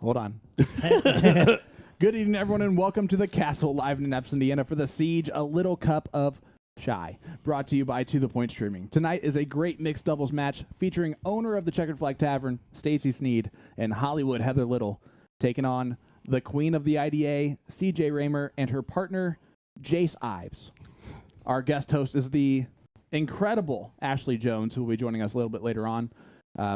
Hold on. Good evening, everyone, and welcome to the Castle live in Indianapolis, Indiana for the Siege, a little cup of Shy, brought to you by To The Point Streaming. Tonight is a great mixed doubles match featuring owner of the Checkered Flag Tavern, Stacey Snead, and Hollywood Heather Little, taking on the queen of the IDA, CJ Raymer, and her partner, Jace Ives. Our guest host is the incredible Ashley Jones, who will be joining us a little bit later on.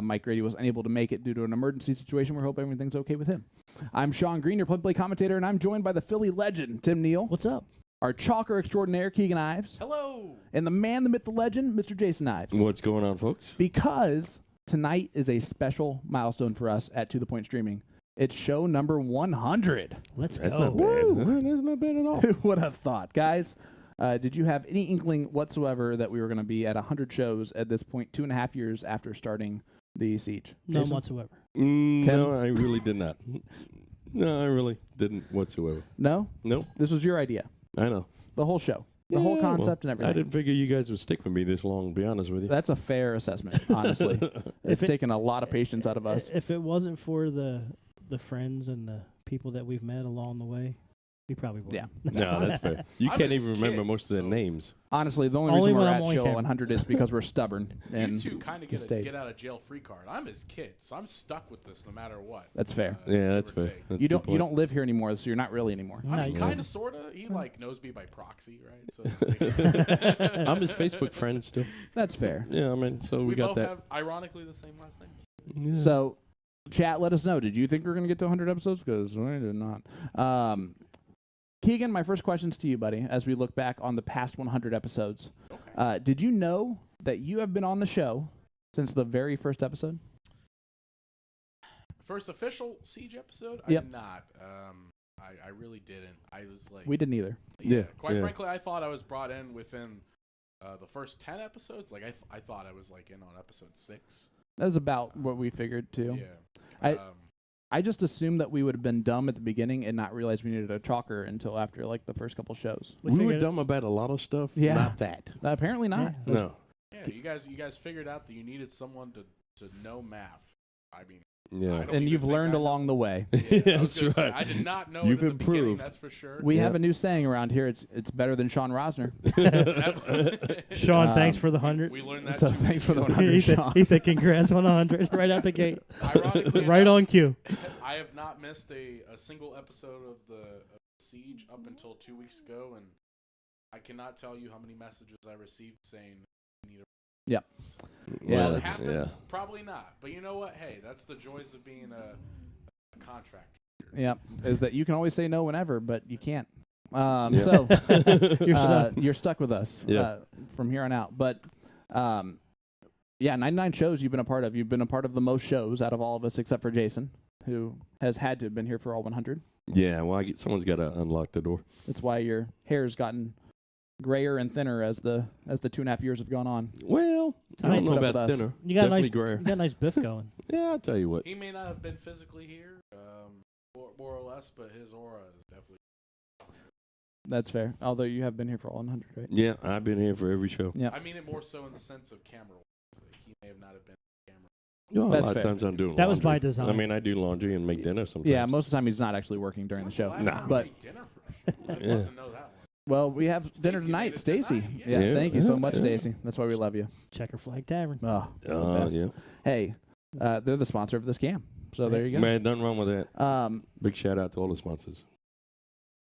Mike Grady was unable to make it due to an emergency situation. We hope everything's okay with him. I'm Sean Green, your play-by-play commentator, and I'm joined by the Philly legend, Tim Neal. What's up? Our chalker extraordinaire, Keegan Ives. Hello. And the man, the myth, the legend, Mr. Jason Ives. What's going on, folks? Because tonight is a special milestone for us at To The Point Streaming. It's show number 100. Let's That's go. not bad. That's not bad at all. Who would have thought? Guys, did you have any inkling whatsoever that we were going to be at 100 shows at this point, 2.5 years after starting the Siege? None Jason? whatsoever. No, I really did not. No, I really didn't whatsoever. No? Nope. This was your idea. I know. The whole show. The whole concept and everything. I didn't figure you guys would stick with me this long, to be honest with you. That's a fair assessment, honestly. It's taken a lot of patience out of us. If it wasn't for the friends and the people that we've met along the way, we probably would. Yeah. No, that's fair. You I'm can't his even remember kid, most of their so- names. Honestly, the only Only reason we're when I'm at on show camera. 100 is because we're stubborn. And You two kind of just get a stay. get-out-of-jail-free card. I'm his kid, so I'm stuck with this no matter what. That's fair. Yeah, that's give or fair. take. That's You a good don't point. live here anymore, so you're not really anymore. No, I mean, you kind don't. of, sort of. He, knows me by proxy, right? So I'm his Facebook friend still. That's fair. Yeah, I mean, so we got both that. have, ironically, the same last names. Yeah. So, chat, let us know. Did you think we were going to get to 100 episodes? Because we did not. Keegan, my first question's to you, buddy, as we look back on the past 100 episodes. Okay. Did you know that you have been on the show since the very first episode? First official Siege episode? Yep. I did not. I really didn't. I was like... We didn't either. Yeah, Quite yeah. frankly, I thought I was brought in within the first 10 episodes. Like, I thought I was, like, in on episode 6. That was about what we figured, too. Yeah. I just assumed that we would have been dumb at the beginning and not realize we needed a chalker until after, like, the first couple shows. We were figured- dumb about a lot of stuff. Yeah. Not that. Apparently not. Yeah. No. Yeah, you guys figured out that you needed someone to know math. I mean, Yeah. I don't And even you've think learned I know. along the way. Yeah, I was That's gonna say, right. I did not know You've it at the beginning, improved. that's for sure. We Yeah. have a new saying around here. It's better than Sean Rosner. Sean, thanks Um, for the 100. We learned that. So 2 thanks weeks for the ago. 100, he, said, Sean. he said congrats on 100 right out the gate. Ironically Right enough, on cue. I have not missed a single episode of the Siege up until 2 weeks ago, and I cannot tell you how many messages I received saying I need a. Yeah, Well, Will it that's, happen? yeah. Probably not. But you know what? Hey, that's the joys of being a contractor. Yep. Is that you can always say no whenever, but you can't. Yeah. So You're you're stuck with us Yeah. from here on out. But yeah, 99 shows you've been a part of. You've been a part of the most shows out of all of us, except for Jason, who has had to have been here for all 100. Yeah, well, someone's got to unlock the door. That's why your hair's gotten grayer and thinner as the 2.5 years have gone on. Well, I Might don't know put up about with us. thinner. You got a Definitely nice, grayer. you got a nice biff going. Yeah, I'll tell you what. He may not have been physically here, more or less, but his aura is definitely. That's fair. Although you have been here for all 100, right? Yeah, I've been here for every show. Yeah. I mean it more so in the sense of camera. Like he may have not have been on camera. Yeah, That's a lot fair. of times I'm doing That was by laundry. design. I mean, I do laundry and make dinner sometimes. Yeah, most of the time he's not actually working during the show. When's last time But you made dinner for I'd Yeah. love to know that one. well, we have dinner Stacey tonight, made it Stacey. tonight, Yeah. yeah. Thank you so Yeah. much, Yeah. Stacey. That's why we love you. Checker Flag Tavern. Oh, it's the best. Yeah. Hey, they're the sponsor of this cam. So there you go. Man, nothing wrong with that. Big Big shout out to all the sponsors.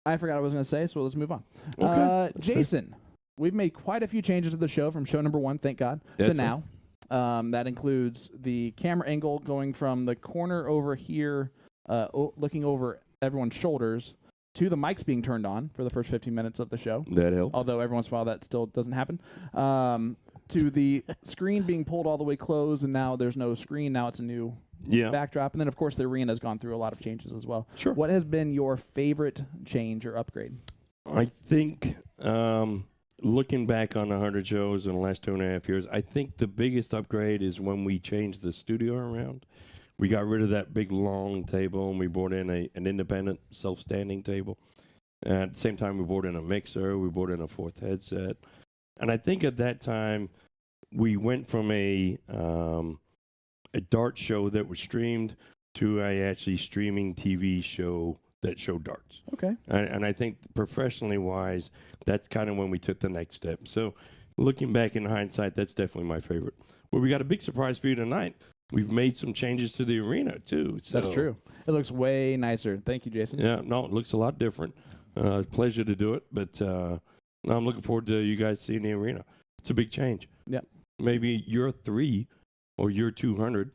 I forgot what I was going to say, so let's move on. Okay. That's fair. Jason, we've made quite a few changes to the show from show number 1, thank God, to That's now. That includes the camera angle going from the corner over here, looking over everyone's shoulders, to the mics being turned on for the first 15 minutes of the show. That helped. Although every once in a while that still doesn't happen. To the screen being pulled all the way closed, and now there's no screen. Now it's a new Yeah. backdrop. And then, of course, the arena's gone through a lot of changes as well. Sure. What has been your favorite change or upgrade? I think looking back on 100 shows in the last 2.5 years, I think the biggest upgrade is when we changed the studio around. We got rid of that big long table and we brought in an independent self-standing table. And at the same time, we brought in a mixer, we brought in a 4th headset. And I think at that time, we went from a dart show that was streamed to a actually streaming TV show that showed darts. Okay. And I think professionally wise, that's kind of when we took the next step. So looking back in hindsight, that's definitely my favorite. Well, we got a big surprise for you tonight. We've made some changes to the arena, too. So, That's true. It looks way nicer. Thank you, Jason. Yeah, no, it looks a lot different. Pleasure to do it, but no, I'm looking forward to you guys seeing the arena. It's a big change. Yep. Maybe year 3 or year 200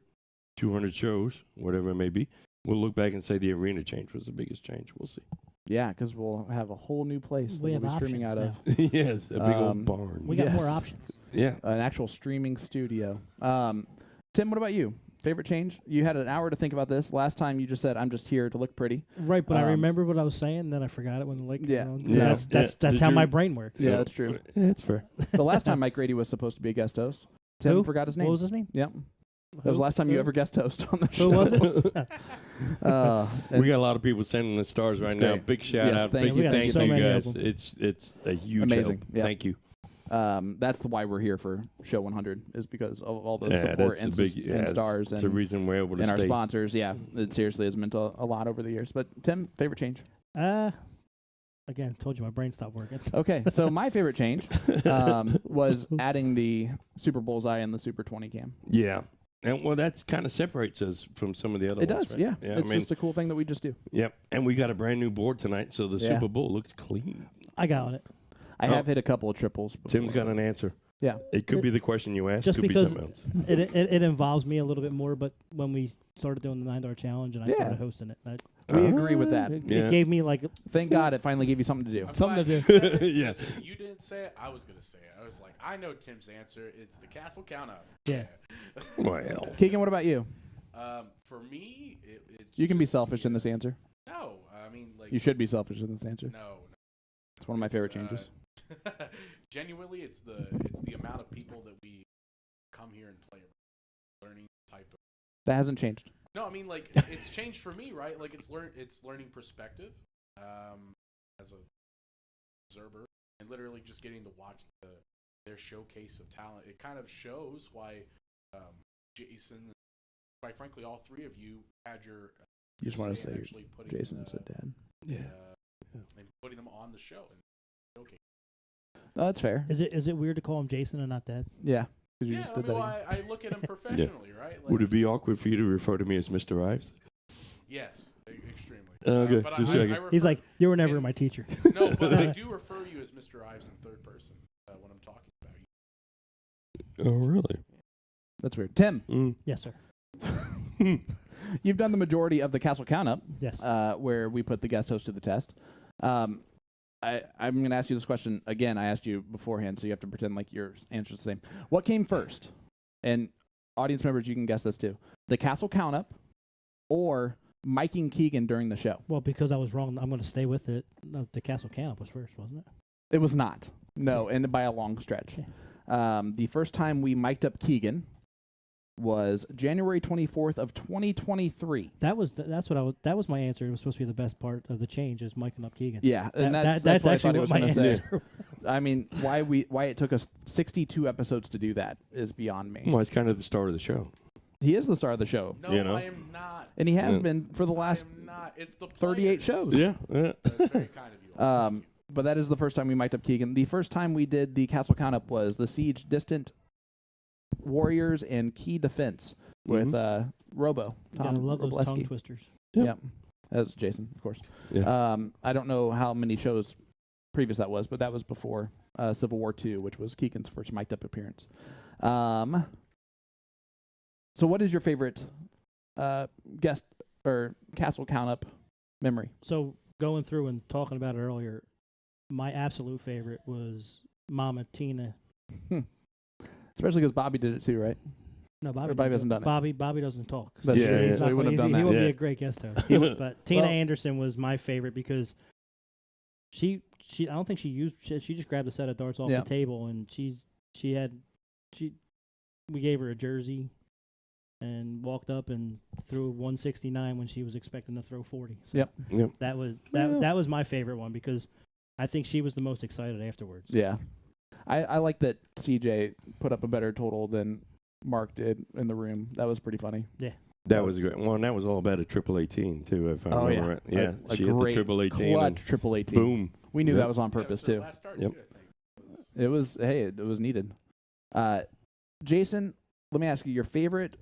shows, whatever it may be, we'll look back and say the arena change was the biggest change. We'll see. Yeah, because we'll have a whole new place We that we'll have be streaming out of. options Yes, a big old barn. We got more Yes. options. Yeah. An actual streaming studio. Tim, what about you? Favorite change? You had an hour to think about this. Last time you just said, I'm just here to look pretty. Right, but I Um, remember what I was saying, then I forgot it when the light came Yeah. on. Yeah. That's Did how you- my brain works. Yeah, that's true. Yeah, that's fair. The last time Mike Grady was supposed to be a guest host, Tim Who? forgot his name. What was his name? Yep. That was the last time you ever guest host on the show. Who was it? We got a lot of people sending the stars right It's now. great. Big shout Yes, out. thank Big you. We got thank so you many of guys. them. It's a huge Amazing. help. Yeah. Thank you. That's why we're here for Show 100 is because of all the Yeah, support that's and, the big, and stars It's the and reason we're able to our stay. sponsors. Yeah, it seriously has meant a lot over the years. But Tim, favorite change? Again, told you my brain stopped working. Okay, so my favorite change was adding the Super Bullseye and the Super 20 cam. Yeah. And well, that's kind of separates us from some of the other It ones. does, right? yeah. Yeah, It's just a cool thing that we just do. Yep. And we got a brand new board tonight, so the Yeah. Super Bowl looks clean. I got it. I Oh. have hit a couple of triples before. Tim's got an answer. Yeah. It could be the question you asked. Just could because be something else. It involves me a little bit more, but when we started doing the $9 challenge and I Yeah. started hosting it, We agree with that. it Yeah. gave me like Thank God it finally gave you something to do. I'm Something glad to you do. said it, Yes. because if you didn't say it, I was going to say it. I was like, I know Tim's answer. It's the castle count up. Yeah. Well. Keegan, what about you? For me, it You can be just- selfish in this answer. No, I mean, like, You should be selfish in this answer. No, It's one of my It's, favorite changes. Genuinely, it's the amount of people that we come here and play, learning type of. That hasn't changed. No, I mean, like, it's changed for me, right? Like, it's learning perspective, as a observer, and literally just getting to watch their showcase of talent. It kind of shows why Jason, and quite frankly, all three of you had your. You just want to say in say actually putting Jason said dad. and putting them on the show and showcase. No, that's fair. is it weird to call him Jason and not Dad? Yeah. 'Cause you Yeah, just I did mean, that well, again. I look at him professionally, right? Like, Would it be awkward for you to refer to me as Mr. Ives? Yes, extremely. Okay, but just I checking. refer, He's like, you were never in- my teacher. no, but I do refer you as Mr. Ives in third person when I'm talking about you. Oh, really? That's weird. Tim, Yes, sir. you've done the majority of the Castle Count Up, Yes. where we put the guest host to the test. I'm going to ask you this question again. I asked you beforehand, so you have to pretend like your answer's the same. What came first? And audience members, you can guess this too. The Castle Count Up or miking Keegan during the show? Well, because I was wrong, I'm going to stay with it. No, the Castle Camp was first, wasn't it? It was not. No, and by a long stretch. The first time we mic'd up Keegan was January 24th of 2023. That was that was my answer. It was supposed to be the best part of the change is miking up Keegan. Yeah, and that's that's what I actually thought it was what going my to say. answer was. I mean, why it took us 62 episodes to do that is beyond me. Well, it's kind of the start of the show. He is the star of the show, No, You know? I am not. and he has Yeah. been for the last I am not. It's the 38 players. shows. Yeah. That's very kind of you. But that is the first time we mic'd up Keegan. The first time we did the Castle Count Up was the Siege Distant Warriors and Key Defense with Robo. You gotta love those tongue Robleski. twisters. Yep. That's Jason, of course. Yeah. I don't know how many shows previous that was, but that was before Civil War II, which was Keegan's first mic'd up appearance. So what is your favorite guest or Castle Count Up memory? So going through and talking about it earlier, my absolute favorite was Mama Tina. Especially because Bobby did it too, right? No, Bobby, Or Bobby didn't hasn't do done it. Bobby doesn't talk. That's Yeah, true. yeah. He's So not he wouldn't have gonna- done he that. wouldn't be Yeah. a great guest host. But Tina Well- Anderson was my favorite because she I don't think she just grabbed a set of darts off Yeah. the table and we gave her a jersey and walked up and threw 169 when she was expecting to throw 40. So Yep. Yep. that was my favorite one because I think she was the most excited afterwards. Yeah. I like that CJ put up a better total than Mark did in the room. That was pretty funny. Yeah. That was a great one. That was all about a triple 18 too, if I remember right. Yeah, a she hit the great triple 18. clutch triple 18. Boom. We knew Yep. that was on purpose too. Last start Yep. too, I think. It was needed. Jason, let me ask you your favorite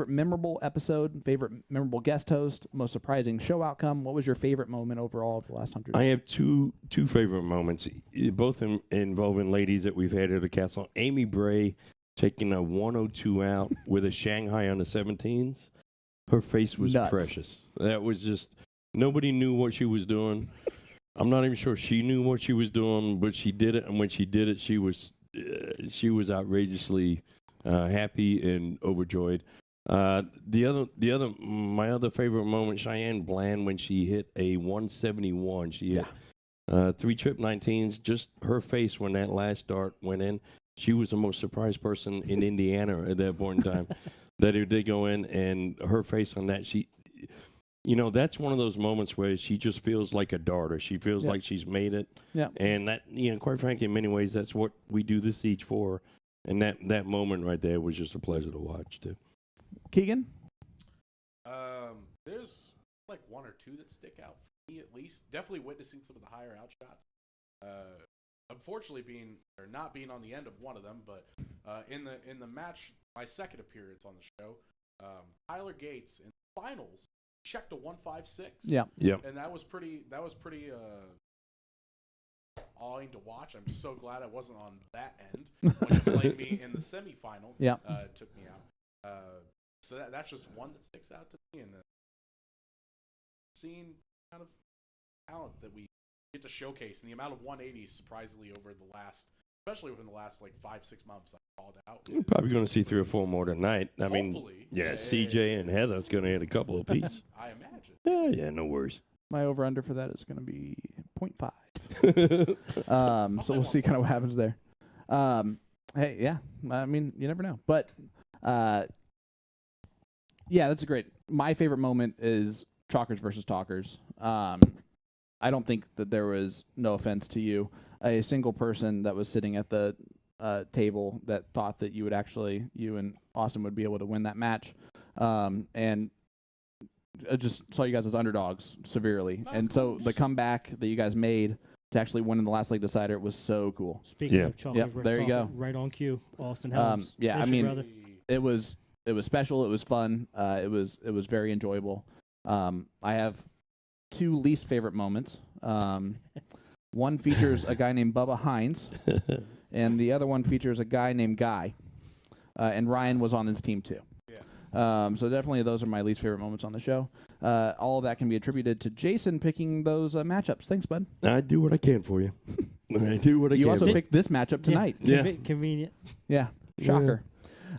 memorable episode, favorite memorable guest host, most surprising show outcome. What was your favorite moment overall of the last 100? I have two favorite moments, both involving ladies that we've had at the castle. Amy Bray taking a 102 out with a Shanghai on the 17s. Her face was Nuts. precious. That was just, nobody knew what she was doing. I'm not even sure she knew what she was doing, but she did it. And when she did it, she was outrageously happy and overjoyed. My other favorite moment, Cheyenne Bland, when she hit a 171. She hit 3 trip 19s. Just her face when that last start went in. She was the most surprised person in Indiana at that point in time that it did go in, and her face on that, that's one of those moments where she just feels like a daughter. She feels like she's made it. Yeah. And that, quite frankly, in many ways, that's what we do the siege for. And that moment right there was just a pleasure to watch, too. Keegan? There's like one or two that stick out for me at least. Definitely witnessing some of the higher outshots. Unfortunately, not being on the end of one of them, but in the match, my second appearance on the show, Tyler Gates in the finals checked a 156. Yeah. Yep. And that was pretty awing to watch. I'm so glad I wasn't on that end when he played me in the semifinal. Yeah. Took me out. So that's just one that sticks out to me, and seeing kind of talent that we get to showcase, and the amount of 180s surprisingly especially within the last like 5-6 months, I called out. We're probably going to see 3 or 4 more tonight. I mean, Hopefully. CJ and Heather's going to hit a couple of pieces. I imagine. Yeah, no worries. My over-under for that is going to be 0.5. So we'll see kind of what happens there. Hey, yeah. I mean, you never know. But, yeah, that's a great. My favorite moment is Chalkers versus Talkers. I don't think that there was, no offense to you, a single person that was sitting at the table that thought that you and Austin would be able to win that match. And I just saw you guys as underdogs severely. And so the comeback that you guys made to actually win in the last leg decider was so cool. Speaking Yeah. of Chalkers Yep, versus there you Talkers, go. right on cue, Austin Helms. Yeah, I Fisher mean, brother. it was special. It was fun. It was very enjoyable. I have 2 least favorite moments. One features a guy named Bubba Hines, and the other one features a guy named Guy. And Ryan was on this team too. Yeah. So definitely those are my least favorite moments on the show. All of that can be attributed to Jason picking those matchups. Thanks, bud. I do what I can for you. I do what I You can. also for picked this matchup tonight. Yeah. Convenient. Yeah, shocker.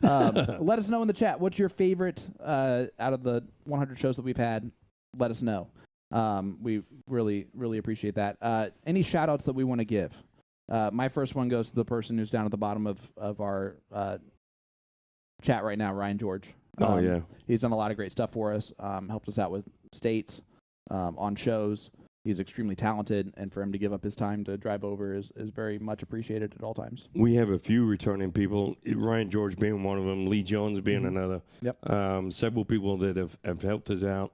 Let us know in the chat. What's your favorite out of the 100 shows that we've had? Let us know. We really, really appreciate that. Any shout-outs that we want to give? My first one goes to the person who's down at the bottom of our chat right now, Ryan George. Oh, yeah. He's done a lot of great stuff for us, helped us out with states, on shows. He's extremely talented, and for him to give up his time to drive over is very much appreciated at all times. We have a few returning people, Ryan George being one of them, Lee Jones being another. Yep. Several People that have helped us out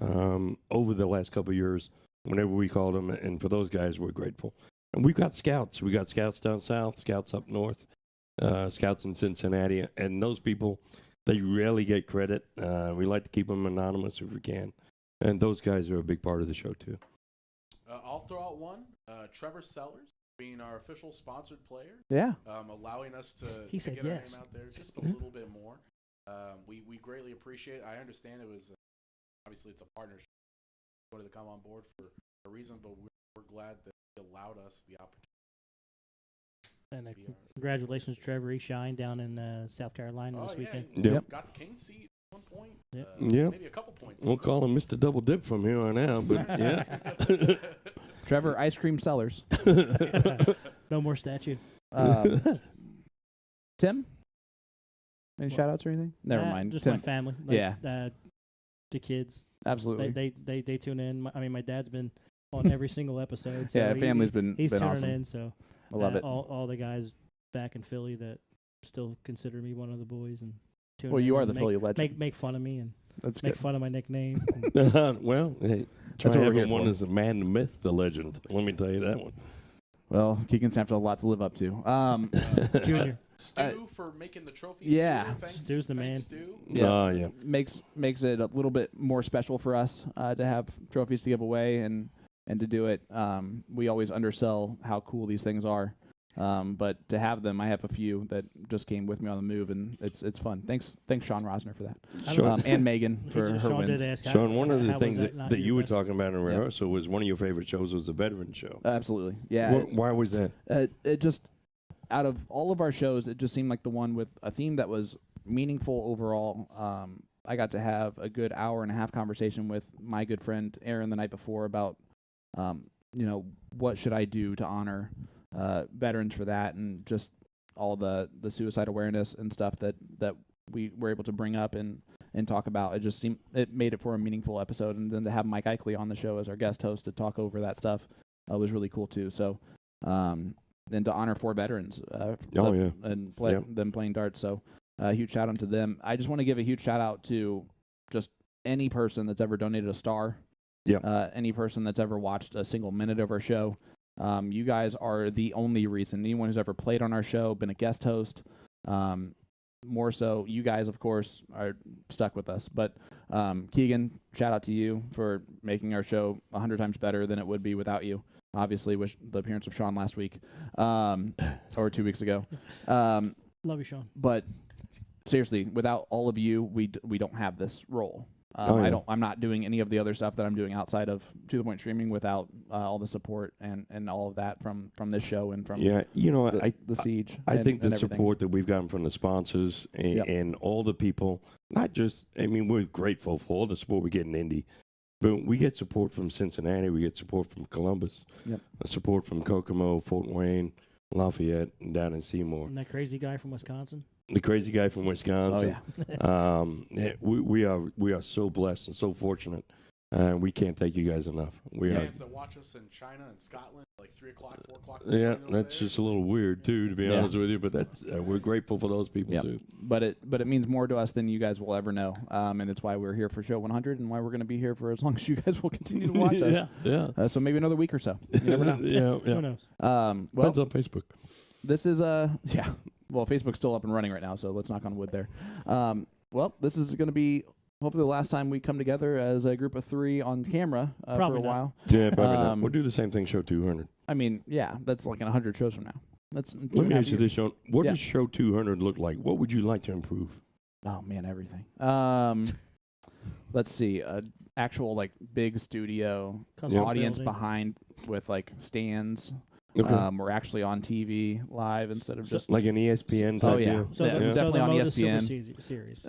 over the last couple of years whenever we called them, and for those guys, we're grateful. And we've got scouts. We got scouts down south, scouts up north, scouts in Cincinnati, and those people, they rarely get credit. We like to keep them anonymous if we can, and those guys are a big part of the show, too. I'll throw out one. Trevor Sellers being our official sponsored player. Yeah. Allowing us to He said get yes. our name out there just a little bit more. We greatly appreciate it. I understand it was, obviously it's a partnership. We wanted to come on board for a reason, but we're glad that he allowed us the opportunity. And congratulations, Trevor. He shined down in South Carolina this weekend. Yep. Got the king seat at one point. Yep. Yep. Maybe a couple points. We'll call him Mr. Double Dip from here on out, but yeah. Trevor Ice Cream Sellers. No more statue. Tim? Any shout-outs or anything? Never mind. Just Tim. my family. Yeah. The kids. Absolutely. They tune in. My dad's been on every single episode. So Yeah, family's been he's tuning awesome. in. So I love it. All the guys back in Philly that still consider me one of the boys, and tune Well, in you are and the Philly legend. make fun of me and That's make good. fun of my nickname. Well, hey, That's what we're here having one for. is the man, the myth, the legend. Let me tell you that one. Well, Keegan's have a lot to live up to. Junior. Stu for making the trophies. Yeah. Too. Thanks, Stu's the man. Stu. Oh, yeah. Makes it a little bit more special for us to have trophies to give away and to do it. We always undersell how cool these things are. But to have them, I have a few that just came with me on the move, and it's fun. Thanks, Sean Rosner for that, Sean, and Megan for her Sean wins. did ask Sean, one of the how things was that, not that your you were best? talking about in rehearsal was one of your favorite shows was the veteran show. Absolutely, yeah. Why was that? It just, out of all of our shows, it just seemed like the one with a theme that was meaningful overall. I got to have a good hour and a half conversation with my good friend Aaron the night before about, what should I do to honor veterans for that, and just all the suicide awareness and stuff that we were able to bring up and talk about. It just it made it for a meaningful episode, and then to have Mike Eichley on the show as our guest host to talk over that stuff was really cool too. So, and to honor 4 veterans, and them playing darts. So, huge shout out to them. I just want to give a huge shout out to just any person that's ever donated a star. Yeah. Any person that's ever watched a single minute of our show. You guys are the only reason. Anyone who's ever played on our show, been a guest host, more so, you guys, of course, are stuck with us. But Keegan, shout out to you for making our show 100 times better than it would be without you. Obviously, with the appearance of Sean last week, or 2 weeks ago. Love you, Sean. But seriously, without all of you, we don't have this role. I'm not doing any of the other stuff that I'm doing outside of To The Point Streaming without all the support and all of that from this show and from the Siege. I think the and everything. support that we've gotten from the sponsors and all the people, not just, we're grateful for all the support we get in Indy, but we get support from Cincinnati, we get support from Columbus, support from Kokomo, Fort Wayne, Lafayette, and down in Seymour. And that crazy guy from Wisconsin. The crazy guy from Wisconsin. Oh, yeah. We are so blessed and so fortunate. We can't thank you guys enough. We are. Fans that watch us in China and Scotland, like 3 o'clock, 4 o'clock. Yeah, that's just a little weird too, to be honest with you. But that's we're grateful for those people too. But it means more to us than you guys will ever know, and it's why we're here for show 100, and why we're going to be here for as long as you guys will continue to watch us. Yeah. So maybe another week or so. You never know. Who knows? Depends on Facebook. This is Well, Facebook's still up and running right now, so let's knock on wood there. This is going to be hopefully the last time we come together as a group of 3 on camera for a while. Yeah, probably not. We'll do the same thing, show 200. That's like 100 shows from now. That's Let me ask you this, Sean. What does show 200 look like? What would you like to improve? Oh, man, everything. Let's see. Actual, like, big studio, audience behind with, like, stands. Okay. We're actually on TV live instead of just like an ESPN type deal. So definitely on Modus ESPN. Silver series.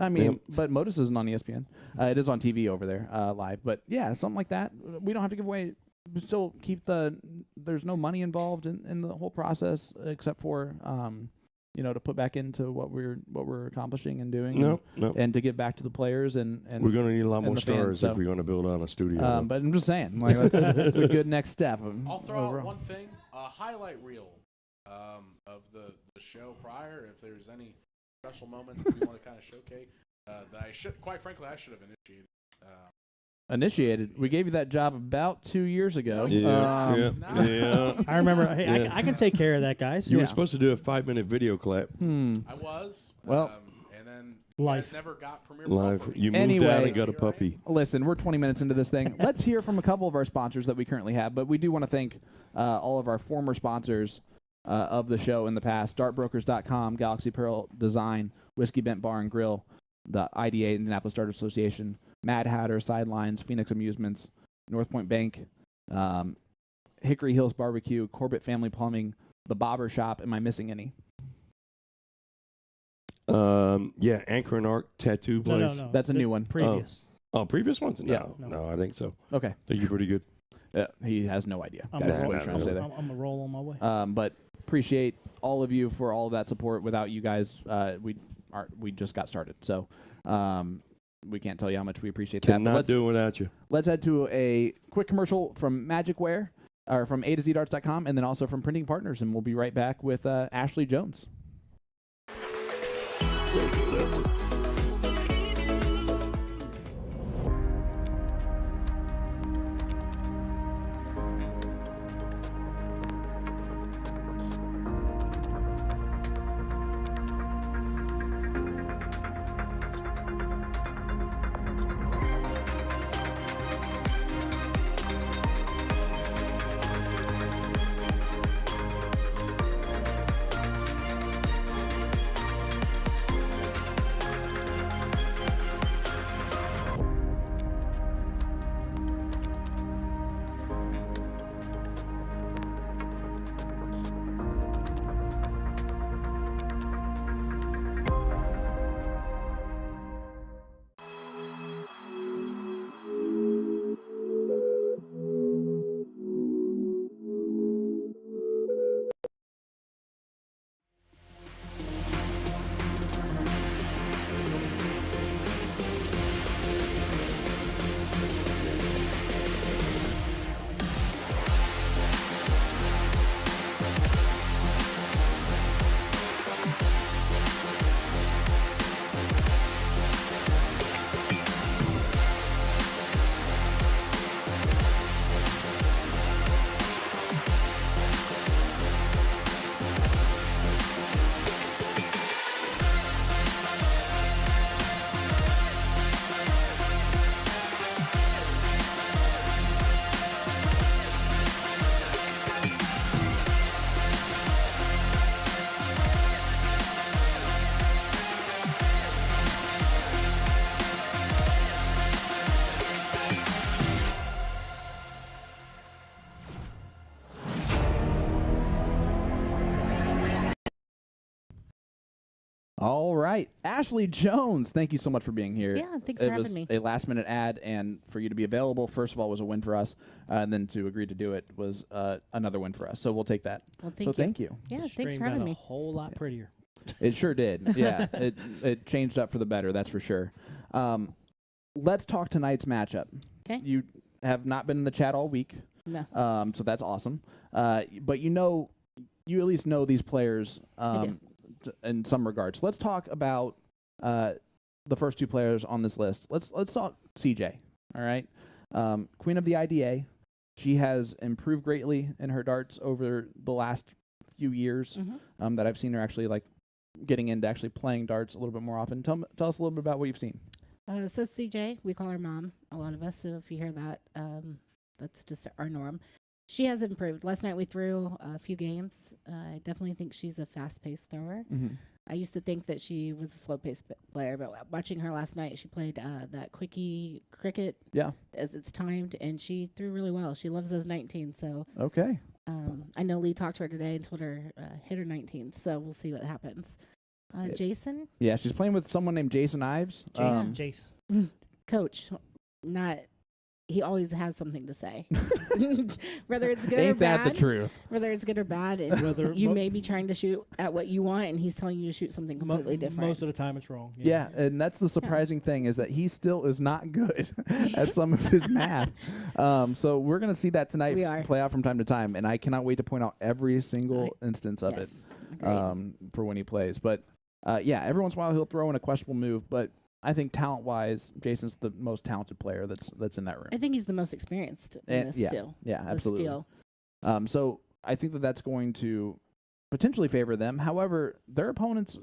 But Modus isn't on ESPN. It is on TV over there live. But yeah, something like that. We don't have to give away. We still keep there's no money involved in the whole process except for to put back into what we're accomplishing and doing. No. And to give back to the players and we're going to need a lot more the stars fans, if we're going to build on a studio. But I'm just saying, like that's a good next step. I'll throw out one thing: a highlight reel of the show prior. If there's any special moments that we want to kind of showcase, that I should have initiated. We gave you that job about 2 years ago. Yeah. I remember. Hey, I can take care of that, guys. You were supposed to do a 5-minute video clip. I was. Well, and then life never got Premiere Live. Pro for me. You moved out and got a puppy. Listen, we're 20 minutes into this thing. Let's hear from a couple of our sponsors that we currently have, but we do want to thank all of our former sponsors of the show in the past: dartbrokers.com, Galaxy Pearl Design, Whiskey Bent Bar and Grill, the IDA, Indianapolis Dart Association, Mad Hatter, Sidelines, Phoenix Amusements, North Point Bank, Hickory Hills Barbecue, Corbett Family Plumbing, The Bobber Shop. Am I missing any? Anchor and Arc Tattoo Place. No. That's a new one. Previous. Oh, previous ones? Yeah. No, I think so. Okay. I think you're pretty good. He has no idea. I'm That's a what he's trying to say there. I'm going to roll on my way. But appreciate all of you for all of that support. Without you guys, we just got started. So we can't tell you how much we appreciate that. Cannot do it without you. Let's head to a quick commercial from Magicware, or from A to Z Darts.com, and then also from Printing Partners, and we'll be right back with Ashley Jones. All right. Ashley Jones, thank you so much for being here. Yeah, thanks for having me. It was a last-minute ad, and for you to be available, first of all, was a win for us, and then to agree to do it was another win for us. So we'll take that. Well, Thank you. Yeah, The thanks stream for having got me. a whole lot prettier. It sure did. Yeah, it changed up for the better, that's for sure. Let's talk tonight's matchup. Okay. You have not been in the chat all week, No. so that's awesome. But you at least know these players I do. in some regards. Let's talk about the first two players on this list. Let's talk CJ. All right, Queen of the IDA. She has improved greatly in her darts over the last few years. Mhm. That I've seen her actually like getting into actually playing darts a little bit more often. Tell us a little bit about what you've seen. So CJ, we call her mom, a lot of us. So if you hear that, that's just our norm. She has improved. Last night we threw a few games. I definitely think she's a fast-paced thrower. I used to think that she was a slow-paced player, but watching her last night, she played that quickie cricket Yeah. as it's timed, and she threw really well. She loves those 19, so Okay. I know Lee talked to her today and told her hit her 19, so we'll see what happens. Jason, Yeah, she's playing with someone named Jason Ives. Jace. coach, not he always has something to say, whether it's good or Ain't that bad. the truth? Whether it's good or bad, and Whether you mo- may be trying to shoot at what you want, and he's telling you to shoot something completely different. Most of the time, it's wrong. Yeah, and that's the surprising thing is that he still is not good at some of his math. So we're going to see that tonight We are. play out from time to time, and I cannot wait to point out every single instance of Yes, it agreed. for when he plays. But yeah, every once in a while he'll throw in a questionable move, but I think talent-wise, Jason's the most talented player that's in that room. I think he's the most experienced in And- this yeah, still. Yeah, with absolutely. Steel. So I think that's going to potentially favor them. However, their opponents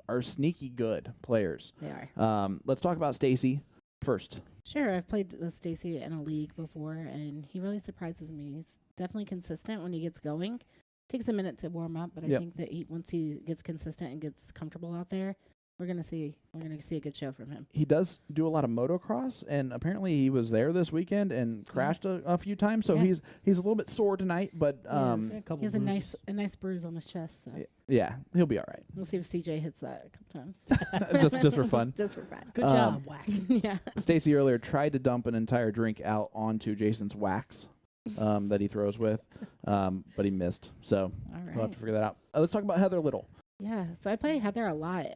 are sneaky good players. They are. Let's talk about Stacey first. Sure, I've played with Stacey in a league before, and he really surprises me. He's definitely consistent when he gets going. Takes a minute to warm up, but I Yep. think that once he gets consistent and gets comfortable out there, we're gonna see a good show from him. He does do a lot of motocross, and apparently he was there this weekend and crashed a few times. So Yeah. he's a little bit sore tonight, but Yes. A couple He has a bruises. nice bruise on his chest. So yeah, he'll be all right. we'll see if CJ hits that a couple times. Just for fun. Just for fun. Good Um, job, Whack. Yeah. Stacy earlier tried to dump an entire drink out onto Jason's wax that he throws with, but he missed. So All we'll have right. to figure that out. Let's talk about Heather Little. Yeah. So I play Heather a lot,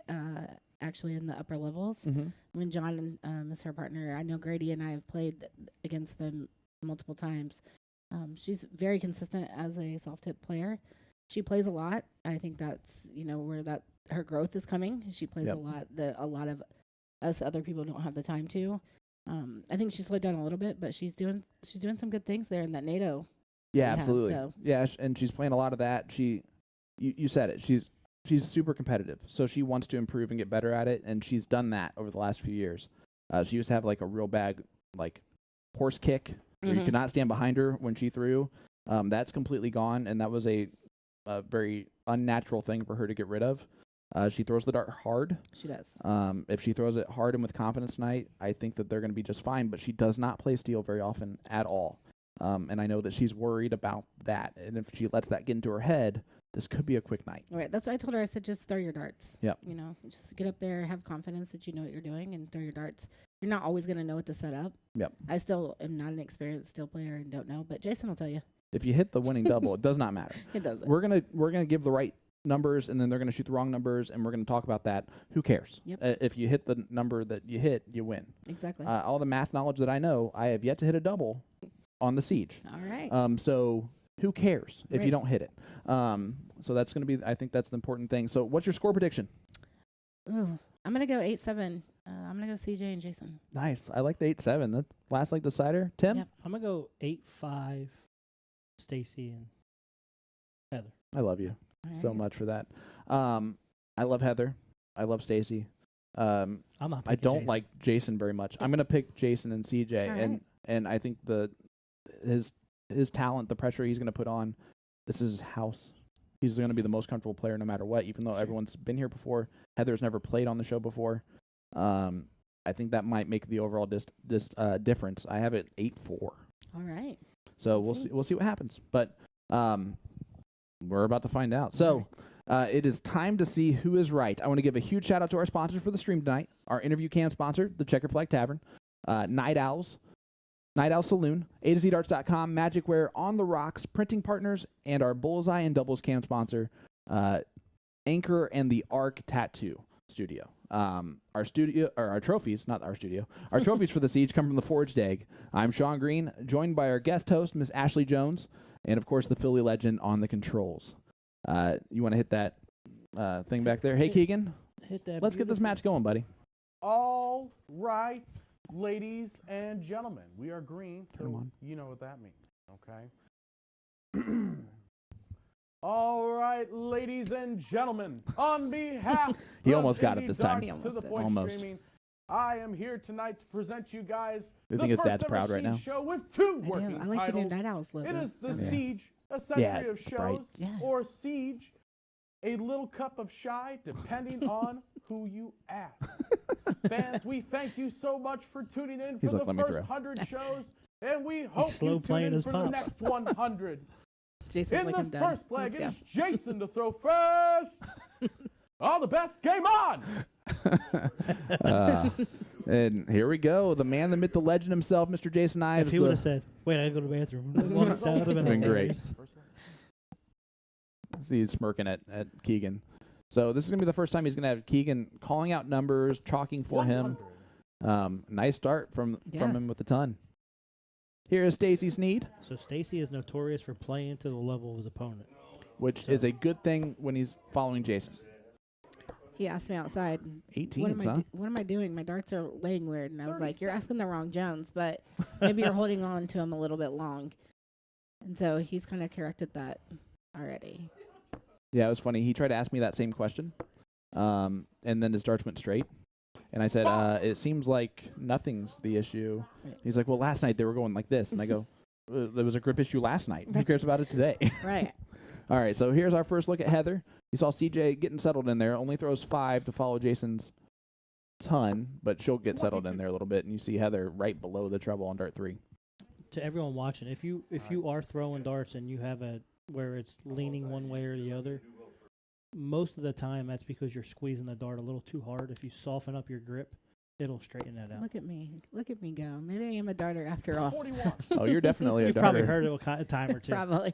actually in the upper levels. When John is her partner, I know Grady and I have played against them multiple times. She's very consistent as a soft tip player. She plays a lot. I think that's where that her growth is coming. She plays Yep. a lot that a lot of us other people don't have the time to. I think she slowed down a little bit, but she's doing some good things there in that NATO. Yeah, we have, absolutely. so. Yeah, and she's playing a lot of that. You said it. She's super competitive, so she wants to improve and get better at it, and she's done that over the last few years. She used to have like a real bad like horse kick where you Mhm. could not stand behind her when she threw. That's completely gone, and that was a very unnatural thing for her to get rid of. She throws the dart hard. She does. If she throws it hard and with confidence tonight, I think that they're going to be just fine. But she does not play steel very often at all. And I know that she's worried about that. And if she lets that get into her head, this could be a quick night. All right. That's what I told her. I said, just throw your darts. Yep. Just get up there, have confidence that you know what you're doing, and throw your darts. You're not always going to know what to set up. Yep. I still am not an experienced steel player and don't know, but Jason will tell you. If you hit the winning double, it does not matter. It doesn't. We're gonna give the right numbers, and then they're gonna shoot the wrong numbers, and we're gonna talk about that. Who cares? Yep. If you hit the number that you hit, you win. Exactly. All the math knowledge that I know, I have yet to hit a double on the Siege. All right. So who cares if you Right. don't hit it? So that's going to be, I think that's the important thing. So what's your score prediction? Ooh, I'm going to go 8-7. I'm going to go CJ and Jason. Nice. I like the 8-7. The last leg decider. Tim? Yep. I'm gonna go 8-5. Stacey and Heather. I love you All so right. much for that. I love Heather. I love Stacey. I'm not. I picking don't Jason. like Jason very much. I'm going to pick Jason and CJ. All and right. and I think his talent, the pressure he's going to put on, this is his house. He's going to be the most comfortable player no matter what, even though everyone's been here before. Heather's never played on the show before. I think that might make the overall difference. I have it 8-4. All right. So We'll see. we'll see what happens. But we're about to find out. So It is time to see who is right. I want to give a huge shout out to our sponsors for the stream tonight. Our interview cam sponsor, the Checker Flag Tavern, Night Owls, Night Owl Saloon, A2ZDarts.com, Magicware, On the Rocks, Printing Partners, and our Bullseye and Doubles cam sponsor, Anchor and the Arc Tattoo Studio. Our trophies, not our studio, our trophies for the Siege come from the Forged Egg. I'm Sean Green, joined by our guest host, Miss Ashley Jones, and of course the Philly legend on the controls. You want to hit that thing back there? Hey, Keegan, Hit that. let's get this match going, buddy. All right, ladies and gentlemen, we are green, Turn 'em so on. you know what that means, okay? All right, ladies and gentlemen, on behalf He of almost got it this time. Indie He Darts almost to the did. Point Almost. Streaming, I am here tonight to present you guys Do you the think his first dad's ever proud right Siege now? show with two I working do. I like the new titles. Night Owls logo. It is the Yeah. Siege, a century Yeah, of it's bright. shows, Yeah. or Siege, a little cup of shy, depending on who you ask. Fans, we thank you so much for tuning in He's for like, the "Let me first throw." 100 shows, and we hope slow you tune playing in his for the pops. next 100. Jason's In like, the I'm done. first leg, Let's it go. is Jason to throw first. All the best, game on! And here we go. The man, the myth, the legend himself, Mr. Jason Ives. If he would have said, "Wait, I gotta go to the bathroom," that would have been Been great. hilarious. See, he's smirking at Keegan. So this is going to be the first time he's going to have Keegan calling out numbers, chalking for him. 100. Nice start from Yeah. him with a ton. Here is Stacey Snead, So Stacey is notorious for playing to the level of his opponent. which is a good thing when he's following Jason. He asked me outside, 18, son. what am I doing? My darts are laying weird. And I was like, you're asking the wrong Jones, but maybe you're holding on to him a little bit long. And so he's kind of corrected that already. Yeah, it was funny. He tried to ask me that same question, and then his darts went straight. And I said, it seems like nothing's the issue. Right. He's like, well, last night they were going like this. And I go, there was a grip issue last night. Who cares about it today? Right. All right, so here's our first look at Heather. You saw CJ getting settled in there. Only throws 5 to follow Jason's ton, but she'll get settled in there a little bit. And you see Heather right below the treble on dart 3. To everyone watching, if you are throwing darts and you have a where it's leaning one way or the other, most of the time that's because you're squeezing the dart a little too hard. If you soften up your grip, it'll straighten that out. Look at me. Look at me go. Maybe I am a darter after all. 41. Oh, you're definitely a You've probably darter. heard it a time or two. Probably.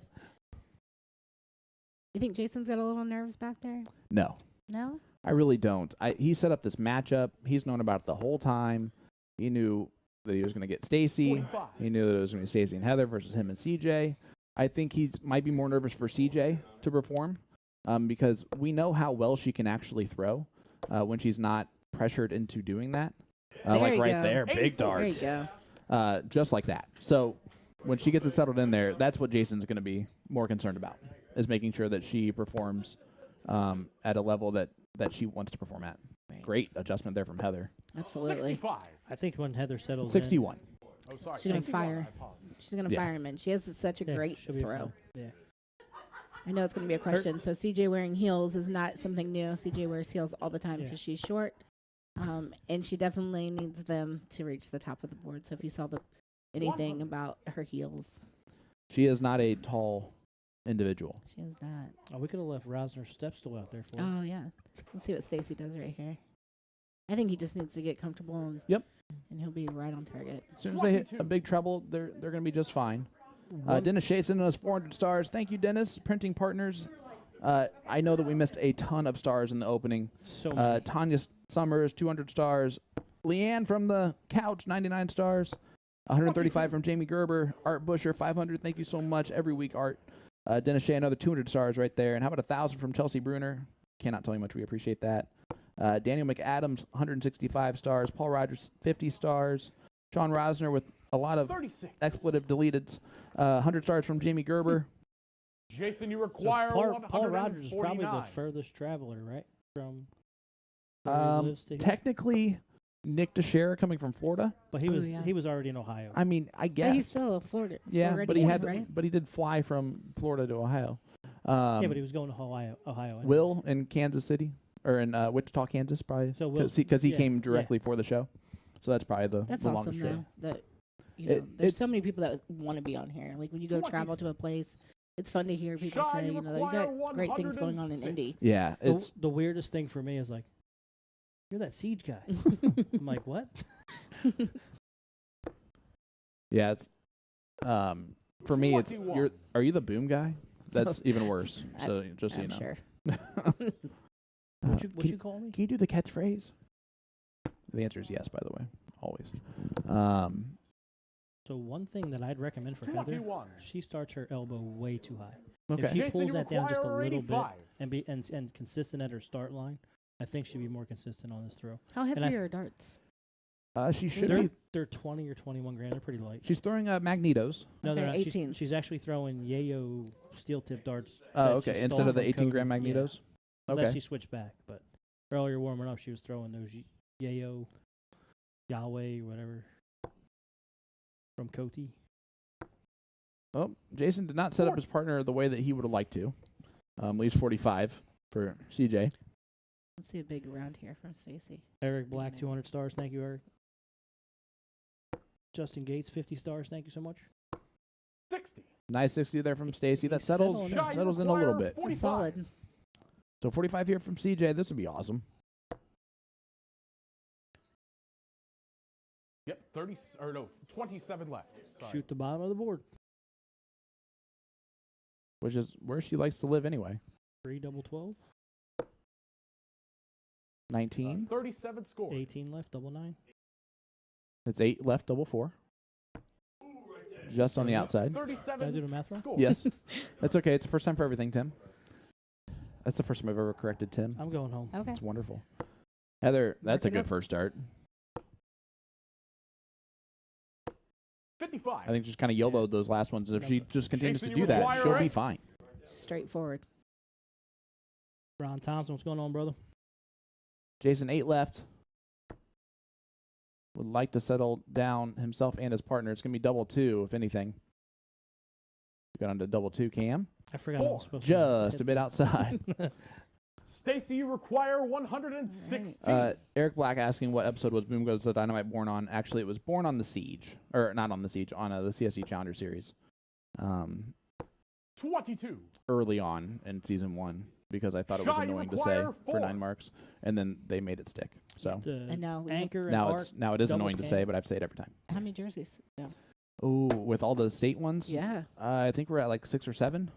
You think Jason's got a little nerves back there? No, No? I really don't. He set up this matchup. He's known about it the whole time. He knew that he was going to get Stacey. 45. He knew that it was going to be Stacey and Heather versus him and CJ. I think might be more nervous for CJ to perform because we know how well she can actually throw when she's not pressured into doing that. There Like you right go. there, big There you darts. go. Just like that. So when she gets it settled in there, that's what Jason's going to be more concerned about, is making sure that she performs at a level that she wants to perform at. Right. Great adjustment there from Heather. Absolutely. 65. I think when Heather settles 61. Oh, sorry. She's gonna 61. fire. I apologize. She's going to Yeah. fire him in. She has such a in, great she'll be throw. fine. Yeah. I know it's going to be a question. So CJ wearing heels is not something new. CJ wears heels all the time Yeah. because she's short. And she definitely needs them to reach the top of the board. So if you saw anything about her heels, She is not a tall individual. she is not. Oh, we could have left Rosner's step stool out there for her. Oh, yeah. Let's see what Stacey does right here. I think he just needs to get comfortable and, Yep. and he'll be right on target. As soon as they hit a big treble, they're going to be just fine. Dennis Shea sending us 400 stars. Thank you, Dennis. Printing Partners. I know that we missed a ton of stars in the opening. So many. Tanya Summers, 200 stars. Leanne from the couch, 99 stars. 135 from Jamie Gerber. Art Busher, 500. Thank you so much every week, Art. Dennis Shea, another 200 stars right there. And how about 1,000 from Chelsea Bruner? Cannot tell you much. We appreciate that. Daniel McAdams, 165 stars. Paul Rogers, 50 stars. Sean Rosner with a lot of 36. expletive deleteds. 100 stars from Jamie Gerber. Jason, you So require Paul Rogers is probably the 149. furthest traveler, right? From where he lives to here. Technically, Nick DeShera coming from Florida. But he Oh, was yeah. he was already in Ohio. I mean, I But guess. he's still a Florida. Yeah, but he Floridian, had, right? but he did fly from Florida to Ohio. Yeah, but he was going to Ohio. Anyway. Will in Kansas City or in Wichita, Kansas, probably. So Will- because he yeah, came yeah. directly for the show, so that's probably the That's the awesome, longest trip. though. That It- there's so it's- many people that want to be on here. Like when you go travel to a place, It's fun to hear people say, you got great things going on in Indy. Yeah, it's The weirdest thing for me is like, you're that Siege guy. I'm like, what? yeah, it's for me it's are you the boom guy? That's even worse. So just so you I'm know. sure. What you call me? Can you do the catchphrase? The answer is yes, by the way. Always. So one thing that I'd recommend for Heather, she starts her elbow way too high. Okay. If she pulls that down just a little bit and consistent at her start line, I think she'd be more consistent on this throw. How heavy are your darts? She should be. They're 20 or 21 grand. They're pretty light. She's throwing Magnetos. No, they're Okay, not. 18s. She's actually throwing Yayo steel tip darts. Oh, that she okay. stole Instead of the from 18 gram Cody. Magnetos. Yeah. Okay. Unless she switched back, but earlier warming up, she was throwing those Yayo, Yahweh, whatever, from Coty. Oh, Jason did not set up his partner the way that he would have liked to. Leaves 45 for CJ. Let's see a big round here from Stacey. Eric Black, 200 stars. Thank you, Eric. Justin Gates, 50 stars. Thank you so much. 60. Nice 60 there from Stacey. That He's settles settling in a little bit. That's solid. So 45 here from CJ. This would be awesome. Yep, 27 left. Sorry. Shoot the bottom of the board. Which is where she likes to live anyway. 3 double 12. 19. 37 score. 18 left, double 9. It's 8 left, double 4. Just on the outside. 37 Did I do the math wrong? score. Yes. That's okay. It's the first time for everything, Tim. That's the first time I've ever corrected Tim. I'm going home. Okay. It's wonderful. Heather, that's a Mark it good up. first start. 55. I think just kind of YOLO'd those last ones. If she just continues to Jason, do you that, require she'll be right? fine. Straightforward. Ron Thompson, what's going on, brother? Jason, 8 left. Would like to settle down himself and his partner. It's going to be double 2, if anything. We got on to double 2, Cam. I forgot I was supposed to. Just a bit outside. Stacey, you require 116. Eric Black asking what episode was Boom Goes the Dynamite born on. Actually, it was born on the Siege. Or not on the Siege, on the CSE Challenger Series. 22. Early on in Season 1. Because I thought it was Shy, you annoying to say require for 4. 9 marks. And then they made it stick. So And now we have- Anchor and now Arc. it is doubles annoying to cam. say, but I've said it every time. How many jerseys? Yeah. Ooh, with all the state ones? Yeah. I think we're at like 6 or 7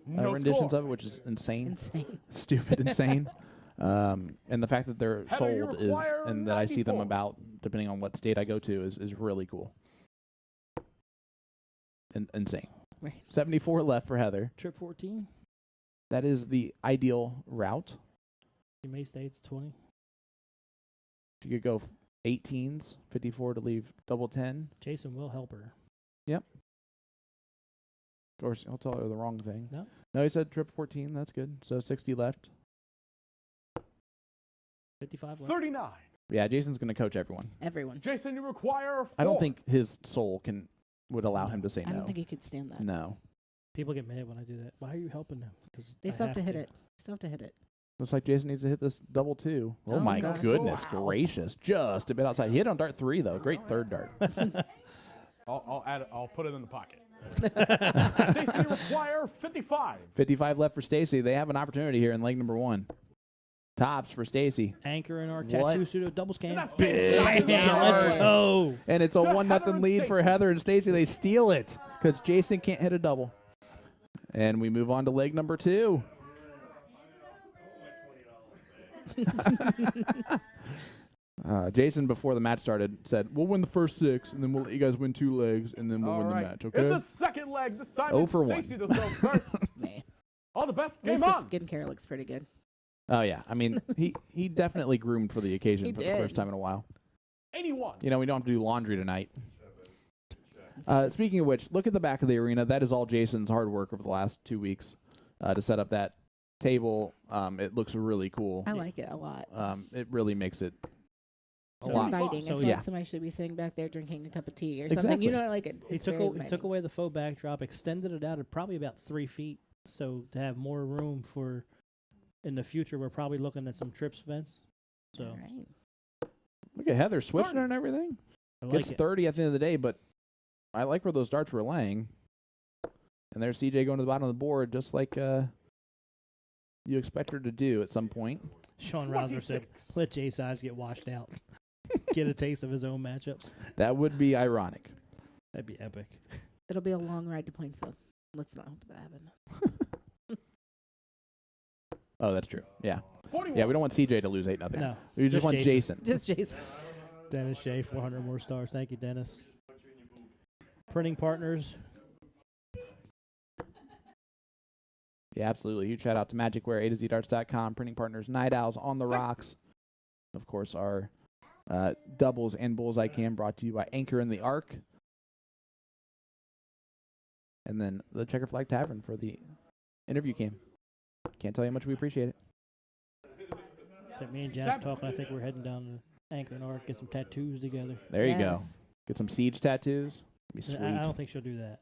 No renditions score. of it, which is insane. Insane. Stupid insane. And the fact that they're Heather, you sold is, require and that I see them 94. about, depending on what state I go to, is really cool. Insane. Right. 74 left for Heather. Trip 14. That is the ideal route. You may stay at the 20. You could go 18s, 54 to leave double 10. Jason will help her. Of course, I'll tell her the wrong thing. No. He said trip 14. That's good. So 60 left. 55 left. 39. Yeah, Jason's going to coach everyone. Everyone. Jason, you require 4. I don't think his soul would allow him to say I no. don't think he could stand that. No. People get mad when I do that. Why are you helping them? 'Cause They I still have to hit to. it. Still have to hit it. Looks like Jason needs to hit this double 2. Oh, Oh, my God. goodness Wow. gracious. Just a bit outside. He hit on dart 3, though. Great third dart. I'll add it. I'll put it in the pocket. Stacey, you require 55. 55 left for Stacey. They have an opportunity here in leg number 1. Tops for Stacey. Anchor and our What? tattoo studio double scan. That's Big Damn, let's go. And it's a To 1-0 Heather and lead for Stacey. Heather and Stacey. They steal it because Jason can't hit a double. And we move on to leg number 2. Jason, before the match started, said, "We'll win the first 6, and then we'll let you guys win 2 legs, and then we'll All win right. the match, In okay?" the second leg, this time 0 it's for 1. Stacey to throw first. Man. All the best. At least Game his on. skincare looks pretty good. Oh, yeah. I mean, he definitely groomed for the occasion He for the did. first time in a while. 81. You know, we don't have to do laundry tonight. Speaking of which, look at the back of the arena. That is all Jason's hard work over the last 2 weeks to set up that table. It looks really cool. I like it a lot. It really makes it a It's lot. inviting. So I feel yeah. like somebody should be sitting back there drinking a cup of tea or Exactly. something. You know, like it. He It's took, very he took inviting. away the faux backdrop, extended it out at probably about 3 feet. So to have more room for in the future, we're probably looking at some trips events. So All right. Look at Heather switching her and everything. I like Gets it. 30 at the end of the day, but I like where those darts were laying. And there's CJ going to the bottom of the board, just like you expect her to do at some point. Sean Rouser said, let Jace Ives get washed out. Get a taste of his own matchups. That would be ironic. That'd be epic. It'll be a long ride to Plainfield. Let's not hope that happens. Oh, that's true. Yeah. 41. Yeah, we don't want CJ to lose 8-0. No. We just want Jason. Just Jason. Dennis Shea, 400 more stars. Thank you, Dennis. Printing Partners. Yeah, absolutely. Huge shout out to MagicWare, A2ZDarts.com, Printing Partners, Night Owls, On the Rocks. Of course, our doubles and bullseye cam brought to you by Anchor in the Arc. And then the Checker Flag Tavern for the interview cam. Can't tell you how much we appreciate it. Except me and Jack talking. I think we're heading down to Anchor and Arc, get some tattoos together. There you go. Yes. Get some Siege tattoos. Be sweet. I don't think she'll do that.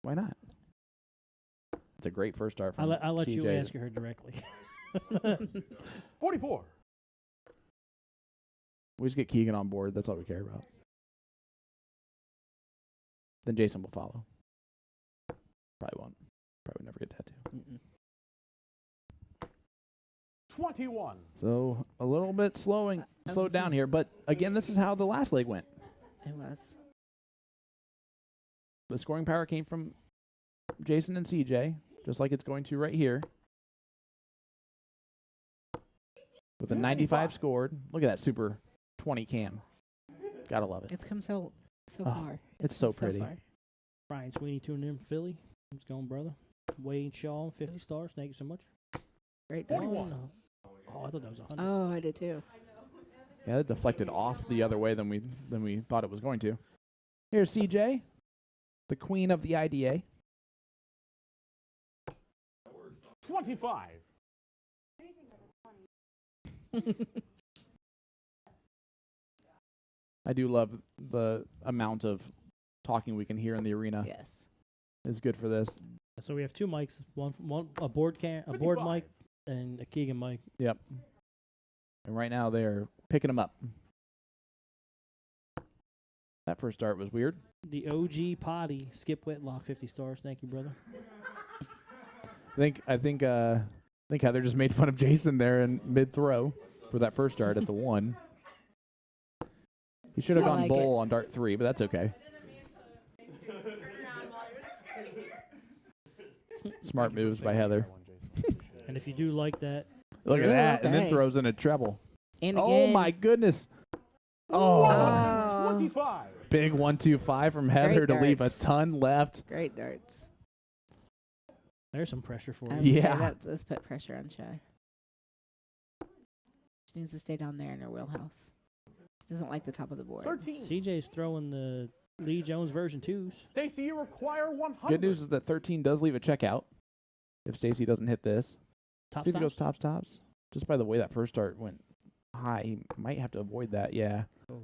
Why not? It's a great first start from I'll let you CJ. ask her directly. 44. We just get Keegan on board. That's all we care about. Then Jason will follow. Probably won't. Probably never get tattoo. Mm-mm. 21. So a little bit slowed down here. But again, this is how the last leg went. It was. The scoring power came from Jason and CJ, just like it's going to right here. With a 95 scored. Look at that super 20 cam. Gotta love it. It's come so Oh, far. it's so come pretty. far. Brian Sweeney tuning in from Philly. What's going, brother? Wade Shaw, 50 stars. Thank you so much. Great. 41. darts. Oh, I thought that was 100. Oh, I did too. Yeah, it deflected off the other way than we thought it was going to. Here's CJ, the queen of the IDA. 25. I do love the amount of talking we can hear in the arena. Yes. It's good for this. So we have two mics, one a board 55. mic, and a Keegan mic. Yep. And right now they're picking them up. That first start was weird. The OG Potty, Skip Whitlock, 50 stars. Thank you, brother. I think Heather just made fun of Jason there in mid throw for that first dart at the 1. He should have I gone like bowl on dart 3, but that's okay. Smart moves by Heather. And if you do like that, Look at Ooh, that, and then okay. throws in a treble. And Oh again. my goodness! Oh, Oh. 25. big 1-2-5 from Heather Great to leave a darts. ton left. Great darts. there's some pressure for I you. would say Yeah. Let's put pressure on Shy. She needs to stay down there in her wheelhouse. She doesn't like the top of the board. 13. CJ's throwing the Lee Jones version 2s. Stacey, you require 100. Good news is that 13 does leave a checkout if Stacey doesn't hit this. Top See if he goes stops? tops. Just by the way that first start went high, he might have to avoid that. Yeah. Oh.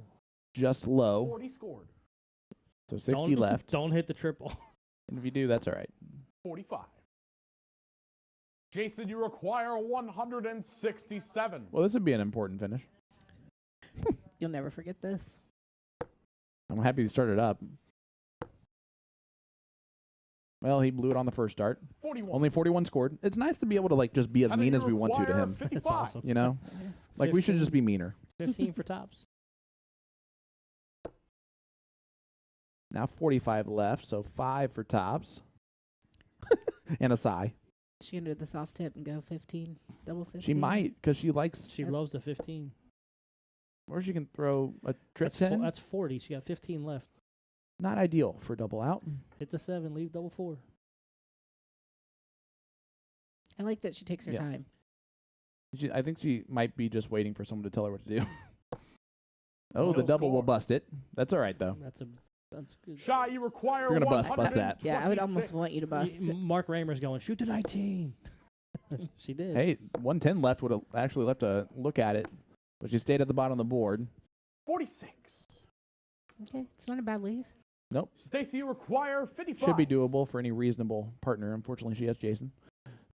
Just low. 40 scored. So 60 Don't- left. Don't hit the triple. And if you do, that's all right. 45. Jason, you require 167. Well, this would be an important finish. You'll never forget this. I'm happy he started up. Well, he blew it on the first start. 41. Only 41 scored. It's nice to be able to like just be as I think mean you as we want to require him. 55. That's awesome. You know, Yes. like we should 15. just be meaner. 15 for tops. Now 45 left, so 5 for tops, and a sigh. She can do the soft tip and go 15, double 15. She might because she likes, She loves the 15. or she can throw a trip That's 10. that's 40. She got 15 left. Not ideal for double out. Hit the 7, leave double 4. I like that she takes her Yeah. time. I think she might be just waiting for someone to tell her what to do. Oh, the Middle double will score. bust it. That's all right though. That's good. Shy, you require You're gonna bust that. Yeah, I would almost want you to bust. Mark Raymer's going, shoot the 19. She did. Hey, 110 left would have actually left a look at it, but she stayed at the bottom of the board. 46. Okay, it's not a bad leave. Nope. Stacey, you require 55. Should be doable for any reasonable partner. Unfortunately, she has Jason.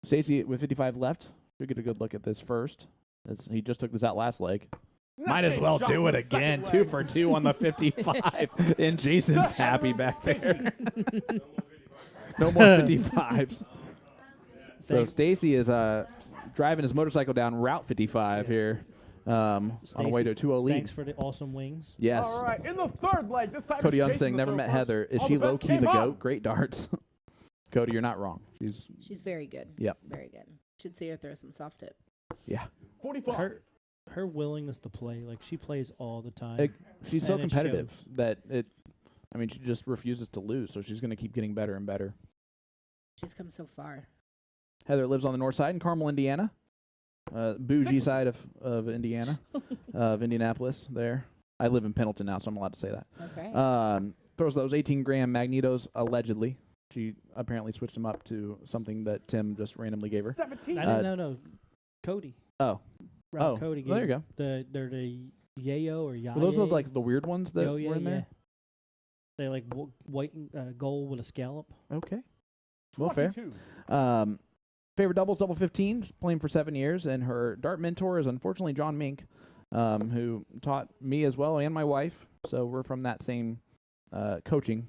Stacey with 55 left. Should get a good look at this first, as he just took this out last leg. Might as well do it again. 2 for 2 on the 55. And Jason's happy back there. No more 55s. So Stacey is driving his motorcycle down Route 55 here on the way to a 2-0 lead. Thanks for the awesome wings. Yes. All right, in the third leg, this time Cody it's Young Jason saying, to never throw met first. Heather. Is All she the best low-key game the on. GOAT? Great darts. Cody, you're not wrong. She's very good. Yep. Very good. Should see her throw some soft tip. Yeah. 45. Her willingness to play, like she plays all the time. She's so And it competitive shows. that she just refuses to lose, so she's going to keep getting better and better. She's come so far. Heather lives on the north side in Carmel, Indiana. Bougie side of Indiana, of Indianapolis there. I live in Pendleton now, so I'm allowed to say that. That's right. Throws those 18-gram magnetos, allegedly. She apparently switched them up to something that Tim just randomly gave her. 17. I didn't know. No, Cody. Oh. Rob Cody. There you go. They're the yayo or yayo. Well, those are like the weird ones that Yo-yo, were in there? yeah. They like white and gold with a scallop. Okay. Well, fair. 22. Favorite doubles, double 15, she's playing for 7 years, and her dart mentor is unfortunately John Mink, who taught me as well and my wife. So we're from that same coaching.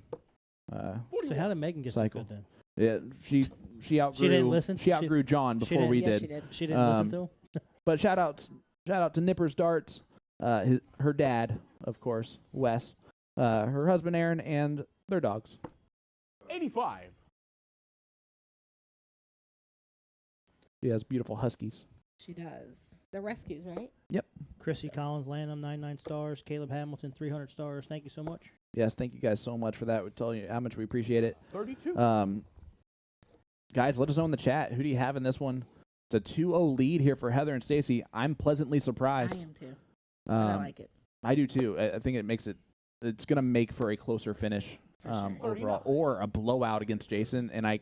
So how did Megan get Cycle. so good then? Yeah, she outgrew. She didn't listen? She outgrew John she before didn't- we Yes, did. she did. She didn't listen to him. But shout out to Nippers Darts, her dad, of course, Wes, her husband Aaron, and their dogs. 85. She has beautiful huskies. She does. They're rescues, right? Chrissy Collins, Lanham, 99 stars. Caleb Hamilton, 300 stars. Thank you so much. Yes, thank you guys so much for that. We're telling you how much we appreciate it. 32. Guys, let us know in the chat. Who do you have in this one? It's a 2-0 lead here for Heather and Stacey. I'm pleasantly I surprised. am too. I like it. I do too. I think it makes it's going to make for a closer finish For sure. overall, or a blowout against Jason. And I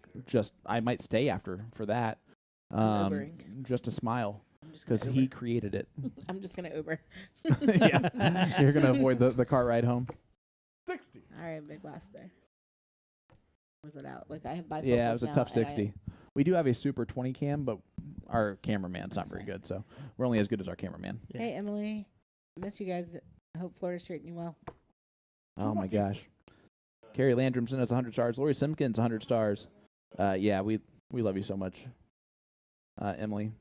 might stay for that, I'm Ubering. just to smile I'm just gonna because he Uber. created it. I'm just gonna Uber. Yeah, you're going to avoid the car ride home. 60. All right, big last there. Was it out? Like I have bifocals Yeah, it was a now, tough and 60. We do have a super 20 cam, but our cameraman's not very good, so we're only as good as our cameraman. Yeah. Hey, Emily. I miss you guys. I hope Florida's treating you well. Oh my gosh. Carrie Landrum sent us 100 stars. Lori Simpkins 100 stars. Yeah, we love you so much, Emily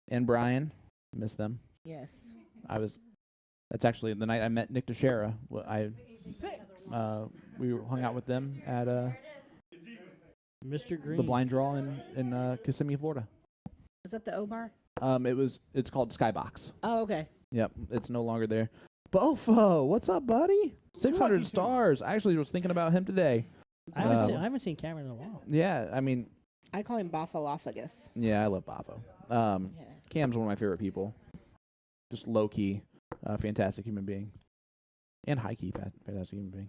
and Brian. Miss them. Yes. That's actually the night I met Nick Teixeira. We hung out with them at Mr. Green. the blind draw in Kissimmee, Florida. Is that the O bar? It's called Skybox. Oh, okay. Yep, it's no longer there. Bofo, what's up, buddy? 600 22. stars. I actually was thinking about him today. I haven't seen Cameron in a while. Yeah, I mean, I call him Boffalophagus. yeah, I love Bofo. Yeah. Cam's one of my favorite people. Just low key, fantastic human being, and high key, fantastic human being.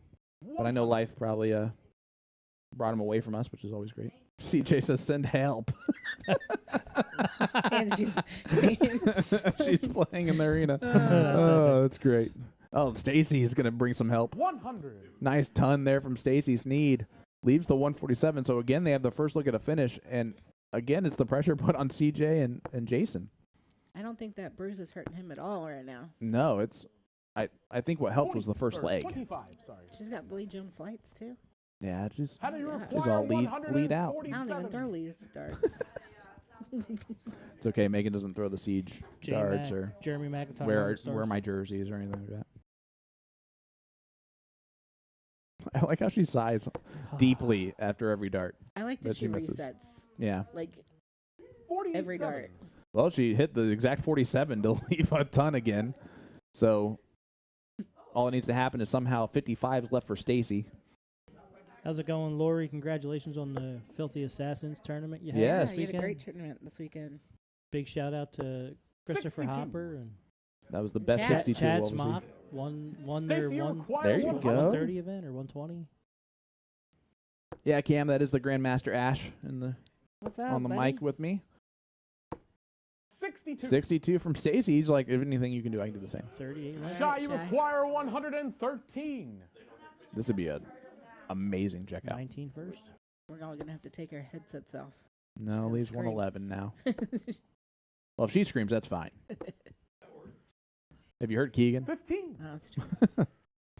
But I know life probably brought him away from us, which is always great. CJ says, "Send help." And she's She's playing in the arena. That's That's great. Oh, Stacey is gonna bring some help. 100. Nice ton there from Stacey. Snead leaves the 147. So again, they have the first look at a finish, and again, it's the pressure put on CJ and Jason. I don't think that bruise is hurting him at all right now. No, it's. I think what helped was the first leg. 25, sorry. She's got Lee Joan flights too. Yeah, just How do you Yeah. require She's all lead out. I don't even 147? throw Lee's darts. it's okay. Megan doesn't throw the siege darts or Jeremy McIntyre. wear my jerseys or anything like that. I like how she sighs deeply after every dart. I like that That she she misses. resets Yeah. like 47. every dart. Well, she hit the exact 47 to leave a ton again. So all that needs to happen is somehow 55's left for Stacey. How's it going, Lori? Congratulations on the Filthy Assassins tournament you had Yes. Yeah, this you had a weekend. great tournament this weekend. Big shout out to Christopher 62. Hopper and That was the best Chad- 62 Chad obviously. Smock. Won their Stacey, you one. require There you 100. go. 130 event or 120. Yeah, Cam, that is the Grandmaster Ash What's up, on the buddy? mic with me. 62. 62 from Stacey. He's like, if anything you can do, I can do the same. 38. Right? Shy, you Shy. require 113. This would be a amazing checkout. 19 first. We're all gonna have to take our headsets off. No, So leaves scream. 111 now. Well, if she screams, that's fine. Have you heard Keegan? 15. Oh, that's true.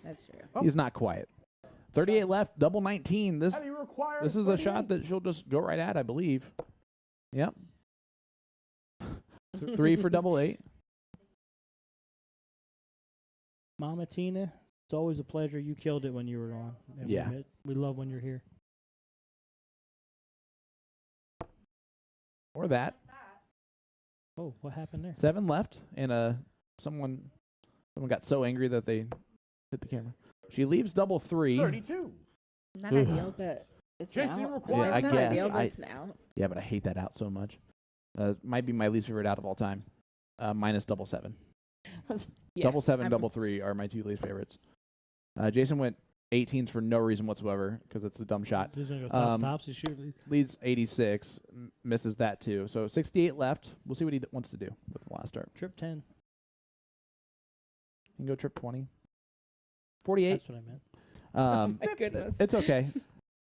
That's true. Oh. He's not quiet. 38 left, double 19. This How do you require is a 38? shot that she'll just go right at, I believe. Yep. 3 for double 8. Mama Tina, it's always a pleasure. You killed it when you were on. And Yeah. we love when you're here. Or that. Oh, what happened there? 7 left, and someone got so angry that they hit the camera. She leaves double 3. 32. Not Ugh. ideal, but it's Jason an out. requires- Yeah, I it's not guess. ideal, but I- it's an out. Yeah, but I hate that out so much. Might be my least favorite out of all time. Minus double 7. Yeah, Double 7, I'm- double 3 are my 2 least favorites. Jason went 18s for no reason whatsoever because it's a dumb shot. Who's gonna go Um, tops? You shoot. Leads 86, misses that too. So 68 left. We'll see what he wants to do with the last start. Trip 10. You can go trip 20. 48. That's what I meant. My goodness. It's okay.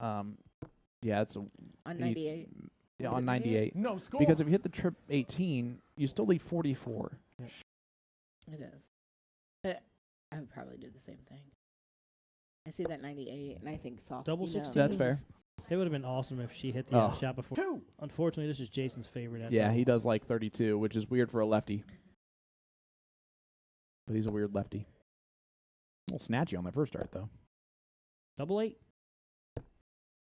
Yeah, it's On he- 98. yeah, Was on it 98. No score. Because if you hit the trip 18, you still leave 44. It is. But I would probably do the same thing. I see that 98, and I think soft. Double you know, 16. That's this fair. is- It would have been awesome if she hit the Oh. shot before. 2. Unfortunately, this is Jason's favorite. At Yeah, double. he does like 32, which is weird for a lefty. But he's a weird lefty. A little snatchy on that first start, though. Double 8.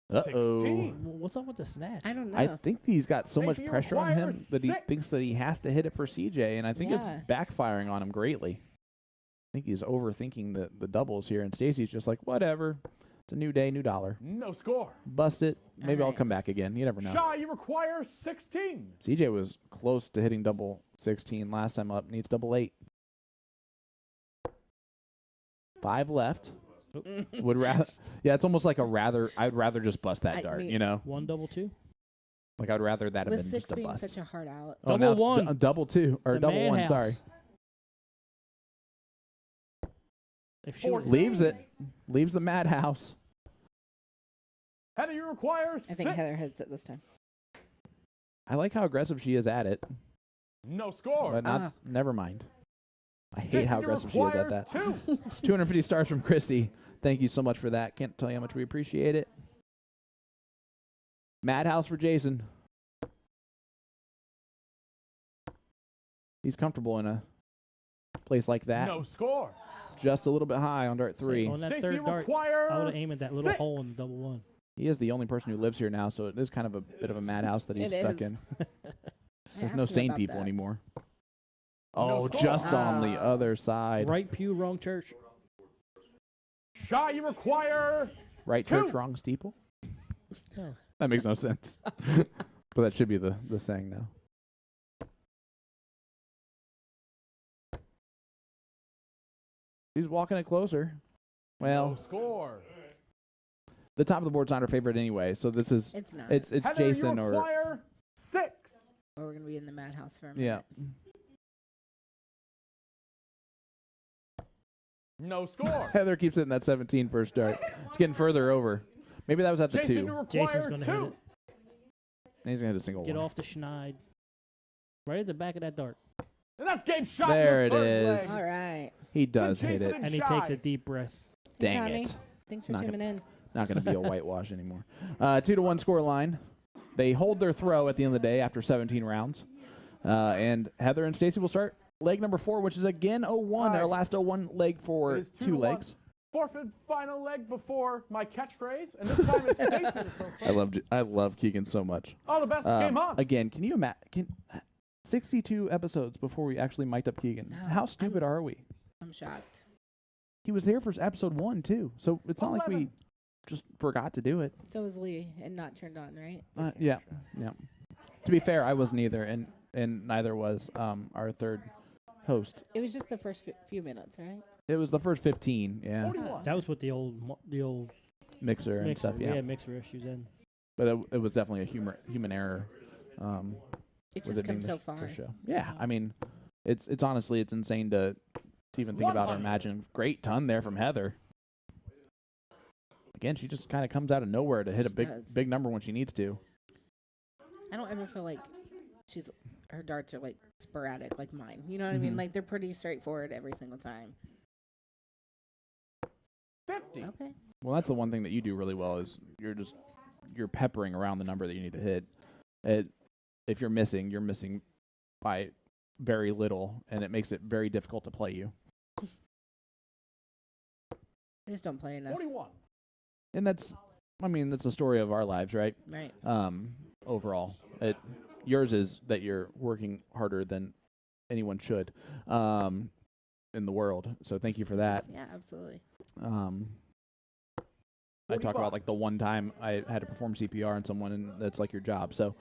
Uh-oh. 16. What's up with the snatch? I don't know. I think he's got so much Stacey pressure on him requires that he 6. thinks that he has to hit it for CJ, and I think it's Yeah. backfiring on him greatly. I think he's overthinking the doubles here, and Stacey's just like, whatever. It's a new day, new dollar. No score. Bust it. Maybe I'll Alright. come back again. You never know. Shy, you require 16. CJ was close to hitting double 16 last time up. Needs double 8. 5 left. Would rather. Yeah, it's almost like a rather. I'd rather just bust that I dart. mean- You know, 1 double 2. like I'd rather that have With been 6 just a being bust. such a hard out. Oh, now Double it's one. double 2 or The double 1. madhouse. Sorry, If she 14. leaves it. Leaves the madhouse. How do you require 6? I think Heather hits it this time. I like how aggressive she is at it, No score. but not. Ah. Never mind. I hate Jason, how you aggressive she is at require that. 2. 250 stars from Chrissy. Thank you so much for that. Can't tell you how much we appreciate it. Madhouse for Jason. He's comfortable in a place like that. No score. Just a little bit high on dart 3. on that Stacey, third you dart, require I would have aimed at that little 6. hole in the double 1. He is the only person who lives here now, so it is kind of a bit of a madhouse that he's It stuck is. in. I There's asked no him sane about people that. anymore. No Oh, score. just on the Ah. other side. Right pew, wrong church. Shy, you require Right 2. church, wrong steeple? No. That makes no sense. But that should be the saying now. He's walking it closer. no Well, score. the top of the board's not our favorite anyway, so this is It's not. it's Heather, Jason you or require 6. Or we're going to be in the madhouse for a yeah. minute. No score. Heather keeps hitting that 17 first dart. It's getting further over. Maybe that was at the Jason, 2. you require Jason's going to 2. hit it. And he's gonna hit a single Get one. off the schneid. Right at the back of that dart. And that's game shot. There in the it third is. leg. All right. He does hit Jason it. and And he Shy. takes a deep breath. Hey, Dang Tommy. it. Thanks for Not tuning in. Not going to be a whitewash anymore. 2-1 score line. They hold their throw at the end of the day after 17 rounds. And Heather and Stacey will start leg number 4, which is again 0-1. Our Alright. last 0-1 leg for It is 2 2-1. legs. Fourth and final leg before my catchphrase, and this time it's Stacey. I love Keegan so much. All the best. Game on. Again, can you imagine? 62 episodes before we actually mic'd up Keegan. No, How stupid are we? I'm shocked. He was there for episode 1 too, so it's not like we 11. just forgot to do it. So was Lee and not turned on, right? Yeah. To be fair, I wasn't either, and neither was our third host. It was just the first few minutes, right? It was the first 15, yeah, 41. That was with the old mixer and mixer. stuff, We yeah. had mixer issues in. But it was definitely a human error. It with just it being comes the so sh- far. first show. Yeah, I mean, it's honestly it's insane to even think about or 100. imagine. Great ton there from Heather. Again, she just kind of comes out of nowhere to hit a She big does. big number when she needs to. I don't ever feel like her darts are like sporadic like mine. You know what I mean? Mhm. Like they're pretty straightforward every single time. 50. Okay. Well, that's the one thing that you do really well is you're peppering around the number that you need to hit. If you're missing by very little, and it makes it very difficult to play you. I just don't play enough. 41. And that's the story of our lives, right? Right. Overall, yours is that you're working harder than anyone should in the world. So thank you for that. Yeah, absolutely. I talk about like the one time I had to perform CPR on someone, and that's like your job. So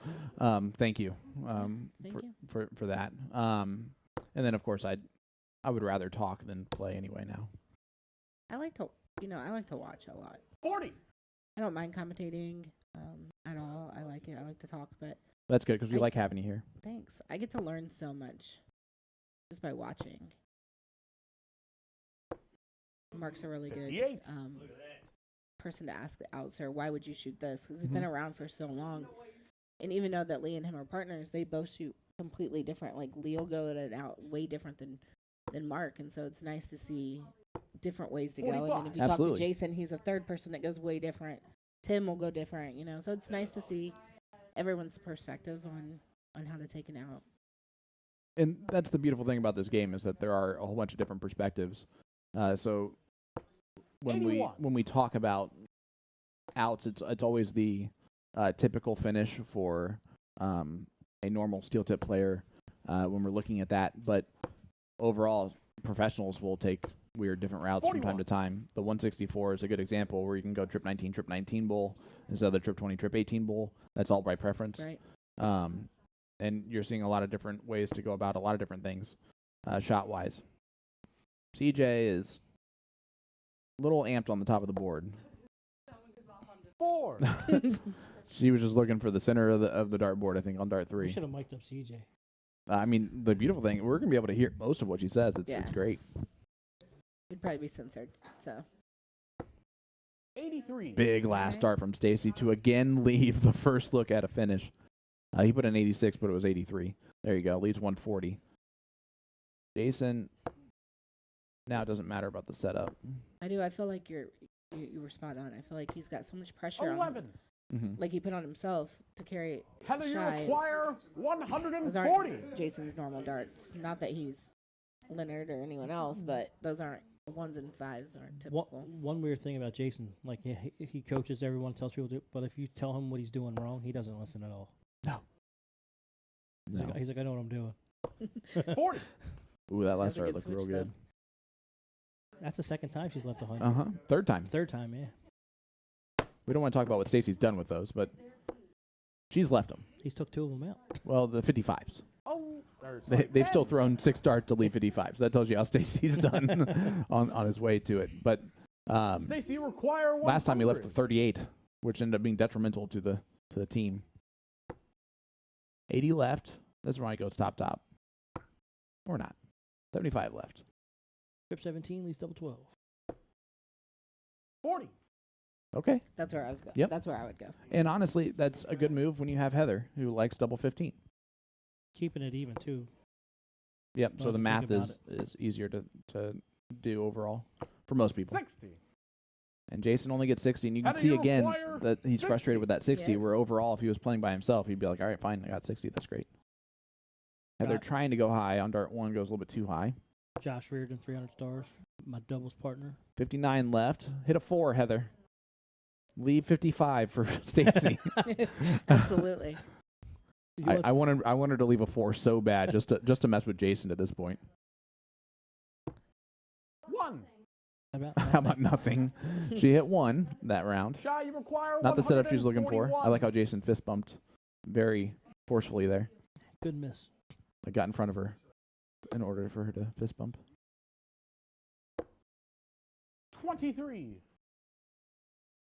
thank you, Thank you. for that. And then of course I would rather talk than play anyway now. I like to watch a lot. 40. I don't mind commentating at all. I like it. I like to talk, but That's good because we like having you here. thanks. I get to learn so much just by watching. Mark's a really good 58. person to ask the outsider, why would you shoot this? Because he's been around for so long. And even though that Lee and him are partners, they both shoot completely different. Like Lee will go at it out way different than Mark. And so it's nice to see different ways to go. And then if you talk Absolutely. to Jason, he's a third person that goes way different. Tim will go different, you know. So it's nice to see everyone's perspective on how to take it out. And that's the beautiful thing about this game is that there are a whole bunch of different perspectives. So when 81. we talk about outs, it's always the typical finish for a normal steel tip player when we're looking at that. But overall, professionals will take weird different routes 41. from time to time. The 164 is a good example where you can go trip 19 bull instead of the trip 20 trip 18 bull. That's all by preference. Right. And you're seeing a lot of different ways to go about a lot of different things shot wise. CJ is a little amped on the top of the board. 4. She was just looking for the center of the dartboard, I think, on dart We 3. should have mic'd up CJ. I mean, the beautiful thing, we're going to be able to hear most of what she says. It's Yeah. great. It'd probably be censored. So 83. Big last start from Stacey to again leave the first look at a finish. He put in 86, but it was 83. There you go. Leads 140. Jason, now it doesn't matter about the setup. I do. I feel like you were spot on. I feel like he's got so much pressure on 11. Mm-hmm. like he put on himself to carry Heather, you Shy. require Those 140. aren't Jason's normal darts. Not that he's Leonard or anyone else, but those aren't ones and fives aren't typical. One weird thing about Jason, like he coaches everyone, tells people to, but if you tell him what he's doing wrong, he doesn't listen at all. No. He's like, I know what I'm doing. 40. Ooh, that last That's a start good looked real switch, good. That's the second time she's left 100. Uh-huh. Third time. Third time, yeah. We don't want to talk about what Stacey's done with those, but she's left them. He's took 2 of them out. Well, the 55s. Oh, They've still thrown 6 darts to leave 55s. That tells you how Stacey's done on his way to it. But Stacey, you require 100. last time he left the 38, which ended up being detrimental to the team. 80 left. This is when he goes top. Or not. 75 left. Trip 17 leads double 12. 40. Okay. That's where I was going. Yep. That's where I would go. And honestly, that's a good move when you have Heather, who likes double 15. Keeping it even, too. Yep. Well, So the think math about is easier to do overall for most people. 60. And Jason only gets 60. And you can Heather, see you again require that he's 60. frustrated with that 60, Yes. where overall, if he was playing by himself, he'd be like, all right, fine, I got 60. That's great. Heather trying to go high on dart 1 goes a little bit too high. Josh Reardon, 300 stars. My doubles partner. 59 left. Hit a 4, Heather. Leave 55 for Stacey. Absolutely. I wanted to leave a 4 so bad just to mess with Jason at this point. 1. How about nothing? She hit 1 that round. Shy, you require Not the setup she's looking for. 141. I like how Jason fist bumped very forcefully there. Good miss. I got in front of her in order for her to fist bump. 23.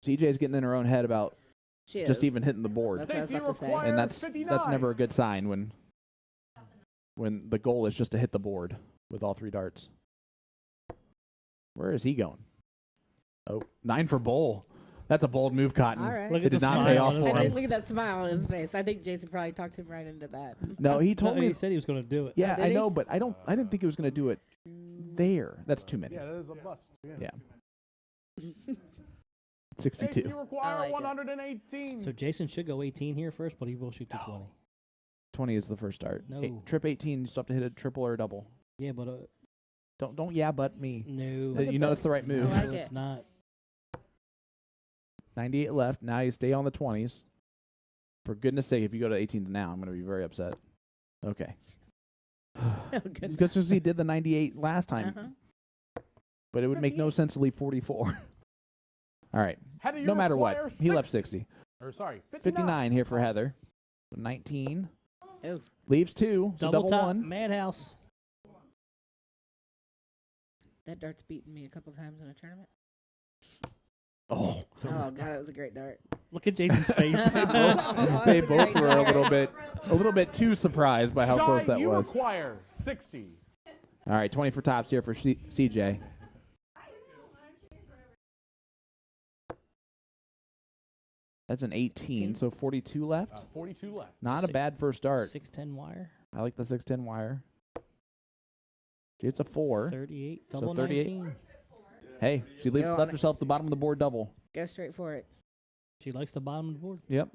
CJ's getting in her own head about She is. just even hitting the board. That's what I was Stacey, about to say. require And that's 59. never a good sign when the goal is just to hit the board with all 3 darts. Where is he going? Oh, 9 for bowl. That's a bold move, Cotton. All right. Look It at did the not smile pay on off his for I him. think, look at that smile on his face. I think Jason probably talked him right into that. No, he told No, me. he said he was going to do it. Yeah, did I he? know, but I didn't think he was going to do it there. That's too many. Yeah, that is a bust. Yeah. Stacey, 62. you require I like it. 118. So Jason should go 18 here first, but he will shoot to 20. 20 is the first start. No. Trip 18, you still have to hit a triple or a double. Yeah, but Don't yeah, but me. no. Look at You know it's the this. right move. I like No, it's it. not. 98 left. Now you stay on the 20s. For goodness sake, if you go to 18 now, I'm going to be very upset. Okay. Oh, goodness. Because he did the 98 last time. Uh-huh. But it would make no sense to leave 44. All right. Heather, you No matter what, require he left 60. 60. Or sorry, 59 here for Heather. 19. Oh, Leaves 2. So double top 1. Madhouse. that dart's beaten me a couple times in a tournament. Oh. Oh, God, that was a great dart. Look at Jason's face. Oh, They that's a both great were a dart. little bit too surprised by how Shy, close that you was. require 60. All right, 20 for tops here for CJ. That's an 18, so 42 left. 42 left. Not a bad first start. 610 wire. I like the 610 wire. It's a 4. 38. So Double 38. 19. Hey, she Go on left it. herself the bottom of the board double. Go straight for it. She likes the bottom of the board. Yep.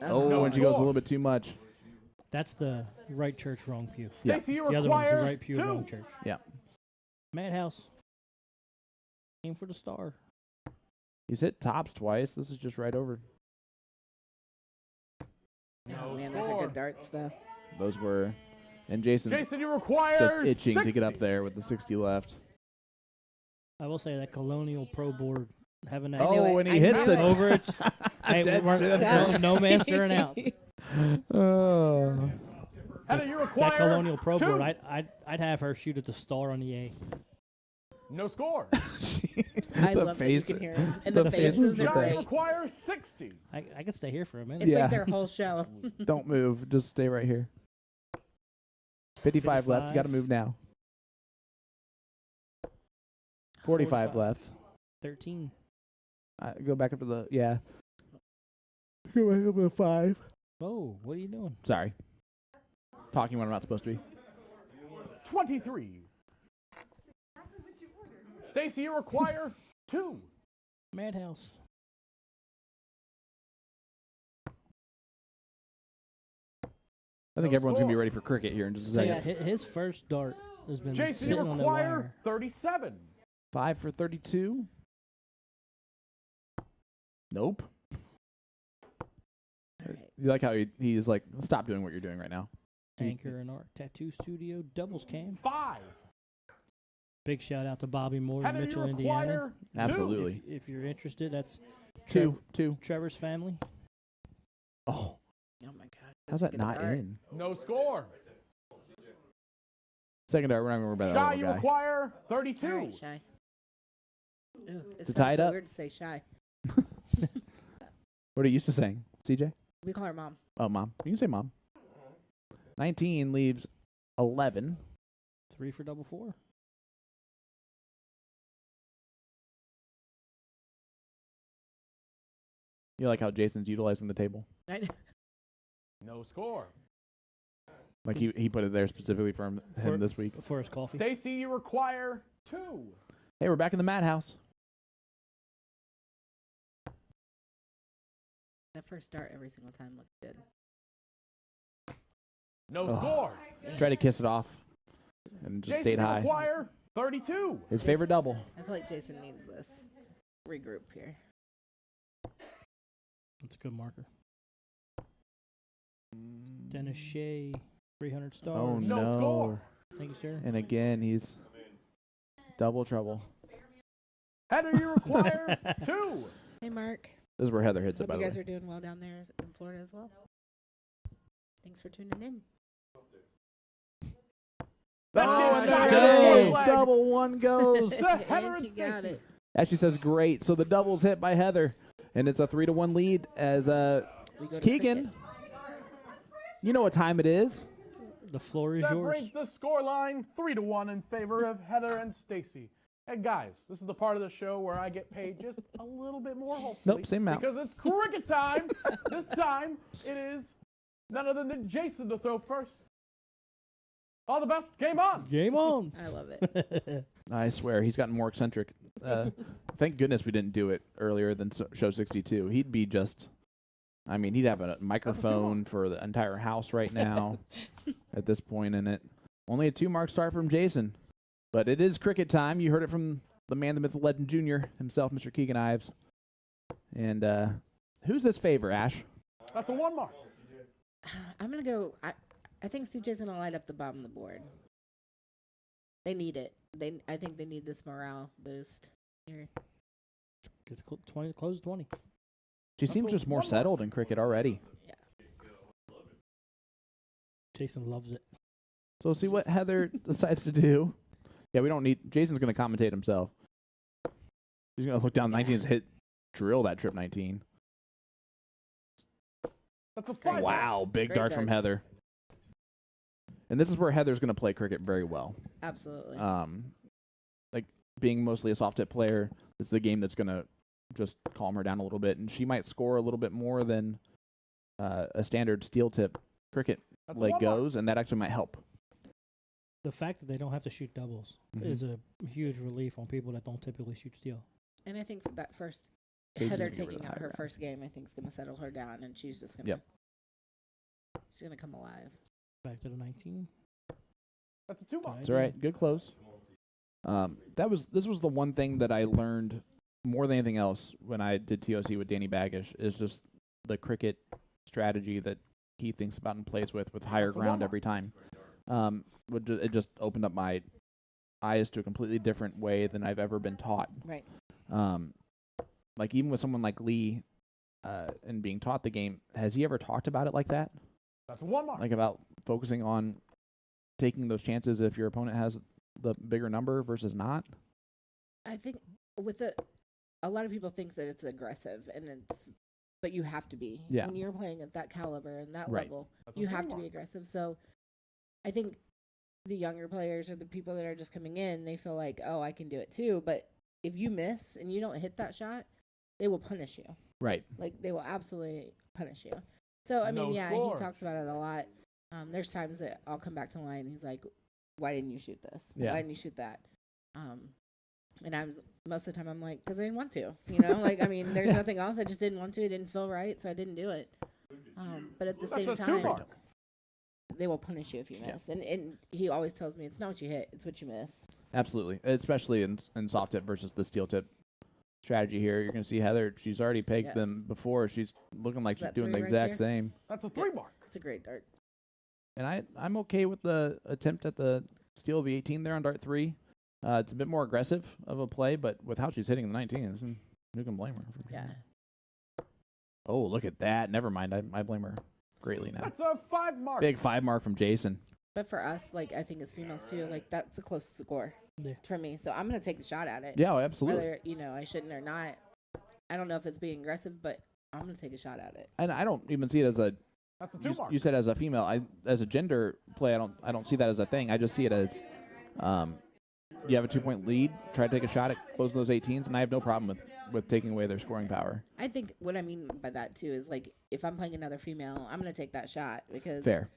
Oh, and she goes a little bit too much. That's the right church, wrong pew. Yeah. Stacey, you The other one's the require right pew, 2. wrong church. Yeah. Madhouse. Aim for the star. He's hit tops twice. This is just right over. Oh, No man, those are score. good darts, though. Those were. And Jason's Jason, you require just itching 60. to get up there with the 60 left. I will say that Colonial Pro board having that. knew Oh, it. and he I hits knew the it. Over it. Hey, Dead we're- center. no man stirring out. Oh. Heather, you require That Colonial Pro 2. board, I'd have her shoot at the star on the A. No score. I The love face- that you can hear 'em. And the the faces faces are are Shy, great. you require 60. I could stay here for a minute. It's Yeah. like their whole show. Don't move. Just stay right here. 55 left. You got to 55. move now. 45 left. 13. Go back up to the, yeah. Go back up to the 5. Oh, what are you doing? Sorry. Talking when I'm not supposed to be. 23. Stacey, you require 2. Madhouse. I think No everyone's going to be score. ready for cricket here in just a So second. yeah, his first dart has been Jason, sitting you on the require wire. 37. 5 for 32. Nope. You like how he's like, stop doing what you're doing right now. Anchor and Art Tattoo Studio doubles cam. 5. Big shout out to Bobby Moore in Heather, you Mitchell, Indiana. require 2. Absolutely. If you're interested, that's 2. Trevor's family. Oh, Oh, my God. how's That's that a good not dart. in? No score. Second dart, we're not going to worry about Shy, that you little guy. require 32. All right, Shy. Ooh, it To sounds tie it so up? weird to say Shy. What are you used to saying, CJ? We call her Mom. Oh, Mom. You can say Mom. 19 leaves 11. 3 for double 4. You like how Jason's utilizing the table? I know. No score. Like he put it there specifically for him this week. For his coffee. Stacey, you require 2. Hey, we're back in the madhouse. That first dart every single time looked good. No Oh. score. Try to kiss it off and just Jason, stayed you high. require 32. His favorite double. I feel like Jason needs this. Regroup here. That's a good marker. Dennis Shea, 300 stars. Oh, No no. score. Thank you, sir. And again, he's double trouble. Heather, you require 2. Hey, Mark. This is where Heather hits it, Hope by you the guys way. are doing well down there in Florida as well. Thanks for tuning in. Oh, and Let's there go. it is. Double one goes. The Heather And and she got Stacey. it. Ashley says great. So the double's hit by Heather, and it's a 3-1 lead as We go to Keegan. cricket. You know what time it is. The floor is That yours. brings the score line 3-1 in favor of Heather and Stacey. And guys, this is the part of the show where I get paid just a little bit more, hopefully. Nope, same amount. Because it's cricket time. This time, it is none other than Jason to throw first. All the best. Game on. Game on. I love it. I swear, he's gotten more eccentric. Thank goodness we didn't do it earlier than Show 62. He'd be just, I mean, he'd have a microphone for the entire house right now at this point in it. Only a 2-mark start from Jason. But it is cricket time. You heard it from the man, the myth, the legend, junior himself, Mr. Keegan Ives. And who's this favor, Ash? That's a 1 mark. I'm going to go. I think CJ's going to light up the bottom of the board. They need it. I think they need this morale boost here. It's 20, close to 20. She seems just more settled in cricket already. Yeah. Jason loves it. So we'll see what Heather decides to do. Yeah, we don't need. Jason's going to commentate himself. He's going to look down 19 and hit, drill that trip 19. That's a 5. Wow, big Great dart from darts. Heather. And this is where Heather's going to play cricket very well. Absolutely. Like being mostly a soft tip player, this is a game that's going to just calm her down a little bit, and she might score a little bit more than a standard steel tip cricket That's a leg 1 mark. goes, and that actually might help. The fact that they don't have to shoot doubles is a huge relief on people that don't typically shoot steel. And I think that first Jason's Heather gonna get rid of taking the out high her ground. first game, I think, is going to settle her down, and she's just going to. Yep. She's going to come alive. Back to the 19. That's a 2 mark. It's all right. Good close. This was the one thing that I learned more than anything else when I did TOC with Danny Baggish is just the cricket strategy that he thinks about and plays with higher That's a ground 1 every time. It just opened up my eyes to a completely different way than I've ever been taught. Right. Like even with someone like Lee, and being taught the game, has he ever talked about it like that? That's a 1 mark. Like about focusing on taking those chances if your opponent has the bigger number versus not? I think with a lot of people think that it's aggressive, but you have to be. Yeah. When you're playing at that caliber and that Right. level, That's a you 3 have to mark. be aggressive. So I think the younger players or the people that are just coming in, they feel like, oh, I can do it too. But if you miss and you don't hit that shot, they will punish you. Right. Like, they will absolutely punish you. So, I mean, No yeah, score. he talks about it a lot. There's times that I'll come back to the line and he's like, why didn't you shoot this? Yeah. Why didn't you shoot that? And most of the time I'm like, because I didn't want to. You know, like, I mean, there's nothing else. I just didn't want to. It didn't feel right, so I didn't do it. But at the That's same a 2 time, mark. they will punish you if you miss. And he always tells me, it's not what you hit, it's what you miss. Absolutely. Especially in soft tip versus the steel tip strategy here. You're going to see Heather, she's already pegged Yeah. them before. She's looking like Is she's that doing the 3 right exact there? same. That's a 3 mark. It's a great dart. And I'm okay with the attempt at the steal of the 18 there on dart 3. It's a bit more aggressive of a play, but with how she's hitting the 19, who can blame her? Yeah. Oh, look at that. Never mind. I blame her greatly now. That's a 5 mark. Big 5 mark from Jason. But for us, like, I think as females too, like, that's the closest score Yeah. for me. So I'm going to take the shot at it. Yeah, absolutely. Whether, I shouldn't or not. I don't know if it's being aggressive, but I'm going to take a shot at it. And I don't even see it as a. That's a 2 mark. You said as a female. As a gender play, I don't see that as a thing. I just see it as, you have a 2-point lead. Try to take a shot at closing those 18s, and I have no problem with taking away their scoring power. I think what I mean by that too is, like, if I'm playing another female, I'm going to take that shot because Fair.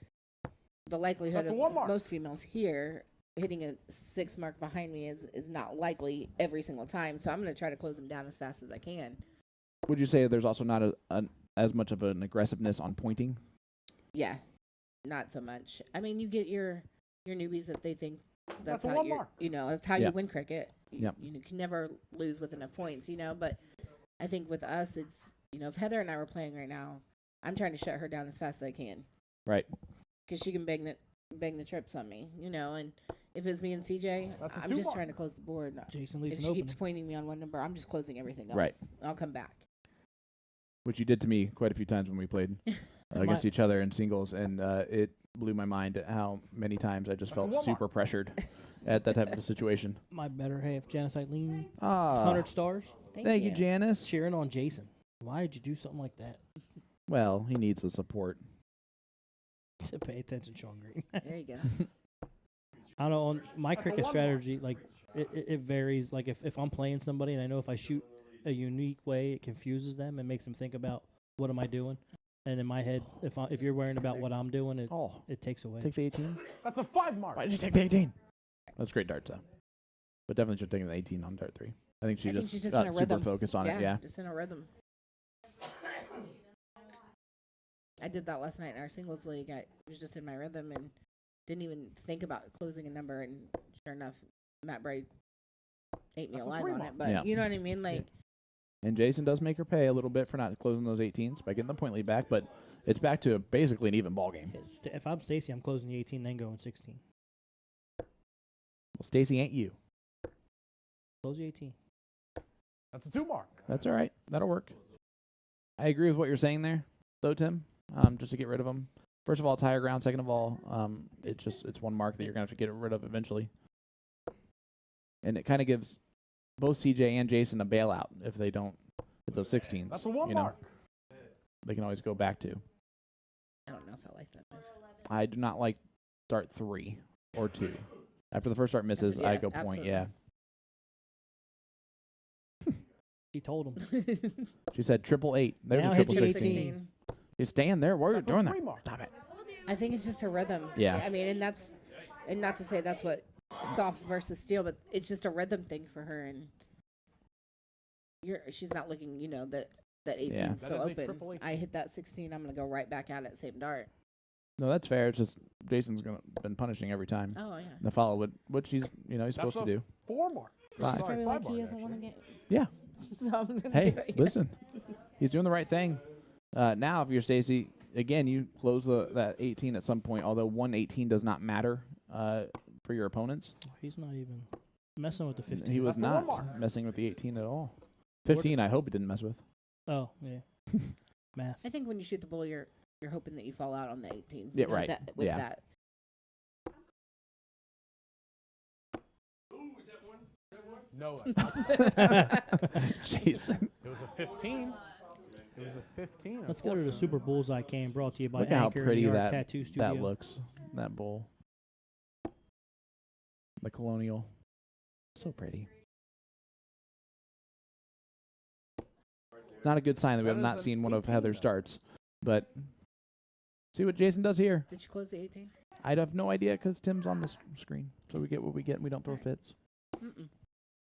the likelihood That's a of 1 mark. most females here hitting a 6 mark behind me is not likely every single time. So I'm going to try to close them down as fast as I can. Would you say there's also not as much of an aggressiveness on pointing? Yeah, not so much. I mean, you get your newbies that they think that's a how 1 you mark. that's how Yeah. you win cricket. Yep. You can never lose with enough points, But I think with us, it's if Heather and I were playing right now, I'm trying to shut her down as fast as I can Right. because she can bang the trips on me, And if it's me and CJ, That's a I'm 2 just mark. trying to close the board. Jason If leaves she an keeps opening. pointing me on one number, I'm just closing everything else. Right. I'll come back. Which you did to me quite a few times when we played against each other in singles, and it blew my mind at how many times I just That's a felt 1 mark. super pressured at that type of a situation. My better half, Janice Eileen, Ah, 100 stars. thank you, Janice. Cheering on Jason. Why did you do something like that? Well, he needs the support. To pay attention, Sean Green. There you go. I don't know. On my That's a cricket 1 mark. strategy, like it varies. Like if I'm playing somebody and I know if I shoot a unique way, it confuses them and makes them think about what am I doing. And in my head, if you're worrying about what I'm doing, it takes away. Take the 18. That's a 5 mark. Why did you take the 18? That's great darts, though. But definitely should have taken the 18 on dart 3. I think she's just in got a super rhythm. focused on it. Yeah. Just in a rhythm. I did that last night in our singles league. I was just in my rhythm and didn't even think about closing a number. And sure enough, Matt Bray ate me alive on it. But you know what I mean? Like. And Jason does make her pay a little bit for not closing those 18s by getting the point lead back, but it's back to basically an even ball game. If I'm Stacey, I'm closing the 18, then going 16. Well, Stacey ain't you. Close the 18. That's a 2 mark. That's all right. That'll work. I agree with what you're saying there, though, Tim. Just to get rid of them. First of all, it's higher ground. Second of all, it's 1 mark that you're gonna have to get rid of eventually. And it kind of gives both CJ and Jason a bailout if they don't hit those 16s. That's a 1 mark. They can always go back to. I don't know if I like that move. I do not like dart 3 or 2. After the first dart misses, I go point. Absolutely. Yeah. She told him. She said 888. There's Now a hit triple your 16. 18. You stand there. What are you That's a doing there? 3 mark. Stop it. I think it's just a rhythm. Yeah. I mean, and not to say that's what soft versus steel, but it's just a rhythm thing for her, and she's not looking, that 18 Yeah. is still That is a open. triple 18. I hit that 16, I'm gonna go right back at it, same dart. No, that's fair. It's just Jason's been punishing every time. Oh yeah. The follow what she's he's supposed to do. 4 mark. Five. She's Sorry, probably 5 like he mark, doesn't want to actually. get. Yeah. So I'm gonna Hey, do it. listen. He's doing the right thing. Now, if you're Stacey, again, you close that 18 at some point. Although 118 does not matter for your opponents. He's not even messing with the 15. He was That's a 1 not mark. messing with the 18 at all. 15, I hope he didn't mess with. Oh, yeah. Math. I think when you shoot the bull, you're hoping that you fall out on the 18. Yeah, right. With Yeah. that. No. Jason. It was a 15. It was a 15. Let's go to the Super Bullseye Cam brought to you by Look at how Anchor pretty New York that Tattoo Studio. that looks. That bowl. The colonial. So pretty. It's not a good sign that we have That not is seen an one of 18 Heather's though. darts. But see what Jason does here. Did you close the 18? I'd have no idea because Tim's on the screen. So we get what we get and we don't throw fits. Mm-mm.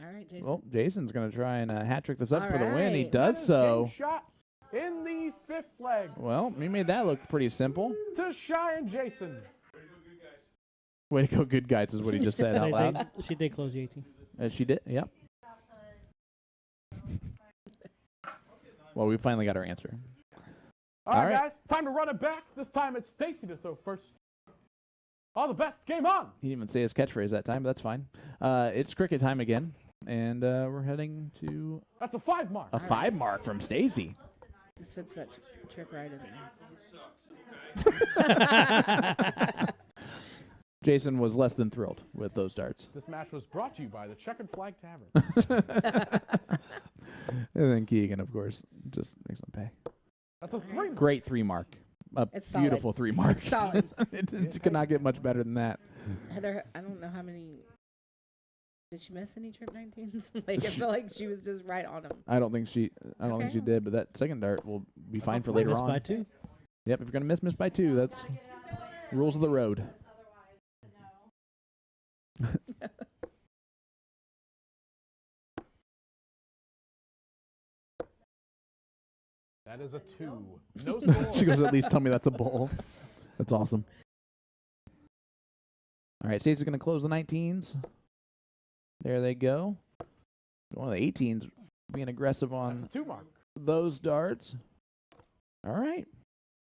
All right, Jason. Well, Jason's going to try and hat trick this up All for the win. He right. does That is so. game shot in the 5th leg Well, he made that look pretty simple. to Shy and Jason. Way to go, good guys, is what he just said out loud. She did close the 18. She did, yep. Well, we finally got our answer. All All right, right. guys, time to run it back. This time it's Stacey to throw first. All the best. Game on. He didn't even say his catchphrase that time, but that's fine. It's cricket time again, and we're heading to That's a 5 mark. a 5 mark from Stacey. This fits that trick right in there. Jason was less than thrilled with those darts. This match was brought to you by the Checkered Flag Tavern. And then Keegan, of course, just makes them pay. That's a 3 mark. Great 3 mark. A It's solid. beautiful 3 mark. Solid. It could not get much better than that. Heather, I don't know how many. Did she miss any trip 19s? Like I feel like she was just right on them. I don't think she Okay. did, but that second dart will be fine for later Missed on. by 2. Yep, if you're going to miss by 2. That's rules of the road. That is a 2. No score. She goes, at least tell me that's a bowl. That's awesome. All right, Stacey's going to close the 19s. There they go. One of the 18s being aggressive on That's a 2 mark. those darts. All right.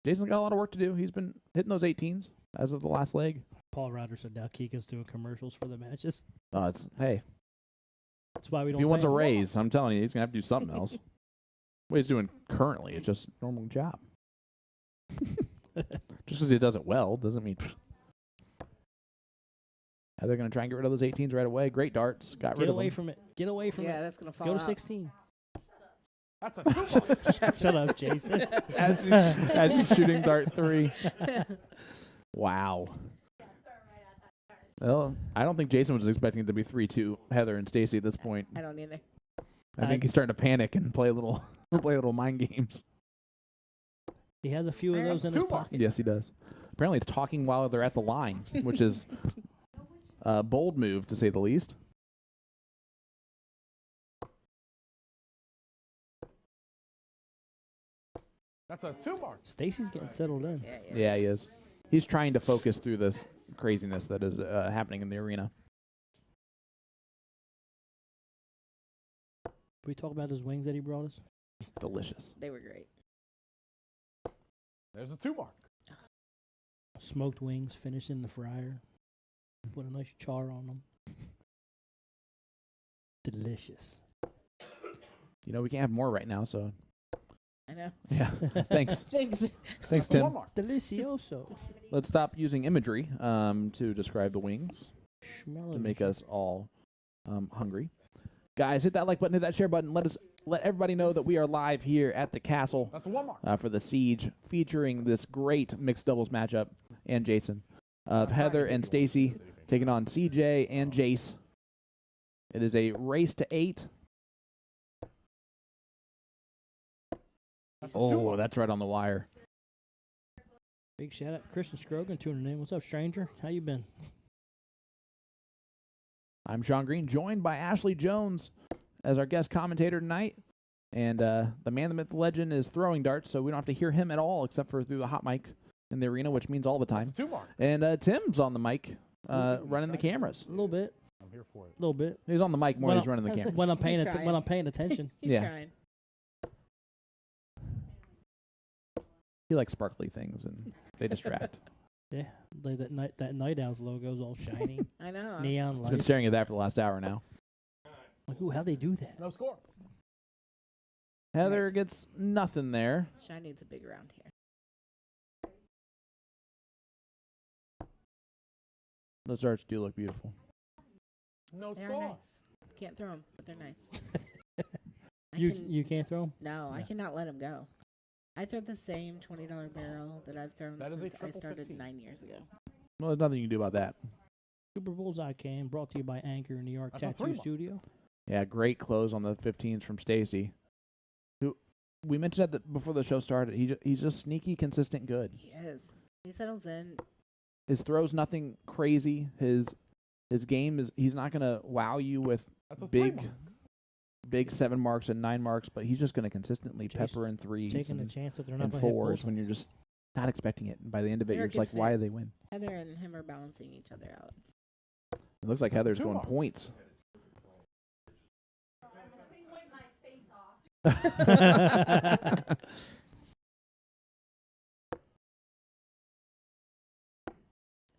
Jason's got a lot of work to do. He's been hitting those 18s as of the last leg. Paul Ryder said now Kika's doing commercials for the matches. Hey, That's why we if don't he wants pay a him. raise, I'm telling you, he's going to have to do something else. What he's doing currently, it's just a normal job. Just because he does it well doesn't mean... They're going to try and get rid of those 18s right away. Great darts. Got Get rid of away them. from it. Get away from Yeah, it. that's gonna fall Go to out. 16. That's a 2 mark. Shut up, Jason. as he's shooting dart 3. Wow. Well, I don't think Jason was expecting it to be 3-2 Heather and Stacey at this point. I don't either. I think he's starting to panic and play a little mind games. He has a few of those in his pocket. Yes, he does. Apparently, it's talking while they're at the line, which is a bold move, to say the least. That's a 2 mark. Stacey's getting settled in. Yeah, he is. He's trying to focus through this craziness that is happening in the arena. Can we talk about his wings that he brought us? Delicious. They were great. There's a 2 mark. Smoked wings finished in the fryer. Put a nice char on them. Delicious. You know, we can't have more right now, so. I know. Yeah, thanks. Thanks. Thanks, That's a 1 Tim. mark. Delicioso. Let's stop using imagery to describe the wings Smell to it. make us all hungry. Guys, hit that like button, hit that share button. Let everybody know that we are live here at the castle That's a 1 mark. for the Siege, featuring this great mixed doubles matchup and Jason of Heather and Stacey taking on CJ and Jace. It is a race to 8. That's a 2 Oh, mark. that's right on the wire. Big shout out Christian Scrogan tuning in. What's up, stranger? How you been? I'm Sean Green, joined by Ashley Jones as our guest commentator tonight. And the man, the myth, the legend is throwing darts, so we don't have to hear him at all except for through the hot mic in the arena, which means all the That's time. a 2 mark. And Tim's on the mic running the cameras. A little bit. I'm here for it. A little bit. He's on the mic more Well, than he's running the camera. When I'm paying He's trying. when I'm paying attention. He's Yeah. trying. He likes sparkly things, and they distract. Yeah. Like that Night Owls logo's all shiny. I know. Neon He's been lights. staring at that for the last hour now. Like, ooh, how'd they do that? No score. Heather gets nothing there. Shine needs a big round here. Those darts do look beautiful. No They're score. nice. Can't throw them, but they're nice. You can't throw 'em? No, I cannot let them go. I throw the same $20 barrel that I've thrown That is a since I triple started 15. 9 years ago. Well, there's nothing you can do about that. Super Bullseye Can, brought to you by Anchor New York That's a Tattoo 3 mark. Studio. Yeah, great close on the 15s from Stacey. Who we mentioned that before the show started. He's just sneaky, consistent, good. He is. He settles in. His throws nothing crazy. His game is he's not gonna wow you with That's a 3 big mark. 7 marks and 9 marks, but he's just gonna consistently Just pepper in 3s Taking a and, chance that they're not and going to hit 4s when bullseye. you're just not expecting it. And by the end of it, They're a you're just good like, why fit. did they win? Heather and him are balancing each other out. It looks like That's a Heather's 2 going mark. points.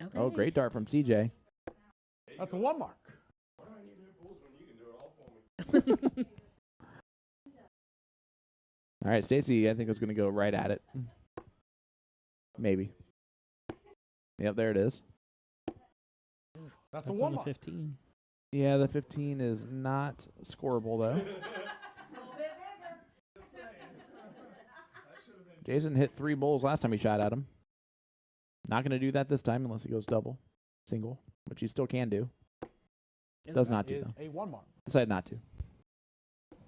Okay. Oh, great dart from CJ. That's a 1 mark. All right, Stacey, I think is going to go right at it. Maybe. Yep, there it is. That's a That's 1 on the mark. 15. Yeah, the 15 is not scoreable, though. Jason hit 3 bowls last time he shot at him. Not going to do that this time unless he goes double, single, which he still can do. Does not do, Is though. a 1 mark. Decided not to.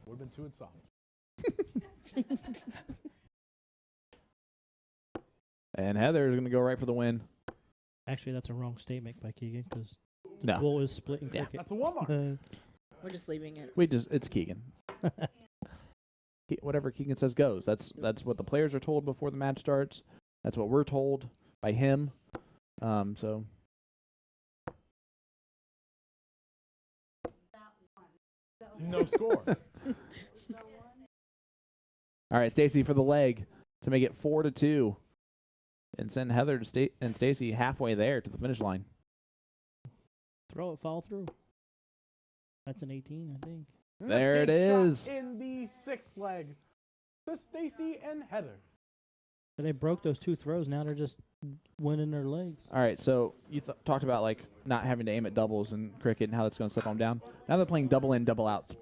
Would have been 2 and some. And Heather is going to go right for the win. Actually, that's a wrong statement by Keegan because No. bull is splitting Yeah. cricket. That's a 1 mark. We're just leaving it. It's Keegan. Whatever Keegan says goes. That's what the players are told before the match starts. That's what we're told by him. So No score. all right, Stacey for the leg to make it 4-2, and send Heather to and Stacey halfway there to the finish line. Throw it, fall through. That's an 18, I think. There it Next game is. shot in the 6th leg. To Stacey and Heather. So they broke those 2 throws. Now they're just winning their legs. All right, so you talked about like not having to aim at doubles in cricket and how that's going to settle them down. Now they're playing double in, double outs,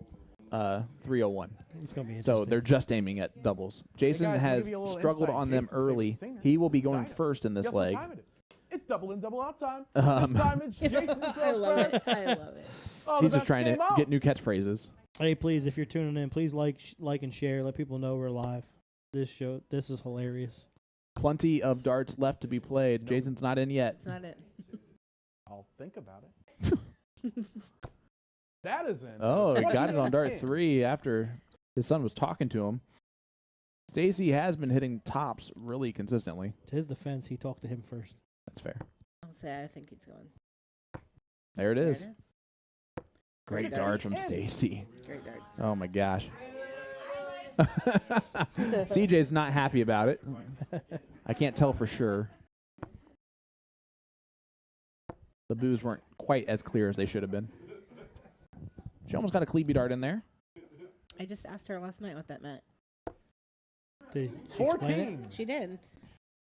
301. It's going to be interesting. So they're just aiming at doubles. Jason guys, let me has give you a little struggled insight. on them Jason's early. favorite singer. He will be going Dinah. first in this Guess what leg. time it is? It's double in, double out time. Um, This time it's Jason who I throws love first. it. I love it. Oh, the He's just best trying to game out. get new catchphrases. Hey, please, if you're tuning in, please like and share. Let people know we're live. This is hilarious. Plenty of darts left to be played. Jason's not in yet. It's not it. I'll think about it. That is in. Oh, he got it on dart 20. 3 after his son was talking to him. Stacey has been hitting tops really consistently. To his defense, he talked to him first. That's fair. I'll say I think he's going. There it There is. it is. Great Great dart from darts. Stacey. Great darts. Oh my gosh. CJ's not happy about it. I can't tell for sure. The boos weren't quite as clear as they should have been. She almost got a Klebe dart in there. I just asked her last night what that meant. Did she explain it? 14. She did.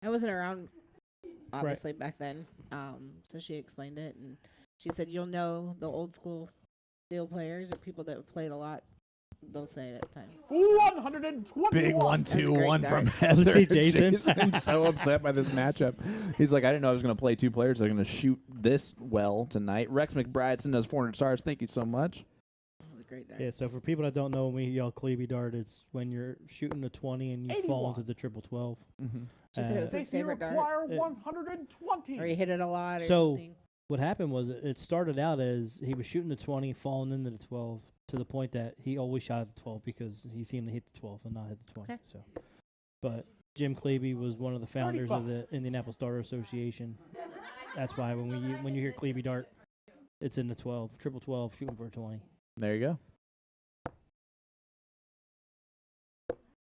I wasn't around, obviously, back then. So she explained it, and she said, you'll know the old school steel players or people that have played a lot. They'll say it at times. 121. Big 1-2-1 great from dart. Heather. See Jason? Jason's so upset by this matchup. He's like, I didn't know I was going to play two players that are going to shoot this well tonight. Rex McBride sent us 400 stars. Thank you so much. That was a great dart. Yeah, so for people that don't know, when we yell Klebe dart, it's when you're shooting a 20 and you fall 81. into the triple 12. Mm-hmm. She said it was his Stacey, you favorite dart. require Uh, 120. Or he hit it a lot or So- something. What happened was it started out as he was shooting the 20, falling into the 12, to the point that he always shot at the 12 because he seemed to hit the 12 and not hit the 20. Okay. So, but Jim Klebe was one of the founders of 35. the Indianapolis Darter Association. That's why when you hear Klebe dart, it's in the 12, triple 12, shooting for a 20. There you go.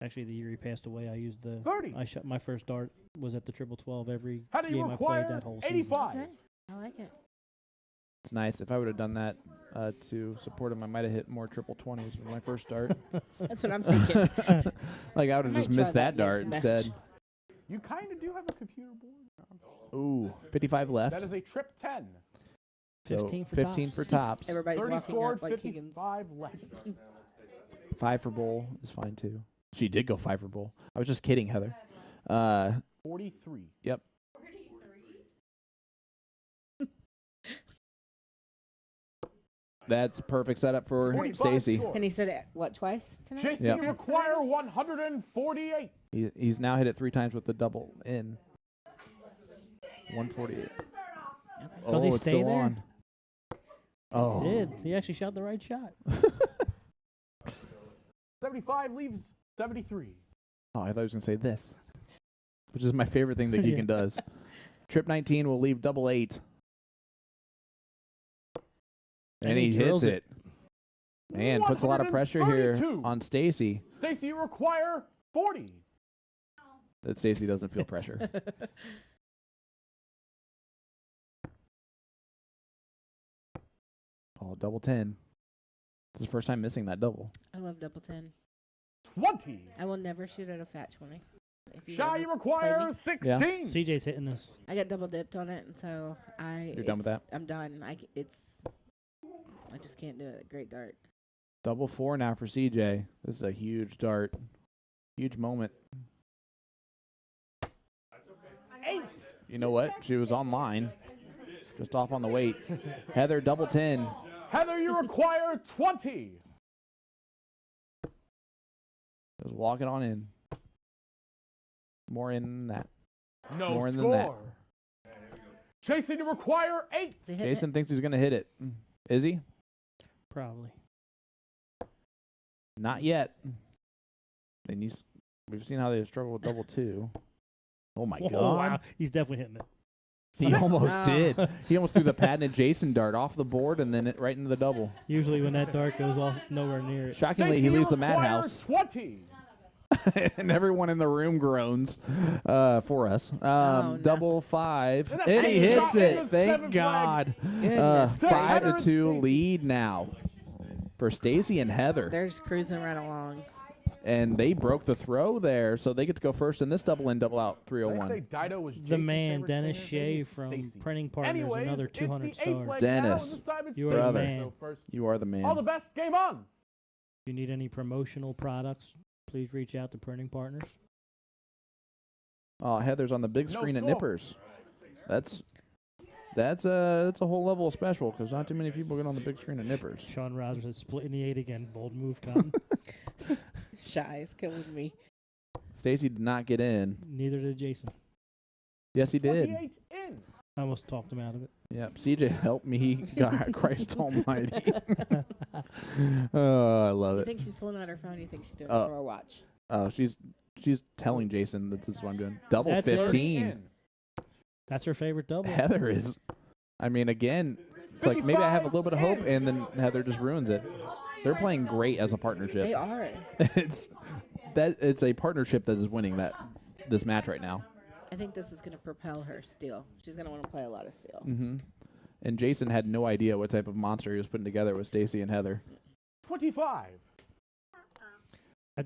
Actually, the year he passed away, I used the 30. I shot my first dart was at the triple 12 every How do you game I played require that whole season. 85? Okay. I like it. It's nice. If I would have done that to support him, I might have hit more triple 20s with my first dart. That's what I'm thinking. Like, I would have Might just try missed that that next dart match. instead. You kind of do have a computer board. Ooh, 55 left. That is a trip 10. So 15 for 15 tops. for tops. Everybody's 30 walking scored, up like Higgins. 55 left. 5 for bowl is fine too. She did go 5 for bowl. I was just kidding, Heather. 43. Yep. That's perfect setup for 45 Stacey. score. And he said it, what, twice tonight? Jason, Yep. you require 148. He's now hit it 3 times with the double in. 148. Does he it's stay still there? on. Oh. He did. He actually shot the right shot. 75 leaves 73. Oh, I thought he was going to say this, which is my favorite thing that Yeah. Keegan does. Trip 19 will leave double 8. And he hits drills it. Man, puts a lot of pressure here 132. on Stacey. Stacey, you require 40. That Stacey doesn't feel pressure. Oh, double 10. This is the first time missing that double. I love double 10. 20. I will never shoot at a fat 20. If you Shy, ever you play require me. 16. CJ's hitting this. I got double dipped on it, and so You're done with that? I'm done. I just can't do it. Great dart. Double 4 now for CJ. This is a huge dart. Huge moment. 8. You know what? She was online. Just off on the weight. Heather, double 10. Heather, you require 20. Just walking on in. More in than that. No More than score. that. Jason, you require 8. Is it hitting Jason thinks he's going to hit it. Is he? Probably. Not yet. And we've seen how they struggle with double 2. Oh, my Oh, God. wow. He's definitely hitting it. He almost Wow. did. He almost threw the patented Jason dart off the board and then right into the double. Usually when that dart goes off, nowhere near it. Shockingly, Stacey, he you leaves the require madhouse. 20. And everyone in the room groans for us. no. Double 5. And And he that's hits in it. the Thank seventh God. Goodness. 5 to Heather 2 and lead now for Stacey and Heather. They're just cruising right along. And they broke the throw there, so they get to go first in this double in, double out Did I say 301. Dido was The Jason's man, favorite Dennis singer? Shea Maybe it's from Stacey. Printing Partners, Anyways, another it's 200 the eighth stars. leg Dennis, now, and this time it's you are the brother. man. So first. You are the All the man. best. Game on. If you need any promotional products, please reach out to Printing Partners. Oh, Heather's on the big No screen at score. Nippers. That's a whole level of special because not too many people get on the big screen at Nippers. Sean Rogers is splitting the 8 again. Bold move, Cotton. Shy is killing me. Stacey did not get in. Neither did Jason. Yes, he did. 28 in. I almost talked him out of it. Yep. CJ helped me. God, Christ Almighty. Oh, I love You it. think she's pulling out her phone? You think she's doing Oh. it for a watch? Oh, she's telling Jason that this is what I'm doing. Double That's it. 15. In. That's her favorite double. Heather is. I mean, again, it's like maybe I have a little bit of hope, and then Heather just ruins it. They're playing great as a partnership. They are. It's a partnership that is winning this match right now. I think this is going to propel her steel. She's going to want to play a lot of steel. Mm-hmm. And Jason had no idea what type of monster he was putting together with Stacey and Heather. 25. I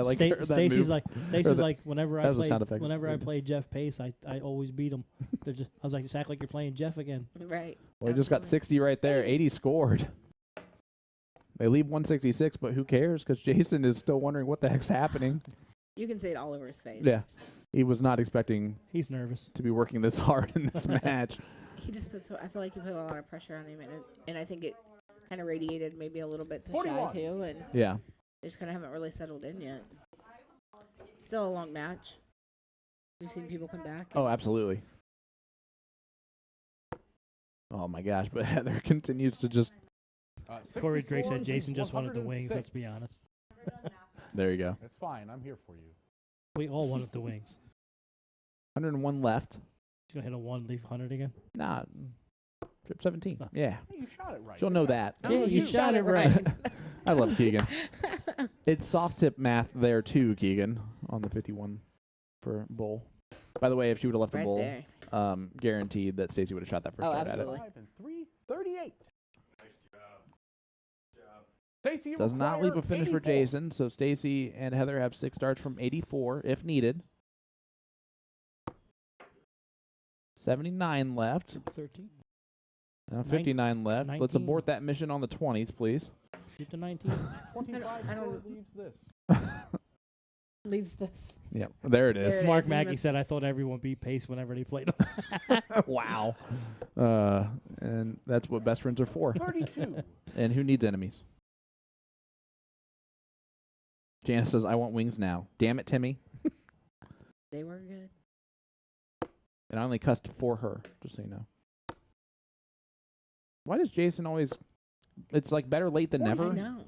like her, that Stacey's move. like whenever that I was a play sound effect. Jeff Pace, I always beat him. I was like, just act like you're playing Jeff again. Right. Well, he just got Absolutely. 60 right there. 80 scored. They leave 166, but who cares? Because Jason is still wondering what the heck's happening. You can see it all over his face. Yeah. He was not expecting He's nervous. to be working this hard in this match. He just put I feel like he put a lot of pressure on him, and I think it kind of radiated maybe a little bit to Shy 41. too, and Yeah. they just kind of haven't really settled in yet. Still a long match. We've seen people come back. Oh, absolutely. Oh, my gosh. But Heather continues to just... Corey 60 Drake said scores, Jason just wanted the wings. 106. Let's be honest. There you go. It's fine. I'm here for you. We all wanted the wings. 101 left. She's gonna hit a 1, leave 100 again. Nah. Trip 17. Oh. Yeah. Hey, you shot it right. She'll know that. Oh, Yeah, you shot it right. I love Keegan. It's soft tip math there too, Keegan, on the 51 for bowl. By the way, if she would have left the Right bowl, there. guaranteed that Stacey would have shot that first Oh, shot at it. absolutely. 5 and 3, 38. Stacey, you Does not require leave a finish for 84. Jason, so Stacey and Heather have 6 starts from 84 if needed. 79 left. 13. 59 left. Let's 19. abort that mission on the 20s, please. Shoot the 19. 25 I don't- score leaves this. Leaves this. Yep, there it is. There it Mark is. Mackey said, I thought everyone beat Pace whenever they played him. Wow. And that's what best friends are for. 32. And who needs enemies? Janice says, I want wings now. Damn it, Timmy. They were good. And I only cussed for her, just so you know. Why does Jason always... It's like better late than I never. I It's know.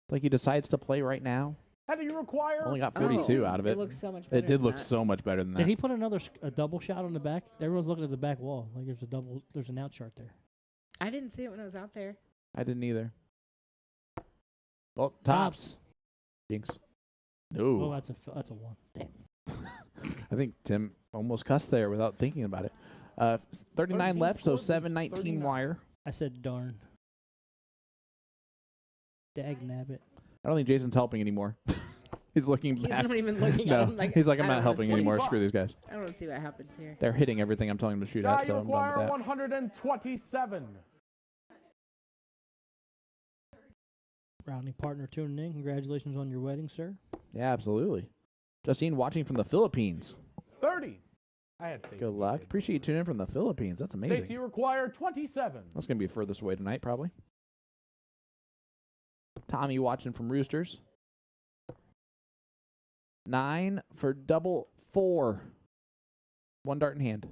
like he decides to play right now. How do you require? Only got 42 out of it. It looks so much better. It did than look that. so much better than that. Did he put a double shot on the back? Everyone's looking at the back wall. Like there's an out chart there. I didn't see it when I was out there. I didn't either. Well, tops. Jinx. Oh, No. that's a 1. Damn. I think Tim almost cussed there without thinking about it. 39 13 left, so scores, 719 39. wire. I said darn. Dag nabbit. I don't think Jason's helping anymore. He's looking He's back. not even looking No, at him. Like, he's like, I'm I not don't helping wanna see- anymore. Screw these guys. I don't want to see what happens here. They're hitting everything I'm telling them to shoot at, Shy, so you I'm done with require that. 127. Rounding partner tuning in. Congratulations on your wedding, sir. Yeah, absolutely. Justine watching from the Philippines. 30. I had faith. Good luck. Appreciate you tuning in from the Philippines. That's Stacey, amazing. you require 27. That's going to be furthest away tonight, probably. Tommy watching from Roosters. 9 for double 4. 1 dart in hand.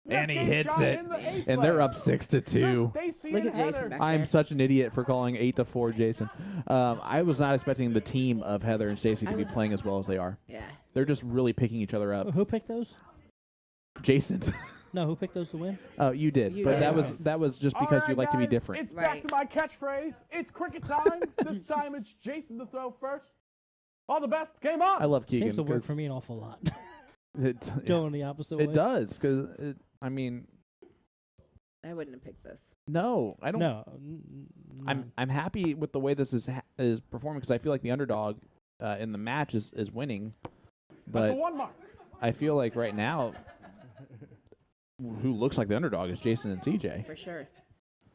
And he Next game hits shot it. in the eighth And they're leg. up 6-2. Stacey Look and at Jason Heather. back I'm there. such an idiot for calling 8-4 Jason. I was not expecting the team of Heather and Stacey to be playing as well as they are. Yeah. They're just really picking each other up. Who picked those? Jason. No, who picked those to win? Oh, you did. You but did. that was just All because right, you like to be guys, different. It's back Right. to my catchphrase. It's cricket time. This time it's Jason to throw first. All the best. Game on. I love Keegan. Seems to work 'cause for me an awful lot. It, Going the opposite way. it does, because, I mean, I wouldn't have picked this. no, I don't. No. I'm happy with the way this is performing because I feel like the underdog in the match is winning. That's a But 1 mark. I feel like right now, who looks like the underdog is Jason and CJ. For sure.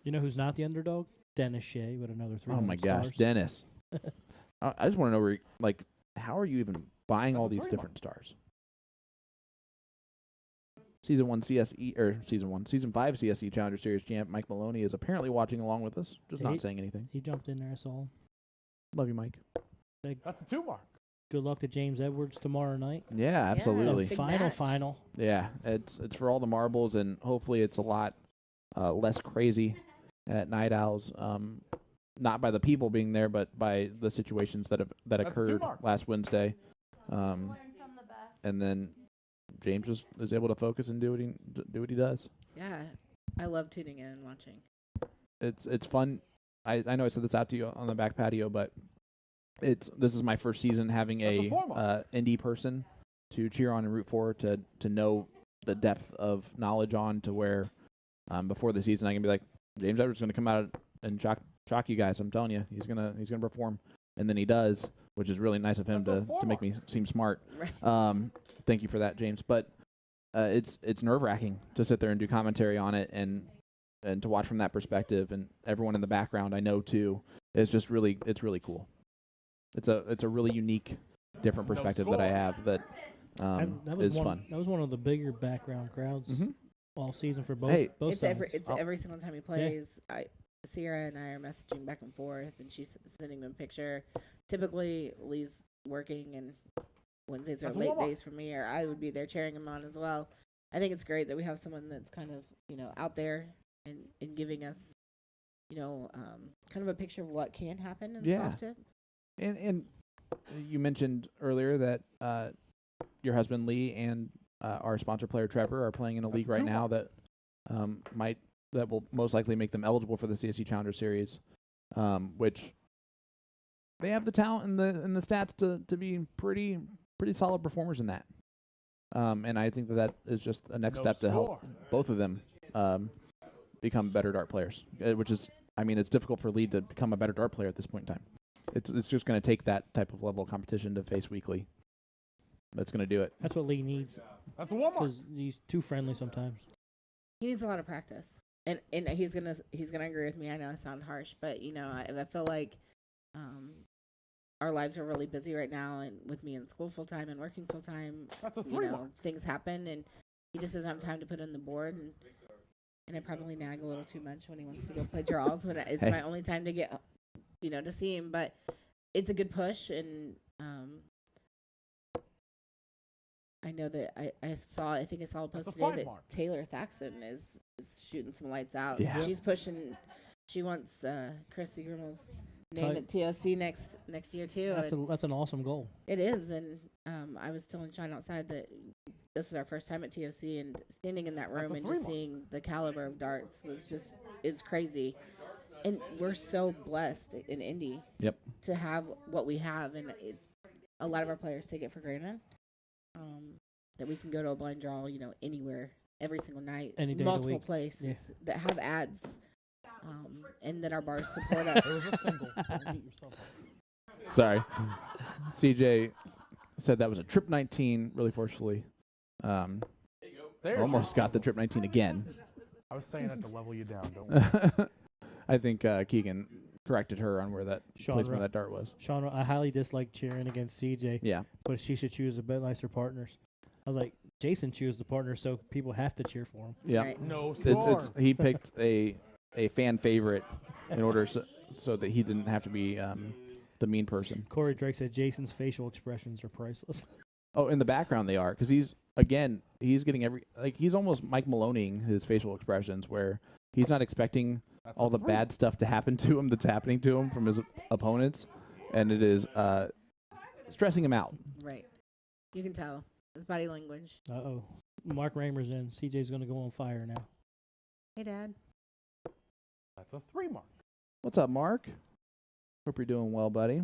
You know who's not the underdog? Dennis Shea with another 300 Oh my gosh, stars. Dennis! I just want to know, like, how are you even buying all That's a these 3 different stars? Season 5 CSE Challenger Series champ Mike Maloney is apparently watching along with us, just Yeah, not saying anything. He jumped in there, I saw him. Love you, Mike. That's a 2 mark. Good luck to James Edwards tomorrow night. Yeah, absolutely. Big Final, match. final. Yeah, it's for all the marbles, and hopefully it's a lot less crazy at Night Owls. Not by the people being there, but by the situations that That's a occurred 2 mark. last Wednesday. And then James is able to focus and do what he does. Yeah, I love tuning in and watching. It's fun. I know I said this out to you on the back patio, but this is my first season having That's a a 4 mark. indie person to cheer on and root for, to know the depth of knowledge on, to where before the season I can be like, James Edwards is going to come out and shock you guys. I'm telling you, he's gonna perform, and then he does, which is really nice of him That's a to make me seem smart. Right. Thank you for that, James. But it's nerve-wracking to sit there and do commentary on it, and to watch from that perspective, and everyone in the background I know too. It's really cool. It's a really unique, different perspective that I have that is fun. That was one of the bigger background crowds all season for both. Hey, both It's sides. every single time he plays. Sierra and I are messaging back and forth, and she's sending him a picture. Typically, Lee's working, and Wednesdays are That's a late warm-up. days for me, or I would be there cheering him on as well. I think it's great that we have someone that's kind of out there and giving us kind of a picture of what can happen in the Yeah. soft tip. And you mentioned earlier that your husband Lee and our sponsor player Trevor are playing in a league That's right true. now that that will most likely make them eligible for the CSC Challenger Series, which they have the talent and the stats to be pretty solid performers in that. And I think that is just a next No step to help score. both of them become better dart players. Which is, it's difficult for Lee to become a better dart player at this point in time. It's just going to take that type of level of competition to face weekly. That's going to do it. That's what Lee needs That's a 1 mark. because he's too friendly sometimes. He needs a lot of practice, and he's gonna agree with me. I know I sound harsh, but I feel like our lives are really busy right now, and with me in school full time and working full time, That's a 3 mark. things happen, and he just doesn't have time to put in the board, and I probably nag a little too much when he wants to go play draws, but it's Hey. my only time to get to see him. But it's a good push, and I know that I think I saw a post That's a today 5 that mark. Taylor Thaxton is shooting some lights out. Yeah. She's pushing. She wants Christy Grimmel's name Tight. at TOC next year too. and That's an awesome goal. it is, and I was telling Sean outside that this is our first time at TOC, and standing in that That's room a and 3 just mark. seeing the caliber of darts was it's crazy. And we're so blessed in Indy Yep. to have what we have, and a lot of our players take it for granted. That we can go to a blind draw, anywhere, every single night, Any day of the multiple week. places that have ads, and that our bars support us. It was a single. Don't beat yourself up. Sorry. CJ said that was a trip 19 really forcefully. There. Almost got the trip 19 again. I was saying that to level you down. Don't worry. I think Keegan corrected her on where that Sean placement of Ro- that dart was. Sean, I highly dislike cheering against CJ, Yeah. but she should choose a bit nicer partners. I was like, Jason choose the partner, so people have to cheer for him. Yeah. Right. No score. It's he picked a fan favorite in order so that he didn't have to be the mean person. Corey Drake said Jason's facial expressions are priceless. Oh, in the background they are, because he's getting he's almost Mike Maloneying his facial expressions, where he's not expecting That's all a the 3. bad stuff to happen to him that's happening to him from his opponents, and it is stressing him out. Right. You can tell. His body language. Uh-oh. Mark Raymer's in. CJ's going to go on fire now. Hey, Dad. That's a 3 mark. What's up, Mark? Hope you're doing well, buddy.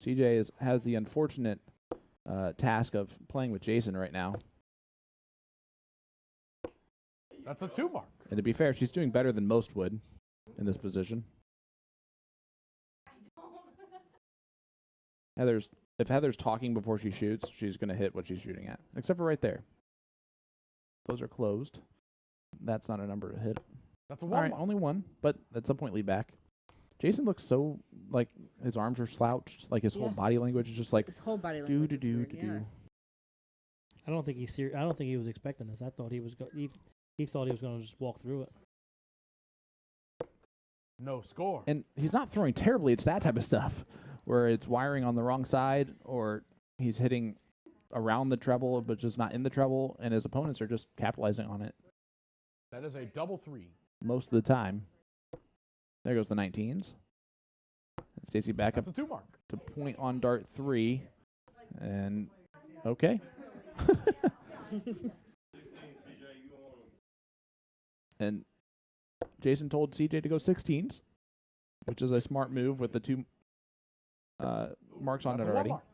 CJ has the unfortunate task of playing with Jason right now. That's a 2 mark. And to be fair, she's doing better than most would in this position. If Heather's talking before she shoots, she's going to hit what she's shooting at. Except for right there. Those are closed. That's not a number to hit. That's a All 1 right, mark. only one, but at some point lead back. Jason looks so, like, his arms are slouched. Like, his whole Yeah. body language is just like, His whole body language. is weird, yeah. I don't think I don't think he was expecting this. I thought he was he thought he was going to just walk through it. No score. And he's not throwing terribly. It's that type of stuff where it's wiring on the wrong side, or he's hitting around the treble but just not in the treble, and his opponents are just capitalizing on it That is a double 3. most of the time. There goes the 19s. And Stacey back That's up a 2 mark. to point on dart 3. And okay. And Jason told CJ to go 16s, which is a smart move with the 2 marks on That's it a 1 already. mark.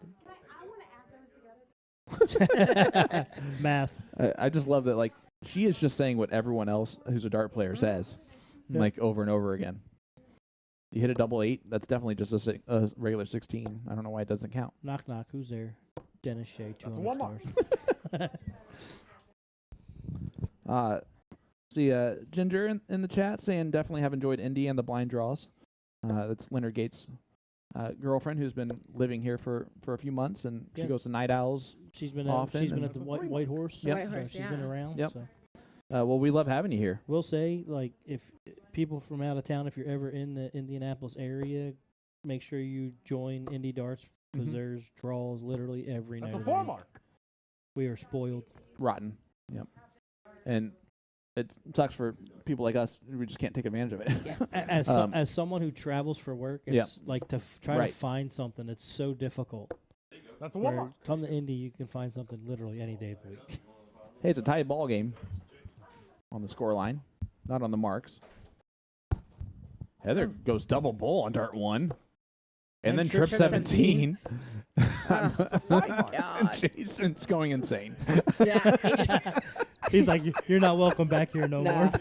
Math. I just love that, like, she is just saying what everyone else who's a dart player says, Yep. like, over and over again. You hit a double 8, that's definitely just a regular 16. I don't know why it doesn't count. Knock, knock. Who's there? Dennis Shea, That's a 200 1 mark. stars. See, Ginger in the chat saying definitely have enjoyed Indy and the blind draws. That's Leonard Gates' girlfriend who's been living here for a few months, and she Yes. goes to Night Owls. She's been Often at and- the White Horse. Yep. White Horse, She's been yeah. around. Yep. So. Well, we love having you here. We'll say, like, if people from out of town, if you're ever in the Indianapolis area, make sure you join Indy Darts because Mhm. there's draws literally every That's night. a of the 4 week. mark. We are spoiled. Rotten. Yep. And it sucks for people like us who just can't take advantage of it. Yeah. As someone who travels for work, it's like to try Right. to find something. It's so difficult. That's a 1 Where mark. come to Indy, you can find something literally any day of the week. Hey, it's a tight ball game on the score line, not on the marks. Heather goes double bull on dart 1. And And then trip trip 17. Oh, my God. Jason's going insane. Yeah. He's like, you're not welcome back here no No. more.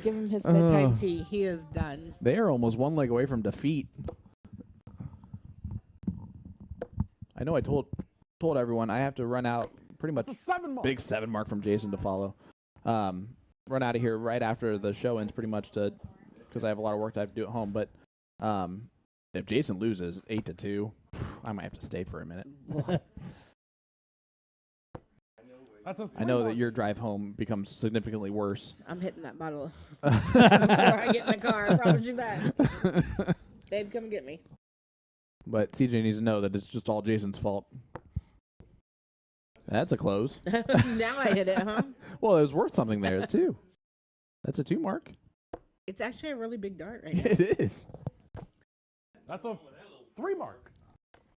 Give him his bedtime tea. He is done. They are almost one leg away from defeat. I know I told everyone I have to run out pretty much. That's a 7 mark. Big 7 mark from Jason to follow. Run out of here right after the show ends pretty much because I have a lot of work I have to do at home. But if Jason loses 8-2, I might have to stay for a minute. That's a 3 I know mark. that your drive home becomes significantly worse. I'm hitting that bottle before I get in the car. I promise you that. Babe, come get me. But CJ needs to know that it's just all Jason's fault. That's a close. Now I hit it, huh? Well, it was worth something there, too. That's a 2 mark. It's actually a really big dart right now. It is. That's a 3 mark.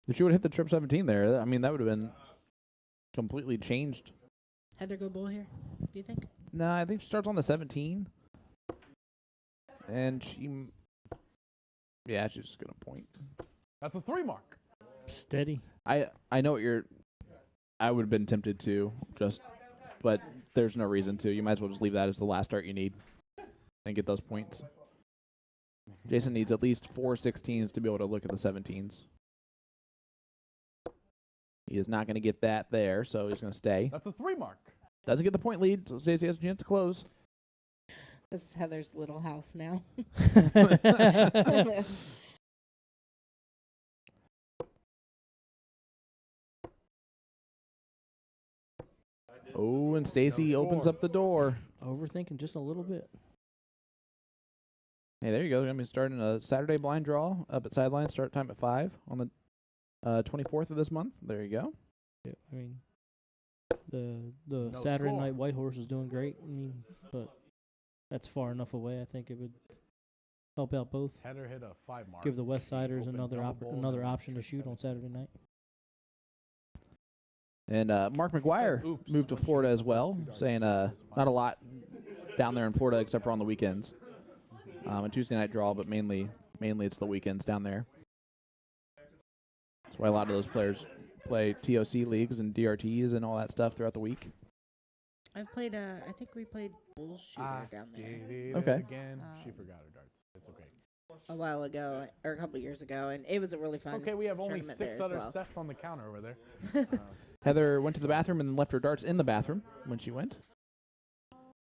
If she would have hit the trip 17 there, I mean, that would have been completely changed. Heather go bull here, do you think? No, I think she starts on the 17. And she's just going to point. That's a 3 mark. Steady. I know what I would have been tempted to, but there's no reason to. You might as well just leave that as the last start you need and get those points. Jason needs at least 4 16s to be able to look at the 17s. He is not going to get that there, so he's going to stay. That's a 3 mark. Doesn't get the point lead, so Stacey has a chance to close. This is Heather's little house now. Oh, and Stacey opens up the door. Overthinking just a little bit. Hey, there you go. We're going to be starting a Saturday blind draw up at Sideline. Start time at 5 on the 24th of this month. There you go. Yeah, I mean, the No Saturday score. night White Horse is doing great. I mean, but that's far enough away. I think it would help out both. Heather hit a 5 mark. Give the West Siders Open another double bowl, another then option to trip shoot on 17. Saturday night. And Mark McGuire Oops. moved to Florida as well, saying not a lot down there in Florida except for on the weekends. A Tuesday night draw, but mainly it's the weekends down there. That's why a lot of those players play TOC leagues and DRTs and all that stuff throughout the week. I've played, I think we played bullshooter down there Did it Okay. again. She Um, forgot her darts. It's okay. a while ago, or a couple years ago, and it was a really fun Okay, we have only tournament there 6 as other well. sets on the counter over there. Heather went to the bathroom and then left her darts in the bathroom when she went.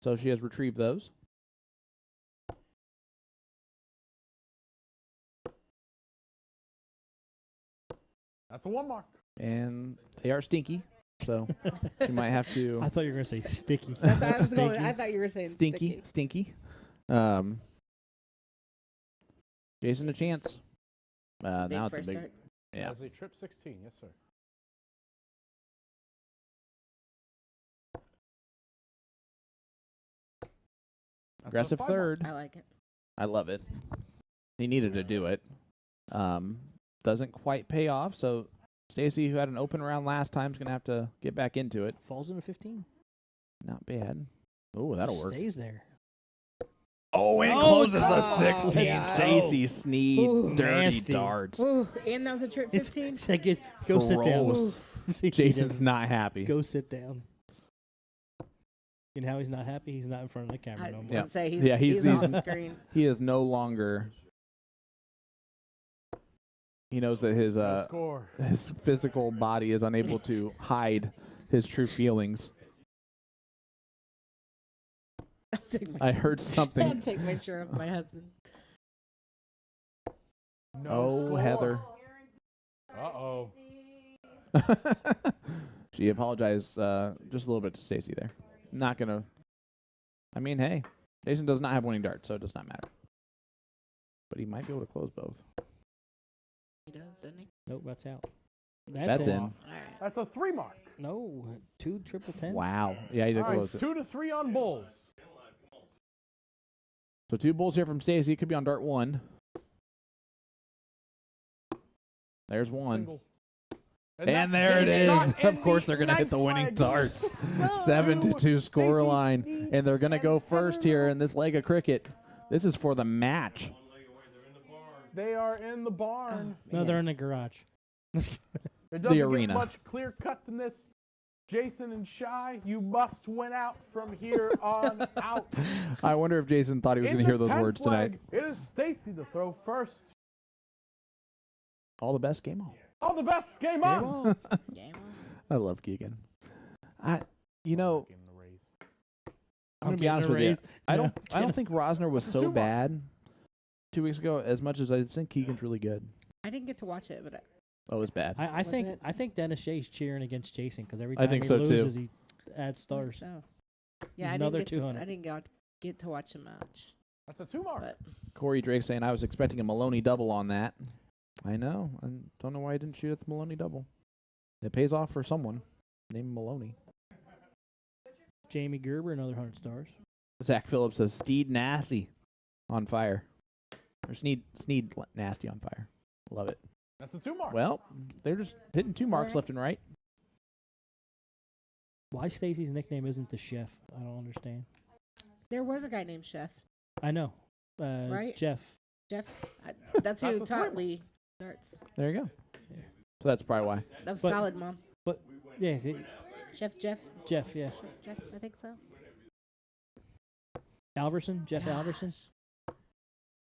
So she has retrieved those. That's a 1 mark. And they are stinky, so you might have to... I thought you were gonna say sticky. That's what I was going. Stinky. I thought you were saying Stinky. sticky. Stinky. Jason a chance. Big Now it's a first big. start. Yeah. As a trip 16, yes, sir. That's a Aggressive 5 mark. third. I like it. I love it. He needed to do it. Doesn't quite pay off, so Stacey, who had an open round last time, is going to have to get back into it. Falls into 15. Not bad. Oh, that'll work. Stays there. Oh, and Oh, closes a oh, 16. yeah. Stacey Snead, Ooh, dirty nasty. darts. Ooh, and that was a trip 15. Go sit down. Gross. He Jason's doesn't- not happy. Go sit down. You know how he's not happy? He's not in front of the camera I no more. Yeah. would say he's, Yeah, he's he's- off screen. He is no longer. He knows that No score. his physical body is unable to hide his true feelings. I'll take my, I heard I'll something. take my shirt off my husband. No Oh, score. Heather. Uh-oh. She apologized just a little bit to Stacey there. Not gonna. I mean, hey, Jason does not have winning darts, so it does not matter. But he might be able to close both. He does, doesn't he? Nope, that's out. That's in. All right. That's a 3 mark. No, 2 triple tens. Wow. Yeah, he did All right, close it. 2 to 3 on Bulls. So 2 bulls here from Stacey. Could be on dart 1. There's 1. Single. And there it that's is. not in Of course, the they're going to hit the winning flag. darts. No. 7-2 score Stacey line. Snead And they're going to go and first Heather here in this leg of cricket. This is for the match. They are in the barn. No, they're in the garage. It doesn't arena. get much clear cut than this. Jason and Shy, you must win out from here on out. I wonder if Jason thought he was In going to the hear those 10th words tonight. leg, it is Stacey to throw first. All the best, game on. All the best. Game on. Game on. I love Keegan. You know, Game the raise. I'm going to be honest with you. I don't kidding. think Rosner was That's a so 2 mark. bad 2 weeks ago as much as I think Keegan's really good. I didn't get to watch it, but Oh, it was bad. I Was think it? I think Dennis Shay's cheering against Jason because every I time think he so, too. loses, he adds stars. So. Yeah, Another I didn't 200. I didn't get to watch the match. That's a 2 mark. But Corey Drake saying I was expecting a Maloney double on that. I know. I don't know why I didn't shoot at the Maloney double. It pays off for someone named Maloney. Jamie Gerber, another 100 stars. Zach Phillips says Snead nasty on fire. Or Snead nasty on fire. Love it. That's a 2 mark. Well, they're just hitting 2 marks Alright. left and right. Why Stacy's nickname isn't the chef? I don't understand. there was a guy named Chef. I know. Right? Jeff. Jeff. That's who That's a taught 3 Lee darts. There you go. Yeah. So that's probably why. That was But- solid, Mom. Yeah, Chef Jeff. Jeff, yeah. Chef Jeff, I think so. Alverson, Jeff Gosh. Alverson.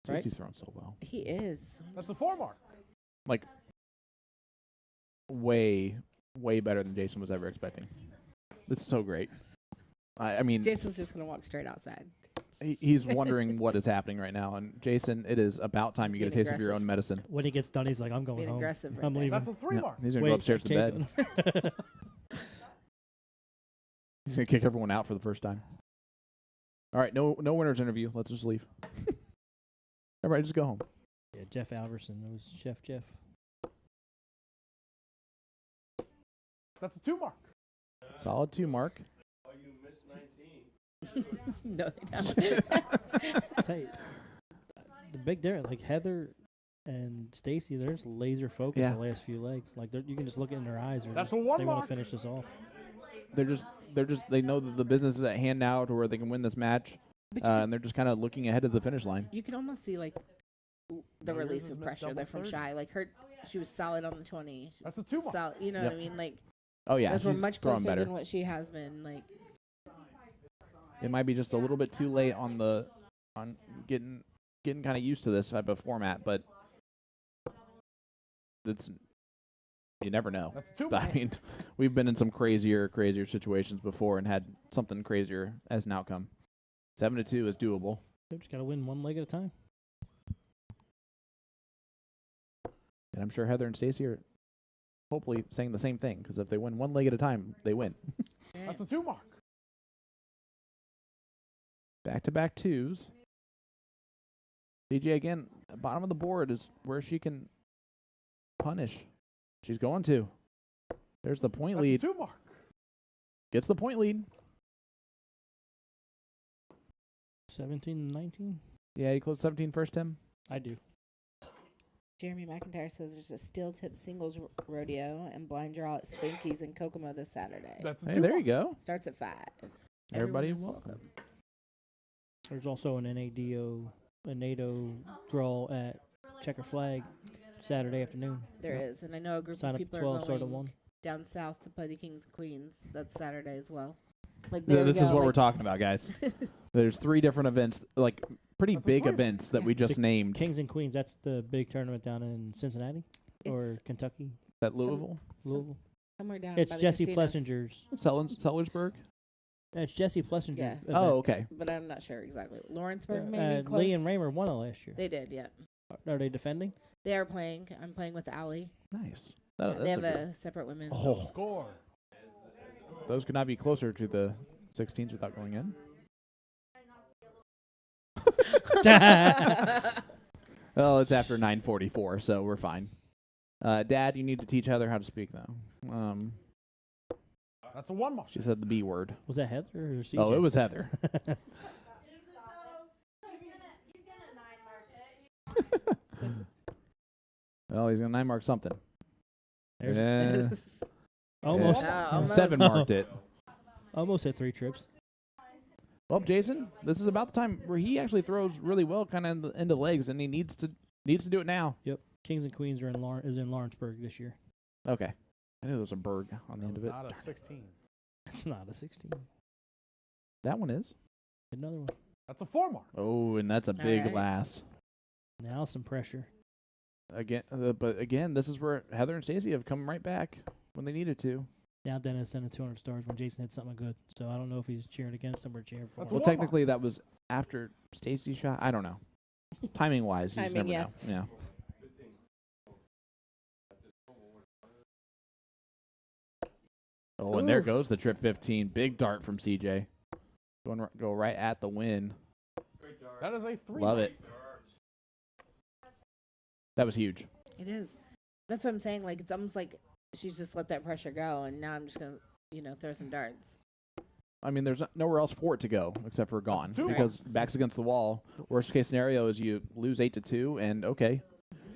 Right? Stacey's throwing so well. He is. That's a 4 mark. Like, way better than Jason was ever expecting. It's so great. I mean, Jason's just gonna walk straight outside. he's wondering what is happening right now. And Jason, it is about time He's you get a being taste of your aggressive. own medicine. When he gets done, he's like, I'm going Being home. aggressive right I'm there. leaving. That's a 3 Yeah, mark. he's going to go upstairs to bed. bed. He's going to kick everyone out for the first time. All right, no winners interview. Let's just leave. Everybody just go home. Yeah, Jeff Alverson. It was Chef Jeff. That's a 2 mark. Solid 2 mark. No, they don't. Say, the big difference, like Heather and Stacey, they're just laser focused Yeah. the last few legs. Like you can just look in their eyes. That's They a 1 want mark. to finish this off. They know that the business is at hand now to where they can win this match. But And they're just kind of looking ahead of the finish line. you can almost see like the No, yours release is of missed pressure double there from 30. Shy. Like she was solid on the 20. She That's a was 2 mark. solid, you know Yep. what I mean? Like Oh, yeah. those were She's much throwing closer better. than what she has been. Like It might be just a little bit too late on getting kind of used to this type of format, but you never know. That's a 2 I mark. mean, we've been in some crazier situations before and had something crazier as an outcome. 7-2 is doable. They just got to win one leg at a time. And I'm sure Heather and Stacey are hopefully saying the same thing, because if they win one leg at a time, they win. That's a 2 mark. Back-to-back 2s. DJ, again, bottom of the board is where she can punish. She's going to. There's the point That's lead. a 2 mark. Gets the point lead. 17-19. Yeah, you closed 17 first, Tim. I do. Jeremy McIntyre says there's a steel tip singles rodeo and blind draw at Spanky's in Kokomo this Saturday. That's a Hey, 2 there mark. you go. Starts at 5. Everybody Everyone is welcome. There's also an a NATO draw at Checker Flag Saturday afternoon. There is, and I know a group Sign of up people 12, are start at going 1. down south to play the Kings and Queens. That's Saturday as well. Like Yeah, there we this is go, what we're like- talking about, guys. There's 3 different events, like pretty That's a big three. events that we just The named. Kings and Queens, that's the big tournament down in Cincinnati or It's Kentucky, At Louisville, Louisville. somewhere down. It's by the Jesse casinos. Plessinger's. Sellersburg. It's Jesse Plessinger's. Yeah. event. Oh, okay. But I'm not sure exactly. Lawrenceburg, maybe close. Lee and Raymer won it last year. They did, yeah. Are they defending? They are playing. I'm playing with Allie. Nice. They have a separate women's. Oh, Score. those could not be closer to the 16s without going in. Well, it's after 9:44, so we're fine. Dad, you need to teach Heather how to speak now. That's a 1 mark. She said the B word. Was that Heather or CJ? Oh, it was Heather. Well, he's gonna 9 mark something. There's Yeah. almost, almost. 7 marked it. almost hit 3 trips. Well, Jason, this is about the time where he actually throws really well, kind of into legs, and he needs to do it now. Yep. Kings and Queens are in Lawrenceburg this year. Okay. I knew there was a berg on the end of it. Not a 16. It's not a 16. That one is. Another one. That's a 4 mark. Oh, and that's a big Alright. last. Now some pressure. Again, but again, this is where Heather and Stacey have come right back when they needed to. Now Dennis sent 200 stars when Jason hit something good. So I don't know if he's cheering against him or cheering for That's him. Well, Walmart. technically, that was after Stacey's shot. I don't know. Timing wise, you just never Timing, yeah. know. Yeah. Oh, and there Ooh. goes the trip 15. Big dart from CJ. Go right at the win. That is a 3 Love mark. it. That was huge. It is. That's what I'm saying. Like, it's almost like she's just let that pressure go, and now I'm just going to, throw some darts. I mean, there's nowhere else for it to go except for gone 2 because back's against the wall. Worst case scenario is you lose 8-2, and okay,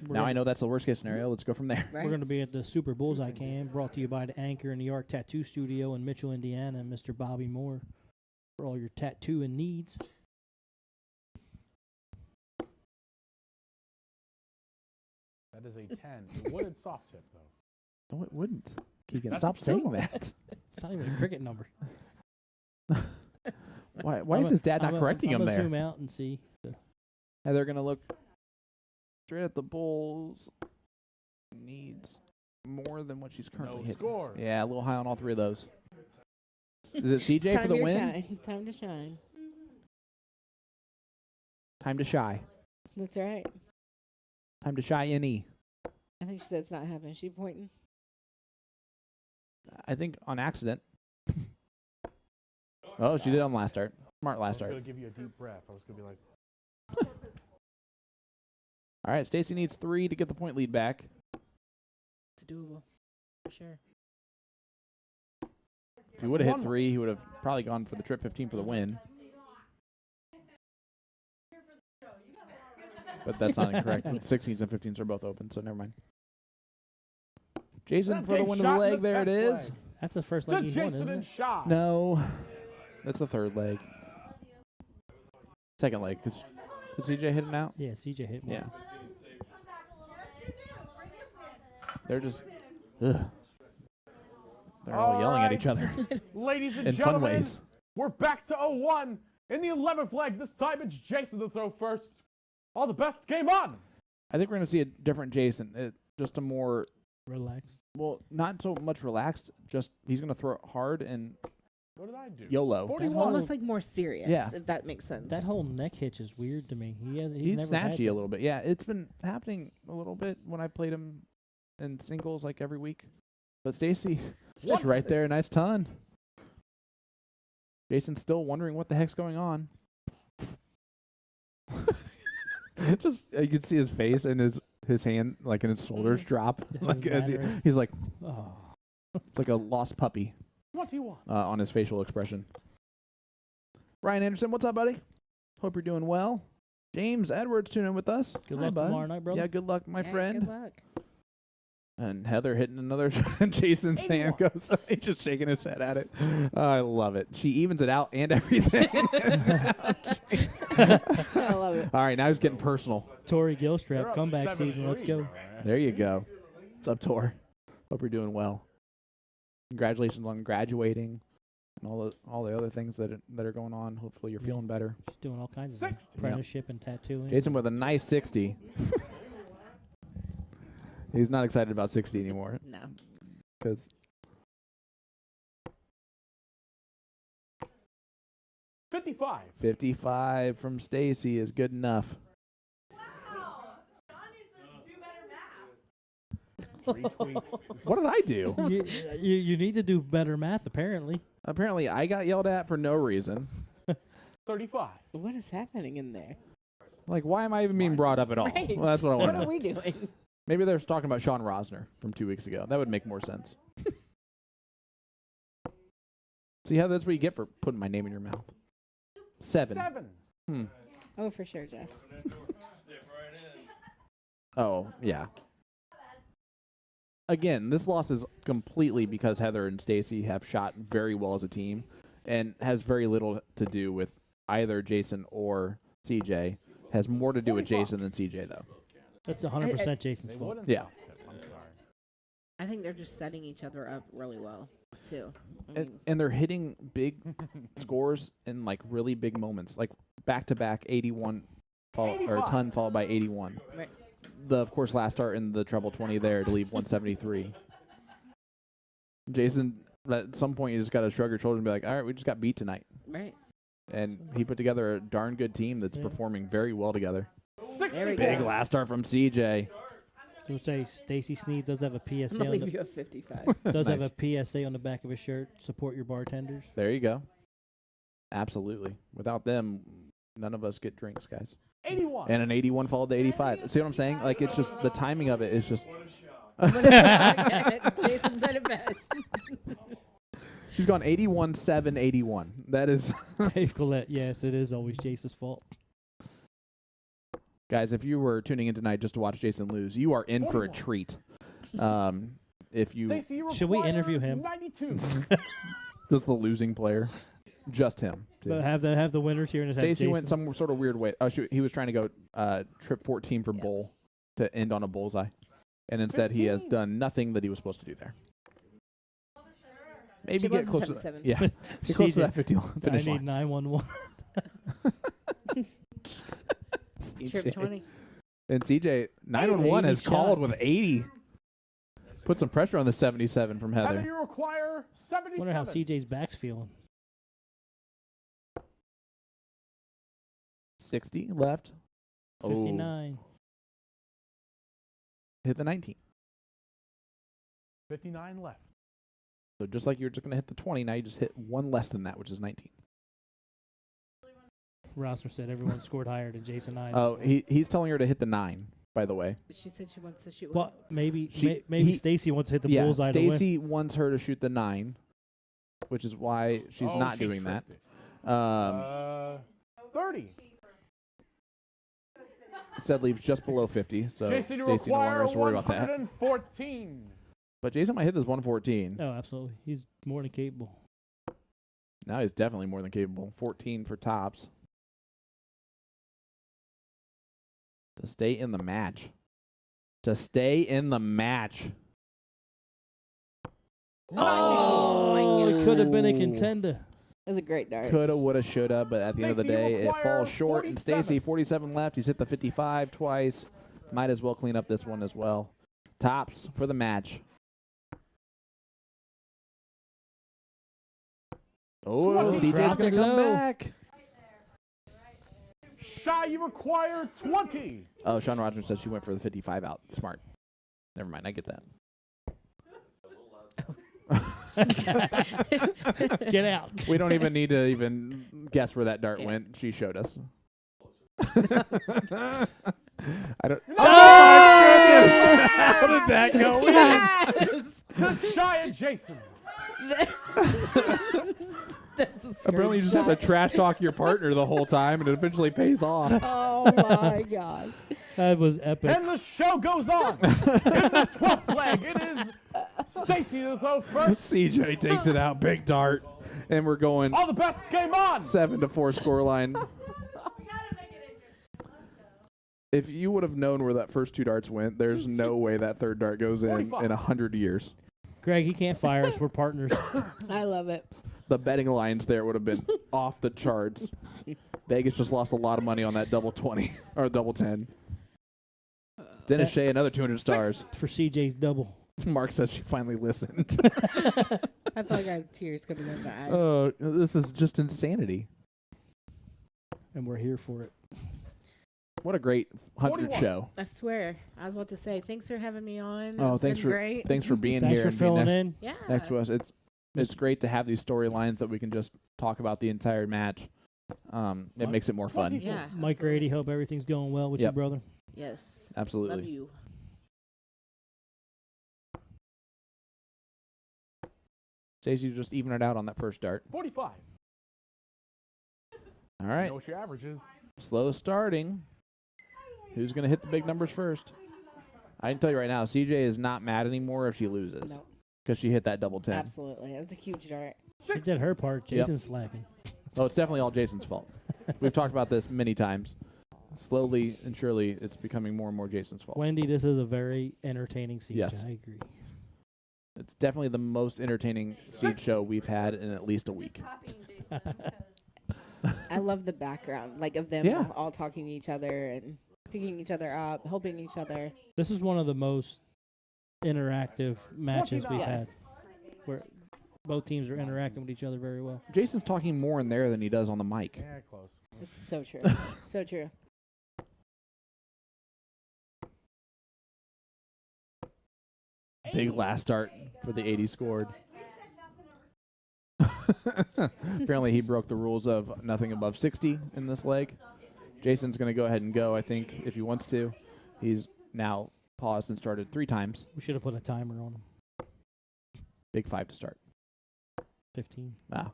now I know that's the worst case scenario. Let's go from there. Right? We're going to be at the Super Bullseye Cam, brought to you by the Anchor New York Tattoo Studio in Mitchell, Indiana, and Mr. Bobby Moore for all your tattooing needs. That is a 10. A wooded soft tip, though. No, it wouldn't. Keegan, That's stop a saying 2 mark. that. It's not even a cricket number. Why is his dad not correcting him I'm there? zoom out and see. So And they're going to look straight at the Bulls. Needs more than what she's currently No hitting. score. Yeah, a little high on all 3 of those. Is it CJ Time for the to win? shine. Time to shine. Time to shy. That's right. Time to shy NE. I think she said it's not happening. She pointing. I think on accident. Oh, she did on last start. Smart I last was start. going to give you a deep breath. I was going to be like, All right, Stacey needs 3 to get the point lead back. It's doable. For sure. If he would have hit 1 mark. 3, he would have probably gone for the trip 15 for the win. But that's not incorrect. The 16s and 15s are both open, so never mind. Jason That's for the a win of the shot in leg. There it check is. flag. that's the first To leg he won, Jason isn't and it? Shy. No, that's the third leg. Second leg. Cause CJ hit him out? Yeah, CJ hit one. Yeah. They're just, ugh. They're all yelling at each other Ladies and in fun gentlemen, ways. we're back to 0-1 in the 11th leg. This time it's Jason to throw first. All the best. Game on. I think we're going to see a different Jason. Just a more, Relax. well, not so much relaxed. Just he's going to throw it hard and What did I do? YOLO. 41. Almost like more serious, Yeah. if that makes sense. That whole neck hitch is weird to me. He's never had snatchy that. a little bit. Yeah, it's been happening a little bit when I played him in singles like every week. But Stacey is right there. Nice ton. Jason's still wondering what the heck's going on. Just you could see his face and his hand, like, and his shoulders drop. Like as he's like, Oh. it's like a lost puppy 21. on his facial expression. Ryan Anderson, what's up, buddy? Hope you're doing well. James Edwards tuning in with us. Good Hi, luck bud. tomorrow night, brother. Yeah, good luck, my Yeah, friend. Good luck. And Heather hitting another. Jason's hand 81. goes. He's just shaking his head at it. I love it. She evens it out and everything. I love it. All right, now he's getting personal. Tori They're Gilstrap, up comeback 7-3. season. Let's go. There you go. What's up, Tor? Hope you're doing well. Congratulations on graduating and all the other things that are going on. Hopefully you're Yeah. feeling better. She's doing all kinds of things. 60. Apprenticeship and tattooing. Jason with a nice 60. He's not excited about 60 anymore No. because 55. 55 from Stacey is good enough. Retweet. What did I do? you need to do better math, apparently. Apparently, I got yelled at for no reason. 35. What is happening in there? Like, why am I even being brought up at all? Right. Well, that's what I want What to are know. we doing? Maybe they're talking about Sean Rosner from 2 weeks ago. That would make more sense. See how that's what you get for putting my name in your mouth. 7. 7. Oh, for sure, Jess. Oh, yeah. Again, this loss is completely because Heather and Stacey have shot very well as a team and has very little to do with either Jason or CJ. Has more to do with Jason than CJ, though. That's 100% Jason's They fault. wouldn't Yeah. talk to him. I'm sorry. I think they're just setting each other up really well, too. I And, mean, and they're hitting big scores in, like, really big moments. Like, back-to-back 81 or 85. ton followed by 81. right. Of course, last start in the treble 20 there to leave 173. Jason, at some point, you just got to shrug your shoulders and be like, all right, we just got beat tonight. Right. And he put together a darn good team that's Yeah. performing very well together. 60. There we Big go. last start from CJ. I would say Stacey Snead does have a I'm PSA going on to leave the, you at 55. does have Nice. a PSA on the back of his shirt. Support your bartenders. There you go. Absolutely. Without them, none of us get drinks, guys. 81. And an 81 followed to 85. See what I'm saying? Like, it's just the timing of it is just. Jason said it best. She's gone 81, 7, 81. That is. Dave Collette, yes, it is always Jason's fault. Guys, if you were tuning in tonight just to watch Jason lose, you are in for a 41. treat. If you Stacey, you Should we require interview him? 92. just the losing player, just him. too. But have the winners here in his head. Stacey went Jason. some sort of weird way. Oh shoot, he was trying to go trip 14 for Yeah. bowl to end on a bullseye, and instead he has 15. done nothing that he was supposed to do there. Maybe She get was a closer. 77. Yeah, get close to CJ, that 50 I finish need line. 911. Trip 20. And CJ 911 has 80 called shot. with 80. Put some pressure on the 77 from Heather, Heather. you require 77. Wonder how CJ's back's feeling. 60 left. Oh, 59. hit the 19. 59 left. So just like you were just going to hit the 20, now you just hit one less than that, which is 19. Rosser said everyone scored higher than Jason Ives. Oh, he's telling her to hit the 9, by the way. She said she wants to shoot. Well, maybe She- maybe he- Stacey wants to hit the Yeah, bullseye to win. Stacey wants her to shoot the 9, which is why she's Oh, not she doing that. tricked it. 30. Instead leaves just below 50, so Jason, you Stacey no longer require has to worry about that. 114. But Jason might hit this 114. Oh, absolutely. He's more than capable. Now he's definitely more than capable. 14 for tops. To stay in the match. To stay in the match. Oh, my Oh, God. it could have been a contender. That was a great dart. Coulda, woulda, shoulda, but at the end of the Stacey, day, you it require falls short. And 47. Stacey, 47 left. He's hit the 55 twice. Might as well clean up this one as well. Tops for the match. Oh, 20. CJ's Drop going it to come low. back. Shy, you require 20. Oh, Sean Rogers says she went for the 55 out. Smart. Never mind. I get that. Get out. We don't even need to even guess where that dart Yeah. went. She showed us. I don't. Oh my goodness! How did that go in? Yes! To Shy and Jason. That's a Apparently, you just have to trash talk your partner the whole time, and it eventually pays off. Oh my gosh. That was epic. And the show goes on. In the 12th leg, it is Stacey to throw first. CJ takes it out, big dart, and we're going All the best game on. 7-4 scoreline. If you would have known where that first 2 darts went, there's no way that third dart goes in 100 years. Greg, he can't fire us. We're partners. I love it. The betting lines there would have been off the charts. Vegas just lost a lot of money on that double 20 or double 10. Dennis Shea, another 200 stars. For CJ's double. Mark says she finally listened. I feel like I have tears coming out my eyes. Oh, this is just insanity. And we're here for it. What a great 100 41. show. I swear. I was about to say, thanks for having me on. Oh, It's thanks been for great. thanks for being Thanks here for and being filling next, in. Yeah. next to us. It's great to have these storylines that we can just talk about the entire match. It makes it more fun. Yeah. Mike absolutely. Grady, hope everything's going well with you, Yep. brother. Yes. Absolutely. Love you. Stacey just even it out on that first dart. 45. All right. Know what your average is. Slow starting. Who's going to hit the big numbers first? I can tell you right now, CJ is not mad anymore if she loses. No, Because she hit that double 10. absolutely. That was a huge dart. She did her part. Jason's slacking. Oh, it's definitely all Jason's fault. We've talked about this many times. Slowly and surely, it's becoming more and more Jason's fault. Wendy, this is a very entertaining siege. Yes. I agree. It's definitely the most entertaining Seed show we've had in at least a week. I love the background, like of them Yeah. all talking to each other and picking each other up, helping each other. This is one of the most interactive matches we've had, Yes. where both teams are interacting with each other very well. Jason's talking more in there than he does on the mic. Yeah, close. It's so true. So true. Big last start for the 80 scored. Apparently, he broke the rules of nothing above 60 in this leg. Jason's going to go ahead and go, I think, if he wants to. He's now paused and started 3 times. We should have put a timer on him. Big 5 to start. 15. Ah,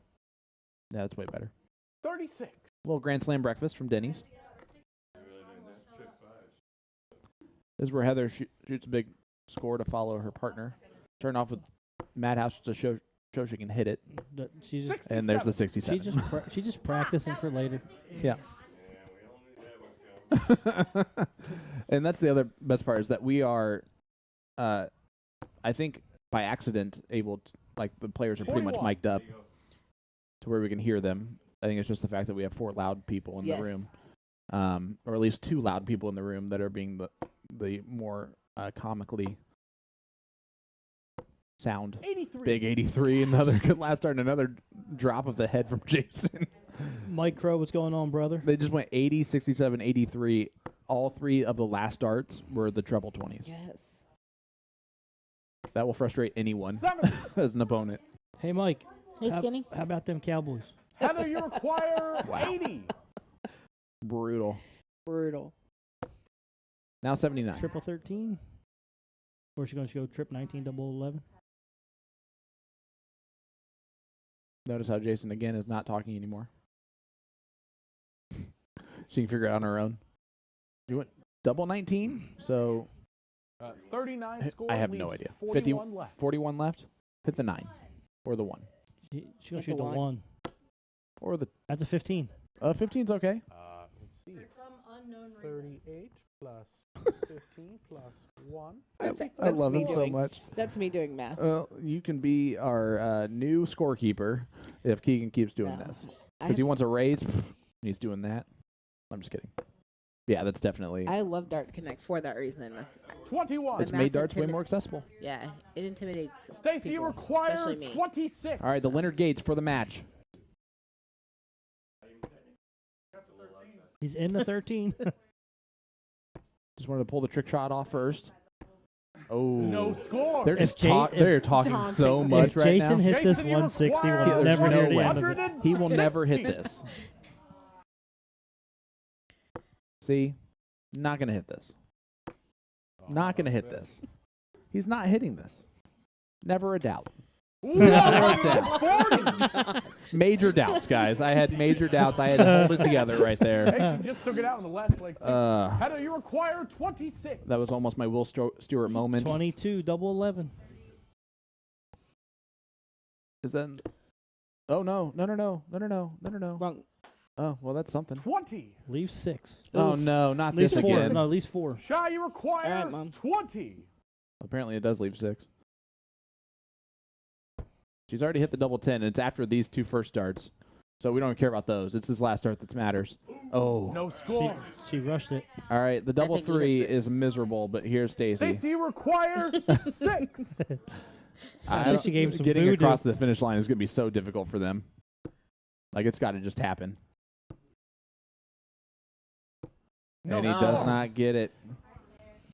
yeah, that's way better. 36. Little Grand Slam breakfast from Denny's. This is where Heather shoots a big score to follow her partner. Turn off with Madhouse to show she can hit it. She's just, And there's the 67. she's just practicing for later. Yeah. And that's the other best part is that we are, I think, by accident able to, like, the players are pretty much 41. mic'd up to where we can hear them. I think it's just the fact that we have 4 loud people in Yes. the room, or at least 2 loud people in the room that are being the more comically sound. 83. Big 83, another good last start, and another drop of the head from Jason. Mike Crow, what's going on, brother? They just went 80, 67, 83. All 3 of the last darts were the treble 20s. Yes. That will frustrate anyone 70. as an opponent. Hey, Mike. Hey, how- Skinny. How about them Cowboys? Heather, you require 80. Brutal. Brutal. Now 79. Triple 13? Or is she going to go trip 19 double 11? Notice how Jason, again, is not talking anymore. She can figure it out on her own. You went double 19, so 39 score. I have no leaves idea. 41 left. 41 left. Hit the 9 or the 1 She's going to That's shoot a the one. 1. or the That's a 15. 15's okay. Let's see. 38 plus 15 plus 1. That's I love me him so doing- much. That's me doing math. You can be our new scorekeeper if Keegan keeps doing No. this. I Because he have- wants a raise, and he's doing that. I'm just kidding. Yeah, that's definitely. I love Dart Connect for that reason. 21. It's the made math darts way intimi- more accessible. Yeah, it intimidates Stacey, you people, require especially me. 26. All right, the Leonard Gates for the match. He's in the 13. Just wanted to pull the trick shot off first. Oh, No score. They're If just Ja- if- they're talking so Taunting. much If right Jason now. hits this Jason, you 160, require we'll There's never no hear the way. end of it. He will never hit this. See? Not going to hit this. Not going to hit this. He's not hitting this. Never a doubt. Never a doubt. Major doubts, guys. I had major doubts. I had to hold it together right there. Hey, she just took it out in the last leg, too. Heather, you require 26. That was almost my Will Stewart moment. 22, double 11. Is that... Oh, no. No. Wrong. Oh, well, that's something. 20. Leave 6. Oh, no, not At least this 4. again. No, at least 4. Shy, you require All right, Mom. 20. Apparently, it does leave 6. She's already hit the double 10, and it's after these 2 first darts. So we don't care about those. It's this last dart that matters. Oh. No score. She rushed it. All right, the double think he 3 hits it. is miserable, but here's Stacey. Stacey, you require 6. I think she gave him some Getting voodoo. across the finish line is going to be so difficult for them. Like, it's got to just happen. No And he score. does not get it.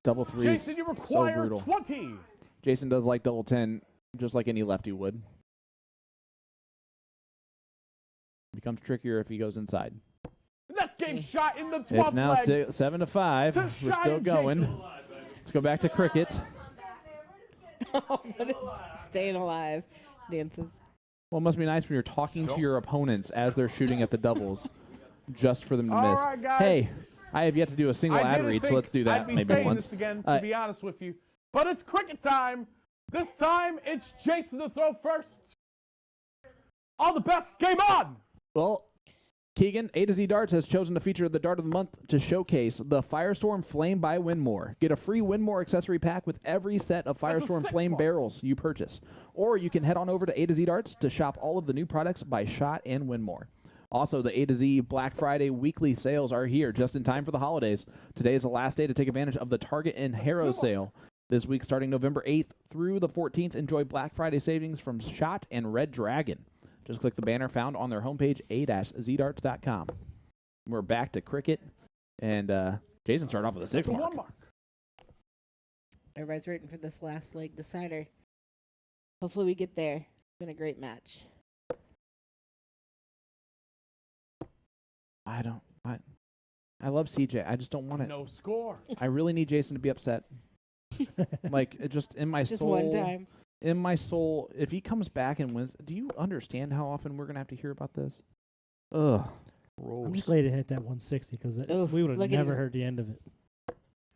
Double 3 is Jason, you so require brutal. 20. Jason does like double 10, just like any lefty would. Becomes trickier if he goes inside. Next game shot in the 12th It's now leg. 7-5. To We're Shy still and going. Jason. Let's go back to cricket. What is staying alive dances? Well, it must be nice when you're talking to your opponents as they're shooting at the doubles, just for them to All miss. right, guys. Hey, I have yet to do a single ad didn't read, so think let's do that I'd be maybe saying once. This again, to be honest with you. But it's cricket time. This time, it's Jason to throw first. All the best. Game on. Well, Keegan, A to Z Darts has chosen to feature the Dart of the Month to showcase the Firestorm Flame by Winmore. Get a free Winmore accessory pack with every set of That's a Firestorm 6 Flame mark. barrels you purchase. Or you can head on over to A to Z Darts to shop all of the new products by Shot and Winmore. Also, the A to Z Black Friday weekly sales are here just in time for the holidays. Today is the last day to take advantage of the Target and Harrow sale. This week, starting November 8th through the 14th, enjoy Black Friday savings from Shot and Red Dragon. Just click the banner found on their homepage, a-zdarts.com. We're back to cricket, and Jason started off with a 6 That's a mark. 1 mark. Everybody's rooting for this last leg decider. Hopefully we get there. It's been a great match. I love CJ. I just don't want it. No score. I really need Jason to be upset. Like, it just in my Just soul. one time. In my soul, if he comes back and wins, do you understand how often we're going to have to hear about this? Ugh. I'm just Gross. glad it hit that 160 because Oof, we would have look at never him. heard the end of it.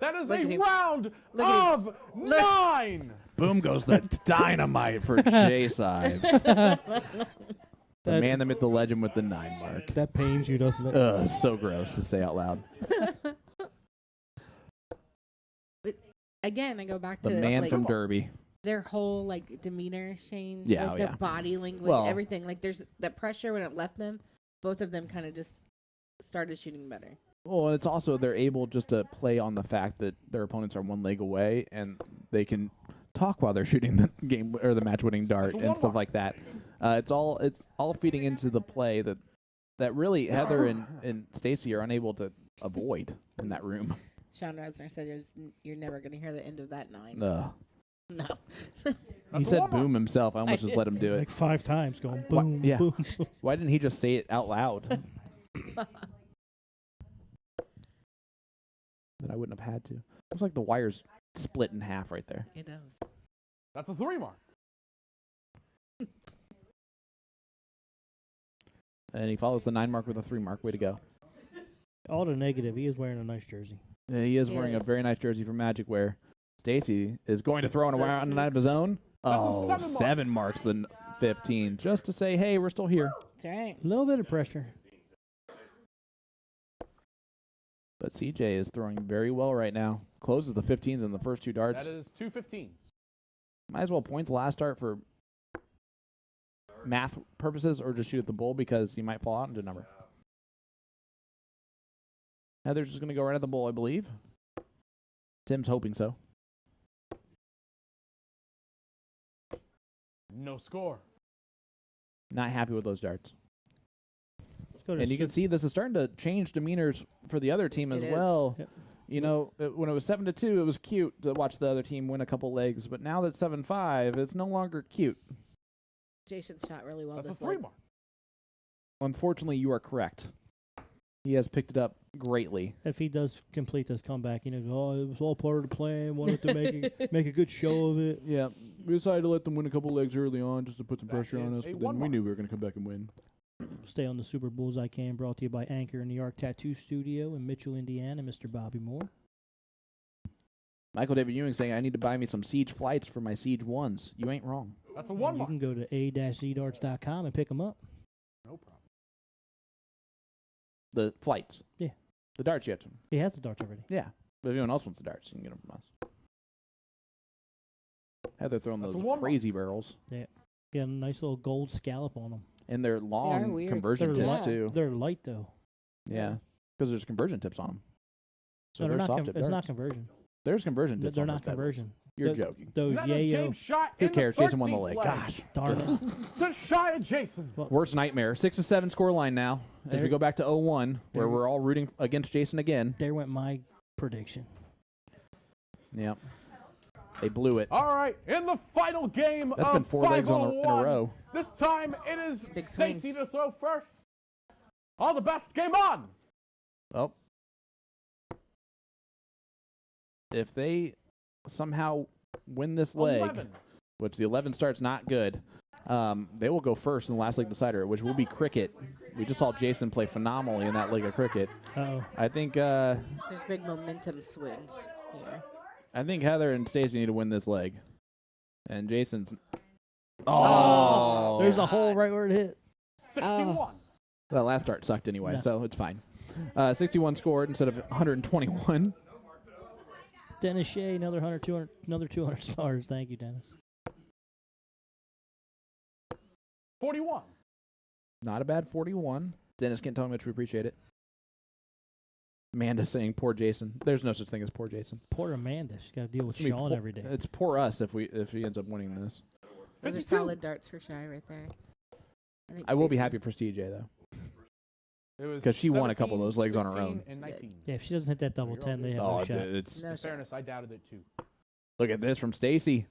That is Look at a him. round Look at of 9. Boom goes the dynamite for Chase Ives. The That- man, the myth, the legend with the 9 mark. That pains you, doesn't it? Ugh, so gross to say out loud. Again, I go back The to man like, from Derby. their whole like demeanor changed, Yeah, like oh, their yeah. body language, Well- everything. Like there's that pressure when it left them. Both of them kind of just started shooting better. Well, and it's also they're able just to play on the fact that their opponents are one leg away and they can talk while they're shooting the game or the match-winning dart That's a and one stuff mark. like that. It's all feeding into the play that really Heather and Stacey are unable to avoid in that room. Sean Reisner said you're never going to hear the end of that 9. Ugh. No. He That's a said one mark. boom himself. I almost just let him do it. Like 5 times going Wha- boom, yeah. boom, boom. Why didn't he just say it out loud? Then I wouldn't have had to. Looks like the wire's split in half right there. It does. That's a 3 mark. And he follows the 9 mark with a 3 mark. Way to go. All the negative. He is wearing a nice jersey. Yeah, he is wearing a Yes. very nice jersey from Magic Wear. Stacey is going to throw in a It's a wire on the night of his 6. own. That's a Oh, 7 mark. 7 marks the 15. Just to say, hey, we're still here. That's right. A little bit of pressure. But CJ is throwing very well right now. Closes the 15s in the first 2 darts. That is 2 15s. Might as well point the last dart for math purposes or just shoot at the bull because you might fall out into a number. Heather's just going to go right at the bull, I believe. Tim's hoping so. No score. Not happy with those darts. Let's go to And you can see this is starting to change demeanors for the other team as It is. well. Yep. You know, when it was 7-2, it was cute to watch the other team win a couple legs. But now that it's 7-5, it's no longer cute. Jason shot really well That's a this 3 leg. mark. Unfortunately, you are correct. He has picked it up greatly. If he does complete this comeback, it was all part of the plan. Wanted to make a good show of it. Yeah, we decided to let them win a couple legs early on just to put some That pressure on is us, a but then we one knew we were going to come back and win. Stay on the Super Bulls I Can, brought to you by Anchor in New York Tattoo Studio in Mitchell, Indiana, Mr. Bobby Moore. Michael David Ewing saying, I need to buy me some Siege flights for my Siege 1s. You ain't wrong. That's a And 1 you mark. can go to a-zdarts.com and pick them up. No problem. The flights. Yeah. The darts you have to. He has the darts already. Yeah. But if anyone else wants the darts, you can get them from us. Heather throwing That's those a one crazy barrels. Get a nice little gold scallop on them. And they're long weird. conversion They're tips, light. too. They're light, though. Yeah. Because there's conversion tips on them. So No, they're they're soft not. tip It's not darts. conversion. There's conversion tips They're on not those bad boys. conversion. You're The- joking. Those That is game yayo. shot Who in the cares? Jason won the 13th leg. leg. Gosh. Darn it. Just shy of Jason. Worst nightmare. 6-7 score line now as we There- go back to 0-1, where there- we're all rooting against Jason again. There went my prediction. Yep. They blew it. All right, in the final game That's of been 4 legs in a 501, row. This time it is Big swing. Stacey to throw first. All the best. Game on. Oh. If they somehow win this leg, 11. which the 11 start's not good, they will go first in the last league decider, which will be cricket. We just saw Jason play phenomenally in that league of cricket. Uh-oh. I think There's big momentum swing here. Heather and Stacey need to win this leg. And Jason's Oh, There's a hole right where it hit. 61. that last start sucked anyway, No. so it's fine. 61 scored instead of 121. Dennis Shea, another 200 stars. Thank you, Dennis. 41. Not a bad 41. Dennis can't tell me much. We appreciate it. Amanda's saying poor Jason. There's no such thing as poor Jason. Poor Amanda. She's got to deal with It's gonna be Sean poor- every day. It's poor us if he ends up winning this. Those are 52. solid darts for Shy right there. think I will be Stacey- happy for CJ though. It was 'Cause she won a couple of 17, those legs on her 16, own. And 19. Yeah, if she doesn't hit that double 10, they have Oh, no shot. it's No In shot. fairness, I doubted it too. look at this from Stacey.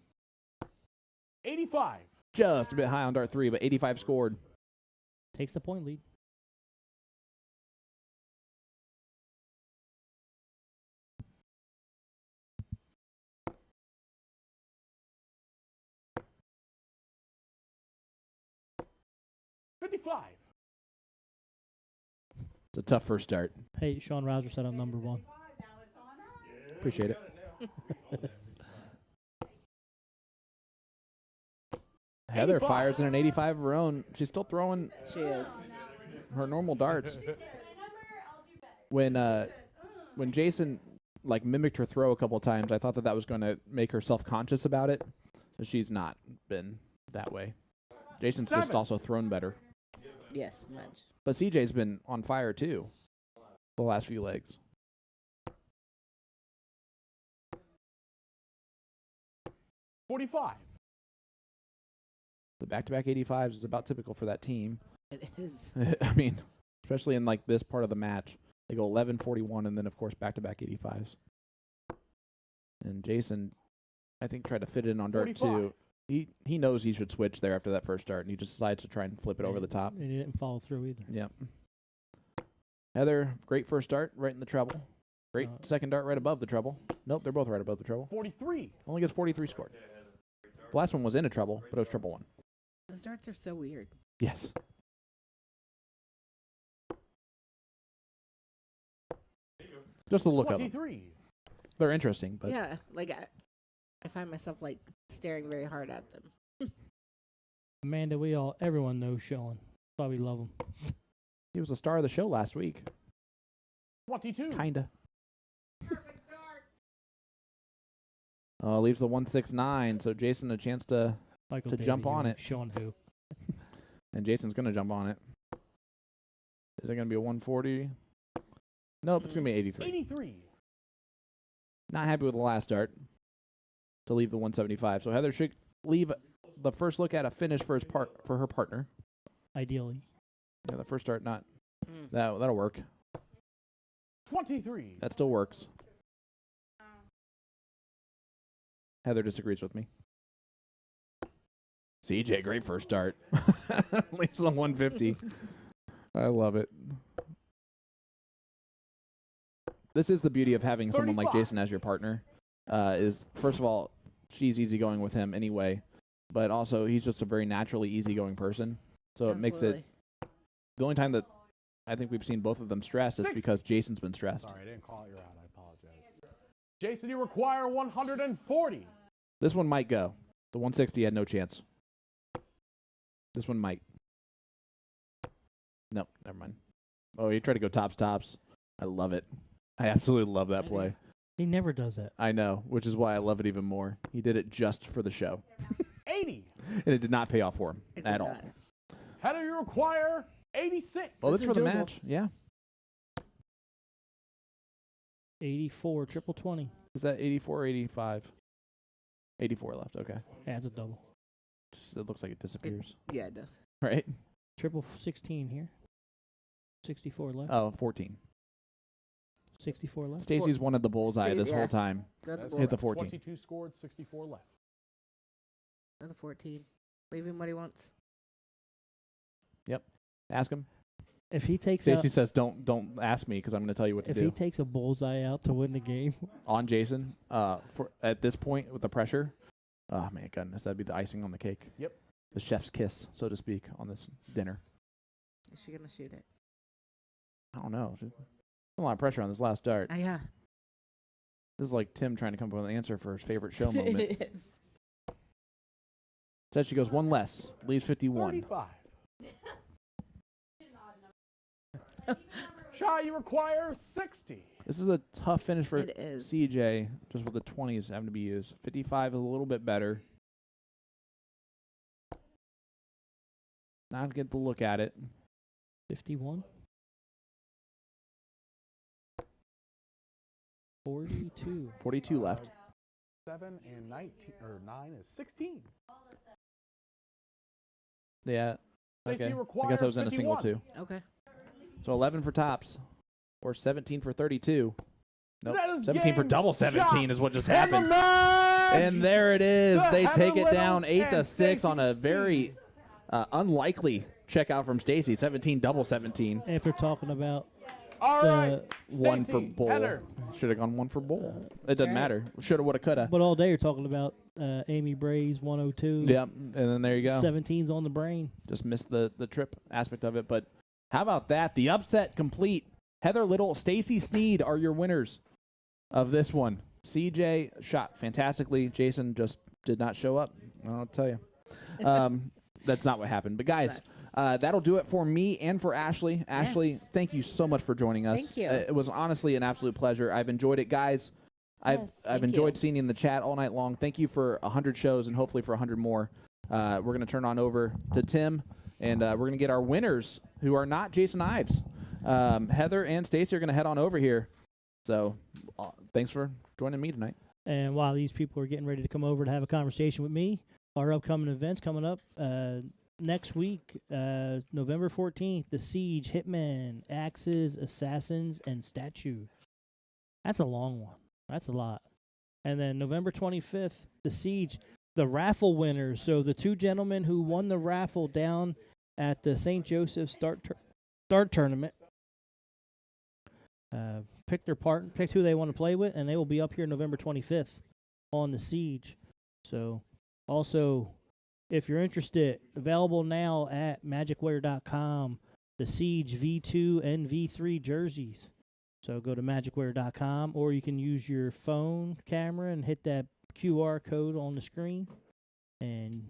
85. Just a bit high on dart 3, but 85 scored. Takes the point lead. $55. It's a tough first start. Hey, Sean Rouser said I'm number one. Appreciate it. Heather 85. fires in an 85 of her own. She's still throwing She is. her normal darts. When Jason like mimicked her throw a couple of times, I thought that was going to make her self-conscious about it. So she's not been that way. Jason's just 7. also thrown better. Yes, much. But CJ's been on fire too the last few legs. $45. The back-to-back 85s is about typical for that team. It is. I mean, especially in like this part of the match. They go 11-41 and then of course back-to-back 85s. And Jason, I think, tried to fit it in on dart 45. 2. He knows he should switch there after that first dart, and he just decides to try and flip it over the top. And he didn't follow through either. Yep. Heather, great first dart, right in the treble. Great second dart right above the treble. Nope, they're both right above the treble. 43. Only gets 43 scored. The last one was in a treble, but it was treble 1. Those darts are so weird. Yes. Just the look of them. 23. They're interesting, but Yeah, like I find myself like staring very hard at them. Amanda, everyone knows Sean. That's why we love him. he was the star of the show last week. 22. Kinda. Leaves the 169, so Jason a chance to, Michael To jump Daly, on who- it. Sean who? and Jason's gonna jump on it. Is it gonna be a 140? Nope, it's gonna be 83. 83. Not happy with the last start to leave the 175. So Heather should leave the first look at a finish for her partner. Ideally. Yeah, the first start not Mm. that'll work. 23. That still works. Heather disagrees with me. CJ, great first start. Leaves the 150. I love it. this is the beauty of having someone like 35. Jason as your partner. Is first of all, she's easygoing with him anyway, but also he's just a very naturally easygoing person. So it makes it. The only time that I think we've seen both of them stressed is because Jason's been stressed. Sorry, I didn't call you out. I apologize. Jason, you require 140. This one might go. The 160 had no chance. This one might. Nope, never mind. Oh, he tried to go tops. I love it. I absolutely love that play. He never does that. I know, which is why I love it even more. He did it just for the show. 80. And it did not pay off for him at all. Heather, you require 86. Well, This this is is for the doable. match. Yeah. 84, triple 20. Is that 84 or 85? 84 left. Okay. Yeah, it's a double. Just, it looks like it disappears. Yeah, it does. Right? Triple 16 here. 64 left. Oh, 14. 64 left. Stacy's wanted the bullseye Steve, this yeah. whole time. Go the Hit the 14. 22 scored, 64 left. Go the 14. Leave him what he wants. Ask him. If he takes Stacy says, "Don't ask me because I'm going to tell you what to if do." he takes a bullseye out to win the game, On Jason, for at this point with the pressure, oh man, goodness, that'd be the icing on the cake. Yep. The chef's kiss, so to speak, on this dinner. Is she gonna shoot it? I don't know. A lot of pressure on this last dart. Yeah. This is like Tim trying to come up with an answer for his favorite show moment. It is. Said she goes one less, leaves 51. 35. Shy, you require 60. This is a tough finish for It is. CJ, just with the 20s having to be used. 55 is a little bit better. Not get the look at it. 51. 42. 42 left. 7 and 19 or 9 is 16. Yeah. Stacey, Okay. you I guess I was in a require single 51. two. Okay. So 11 for tops, or 17 for 32. Nope. That is 17 for game, double 17 shot, is what just and the happened. match! And there it is. The They take Heather it down Little 8-6 and on a Stacey very unlikely checkout from Stacy. 17 double 17. After talking about All the- right. One for Stacey, bowl. Heather. Should have gone one for bowl. It doesn't right. matter. Shoulda, woulda, coulda. but all day you're talking about Amy Bray's 102. Yep. And then there you go. 17's on the brain. Just missed the trip aspect of it. But how about that? The upset complete. Heather Little, Stacey Snead are your winners of this one. CJ shot fantastically. Jason just did not show up. I'll tell you. That's not what happened. But guys, that'll do it for me and for Ashley. Ashley, Yes. thank you so much for joining us. Thank you. It was honestly an absolute pleasure. I've enjoyed it, guys. I've Yes, thank enjoyed you. seeing you in the chat all night long. Thank you for 100 shows and hopefully for 100 more. We're going to turn on over to Tim, and we're going to get our winners who are not Jason Ives. Heather and Stacey are going to head on over here. So thanks for joining me tonight. And while these people are getting ready to come over to have a conversation with me, our upcoming events coming up next week, November 14th, The Siege, Hitmen, Axes, Assassins, and Statues. That's a long one. That's a lot. And then November 25th, The Siege, the raffle winners. So the two gentlemen who won the raffle down at the St. Joseph's Dart Tournament picked who they want to play with, and they will be up here November 25th on The Siege. So also, if you're interested, available now at magicwear.com, The Siege V2 and V3 jerseys. So go to magicwear.com, or you can use your phone camera and hit that QR code on the screen and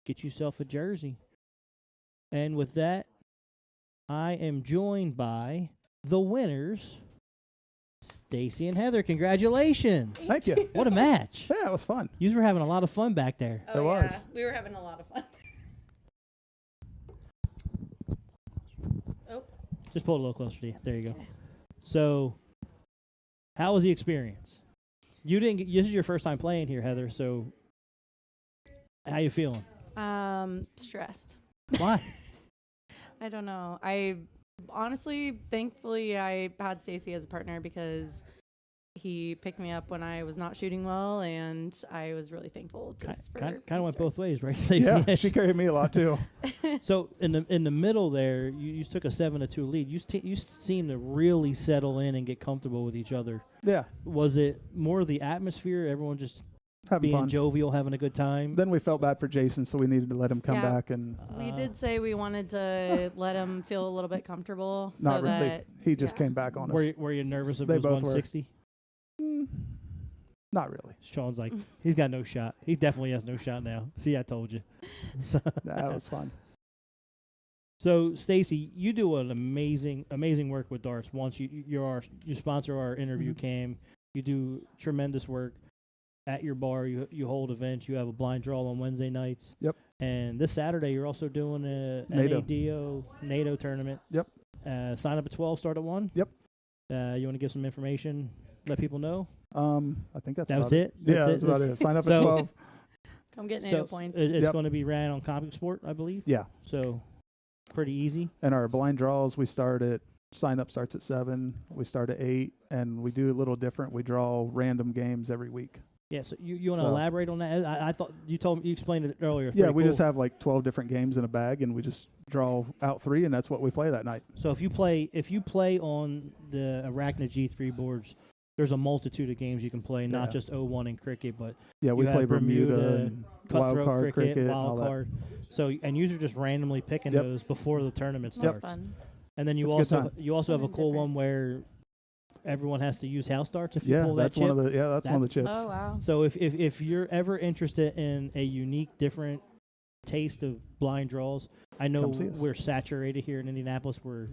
get yourself a jersey. And with that, I am joined by the winners, Stacey and Heather. Congratulations. Thank you. What a match. Yeah, it was fun. You were having a lot of fun back there. There was. We were having a lot of fun. Just pull it a little closer to you. There you go. So, how was the experience? You didn't. This is your first time playing here, Heather. So, how you feeling? Stressed. Why? I don't know. Thankfully, I had Stacey as a partner because he picked me up when I was not shooting well, and I was really thankful. Just Kind for of went these both ways, right, Stacey? Yeah, she carried me a lot too. So in the middle there, you took a 7-2 lead. You seemed to really settle in and get comfortable with each other. Yeah, Was it more the atmosphere? Everyone just having being fun. jovial, having a good time? Then we felt bad for Jason, so we needed to let him come Yeah. back, and We did say we wanted to let him feel a little bit comfortable, so not really. that He just yeah. came back on us. Were you nervous if They it was both were. 160? Mm, not really. Sean's like, he's got no shot. He definitely has no shot now. See, I told you. So, That was fun. so Stacey, you do an amazing work with darts. Once you sponsor our interview Mhm. cam, you do tremendous work at your bar. You hold events. You have a blind draw on Wednesday nights. Yep. And this Saturday, you're also doing a NATO. NATO tournament. Yep. Sign up at 12, start at 1. Yep. You want to give some information, let people know? I think that's That about was it? Yeah, that's about it. Sign up at So- 12. come get So NATO points. it's Yep. going to be ran on Comic Sport, I believe. Yeah. So pretty easy. And our blind draws, we start at, sign up starts at 7. We start at 8, and we do a little different. We draw random games every week. Yeah, so you want to So- elaborate on that? I thought you explained it earlier. It's Yeah, pretty we cool. just have like 12 different games in a bag, and we just draw out 3, and that's what we play that night. So if you play on the Arachna G3 boards, there's a multitude of games you can play, not Yeah. just 01 and cricket, but Yeah, we You play have Bermuda Bermuda, and cutthroat wild card cricket, and all wild that. card. So and you're just randomly picking Yep. those before the tournament That's starts. fun. And then you It's a good also time. you also have a Something cool different. one where everyone has to use house darts if you Yeah, pull that that's chip. one of the one of the chips. Oh wow. So if you're ever interested in a unique, different taste of blind draws, I know Come see us. we're saturated here in Indianapolis. We're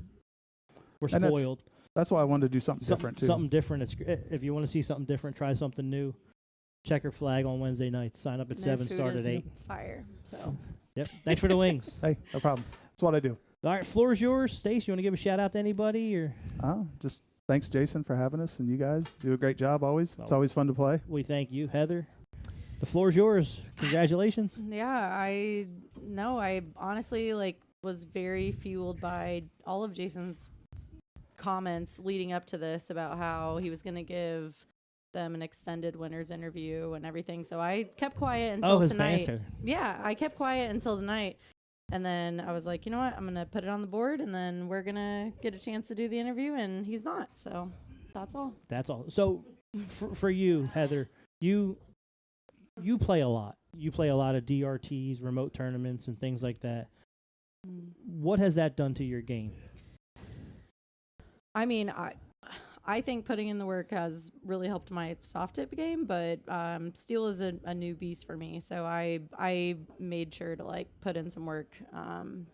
And that's spoiled. That's why I wanted to do something different too. Something different. If you want to see something different, try something new. Checker flag on Wednesday nights. Sign up at And 7. their Start food at is 8. Fire. So Yep. Thanks for the wings. Hey, no problem. That's what I do. All right, floor is yours. Stace, you want to give a shout out to anybody or? Just thanks, Jason, for having us, and you guys do a great job always. It's Oh. always fun to play. We thank you, Heather. The floor is yours. Congratulations. yeah, I honestly was very fueled by all of Jason's comments leading up to this about how he was going to give them an extended winners interview and everything. So I kept quiet until his tonight. banter. Yeah, I kept quiet until tonight. And then I was like, you know what? I'm going to put it on the board, and then we're going to get a chance to do the interview, and he's not. So that's all. That's all. So for you, Heather, you play a lot. You play a lot of DRTs, remote tournaments, and things like that. What has that done to your game? I mean, I think putting in the work has really helped my soft tip game, but steel is a new beast for me. So I made sure to put in some work, on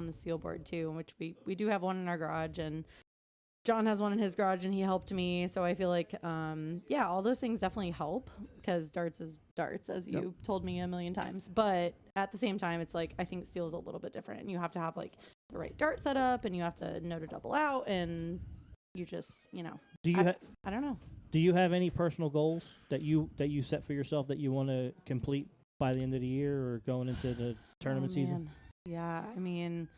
the steel board too, which we do have one in our garage, and John has one in his garage, and he helped me. So I feel like, all those things definitely help, because darts is darts, as you told me a million times. But at the same time, it's I think steel is a little bit different, and you have to have the right dart setup, and you have to know to double out, and you just, Do you I don't know. do you have any personal goals that you set for yourself that you want to complete by the end of the year or going into the tournament season? Man. Yeah, I mean,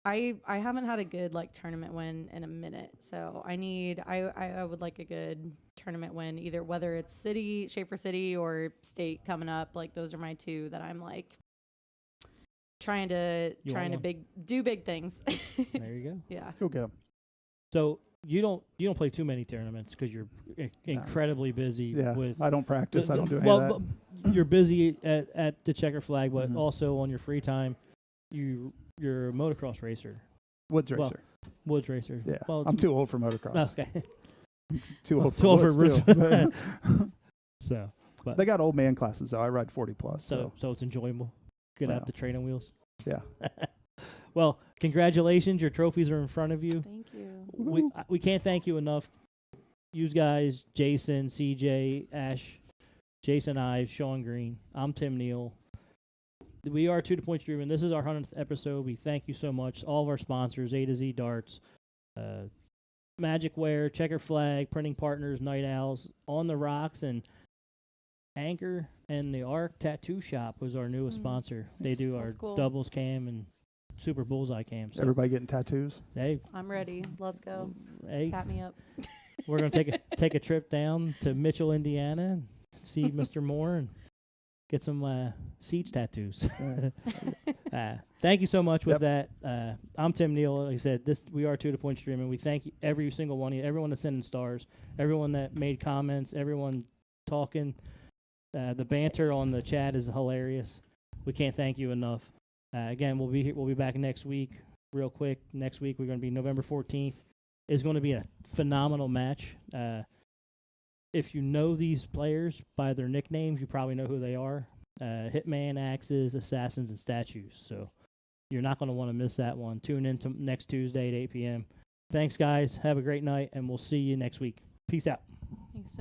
I haven't had a good tournament win in a minute, so I would like a good tournament win, either whether it's city, Schaefer City, or state coming up. Those are my two that I'm trying to do big things. There you go. Yeah. Go get them. So you don't play too many tournaments because you're incredibly busy. Yeah, with I don't practice. I don't do any well, of that. but you're busy at the checker flag, but Mhm. also on your free time, you're a motocross racer, Woods well, racer. woods racer. Yeah, Well, I'm too old for motocross. okay. Too old for Too old for woods, too. So, but They got old man classes, though. I ride 40 plus. so it's enjoyable. Get Wow. out the training wheels. Yeah. Well, congratulations. Your trophies are in front of you. Thank you. We can't thank you enough. You guys, Jason, CJ, Ash, Jason Ives, Sean Green. I'm Tim Neal. We are To The Point Streaming. This is our 100th episode. We thank you so much. All of our sponsors, A to Z Darts, Magic Wear, Checker Flag, Printing Partners, Night Owls, On the Rocks, and Anchor and the Arc Tattoo Shop was our newest sponsor. They do our That's cool. doubles cam and super bullseye cam. So Everybody getting tattoos. hey, I'm ready. Let's go. hey, Tap me up. We're gonna take a trip down to Mitchell, Indiana, and see Mr. Moore and get some siege tattoos. Thank you so much with that. I'm Tim Neal. Like I said, we are 2 to Point Streaming. We thank every single one of you, everyone that's sending stars, everyone that made comments, everyone talking. The banter on the chat is hilarious. We can't thank you enough. Again, we'll be back next week. Real quick, next week we're going to be November 14th. It's going to be a phenomenal match. If you know these players by their nicknames, you probably know who they are. Hitman, Axes, Assassins, and Statues. So you're not going to want to miss that one. Tune in to next Tuesday at 8 p.m. Thanks, guys. Have a great night, and we'll see you next week. Peace out. Thanks.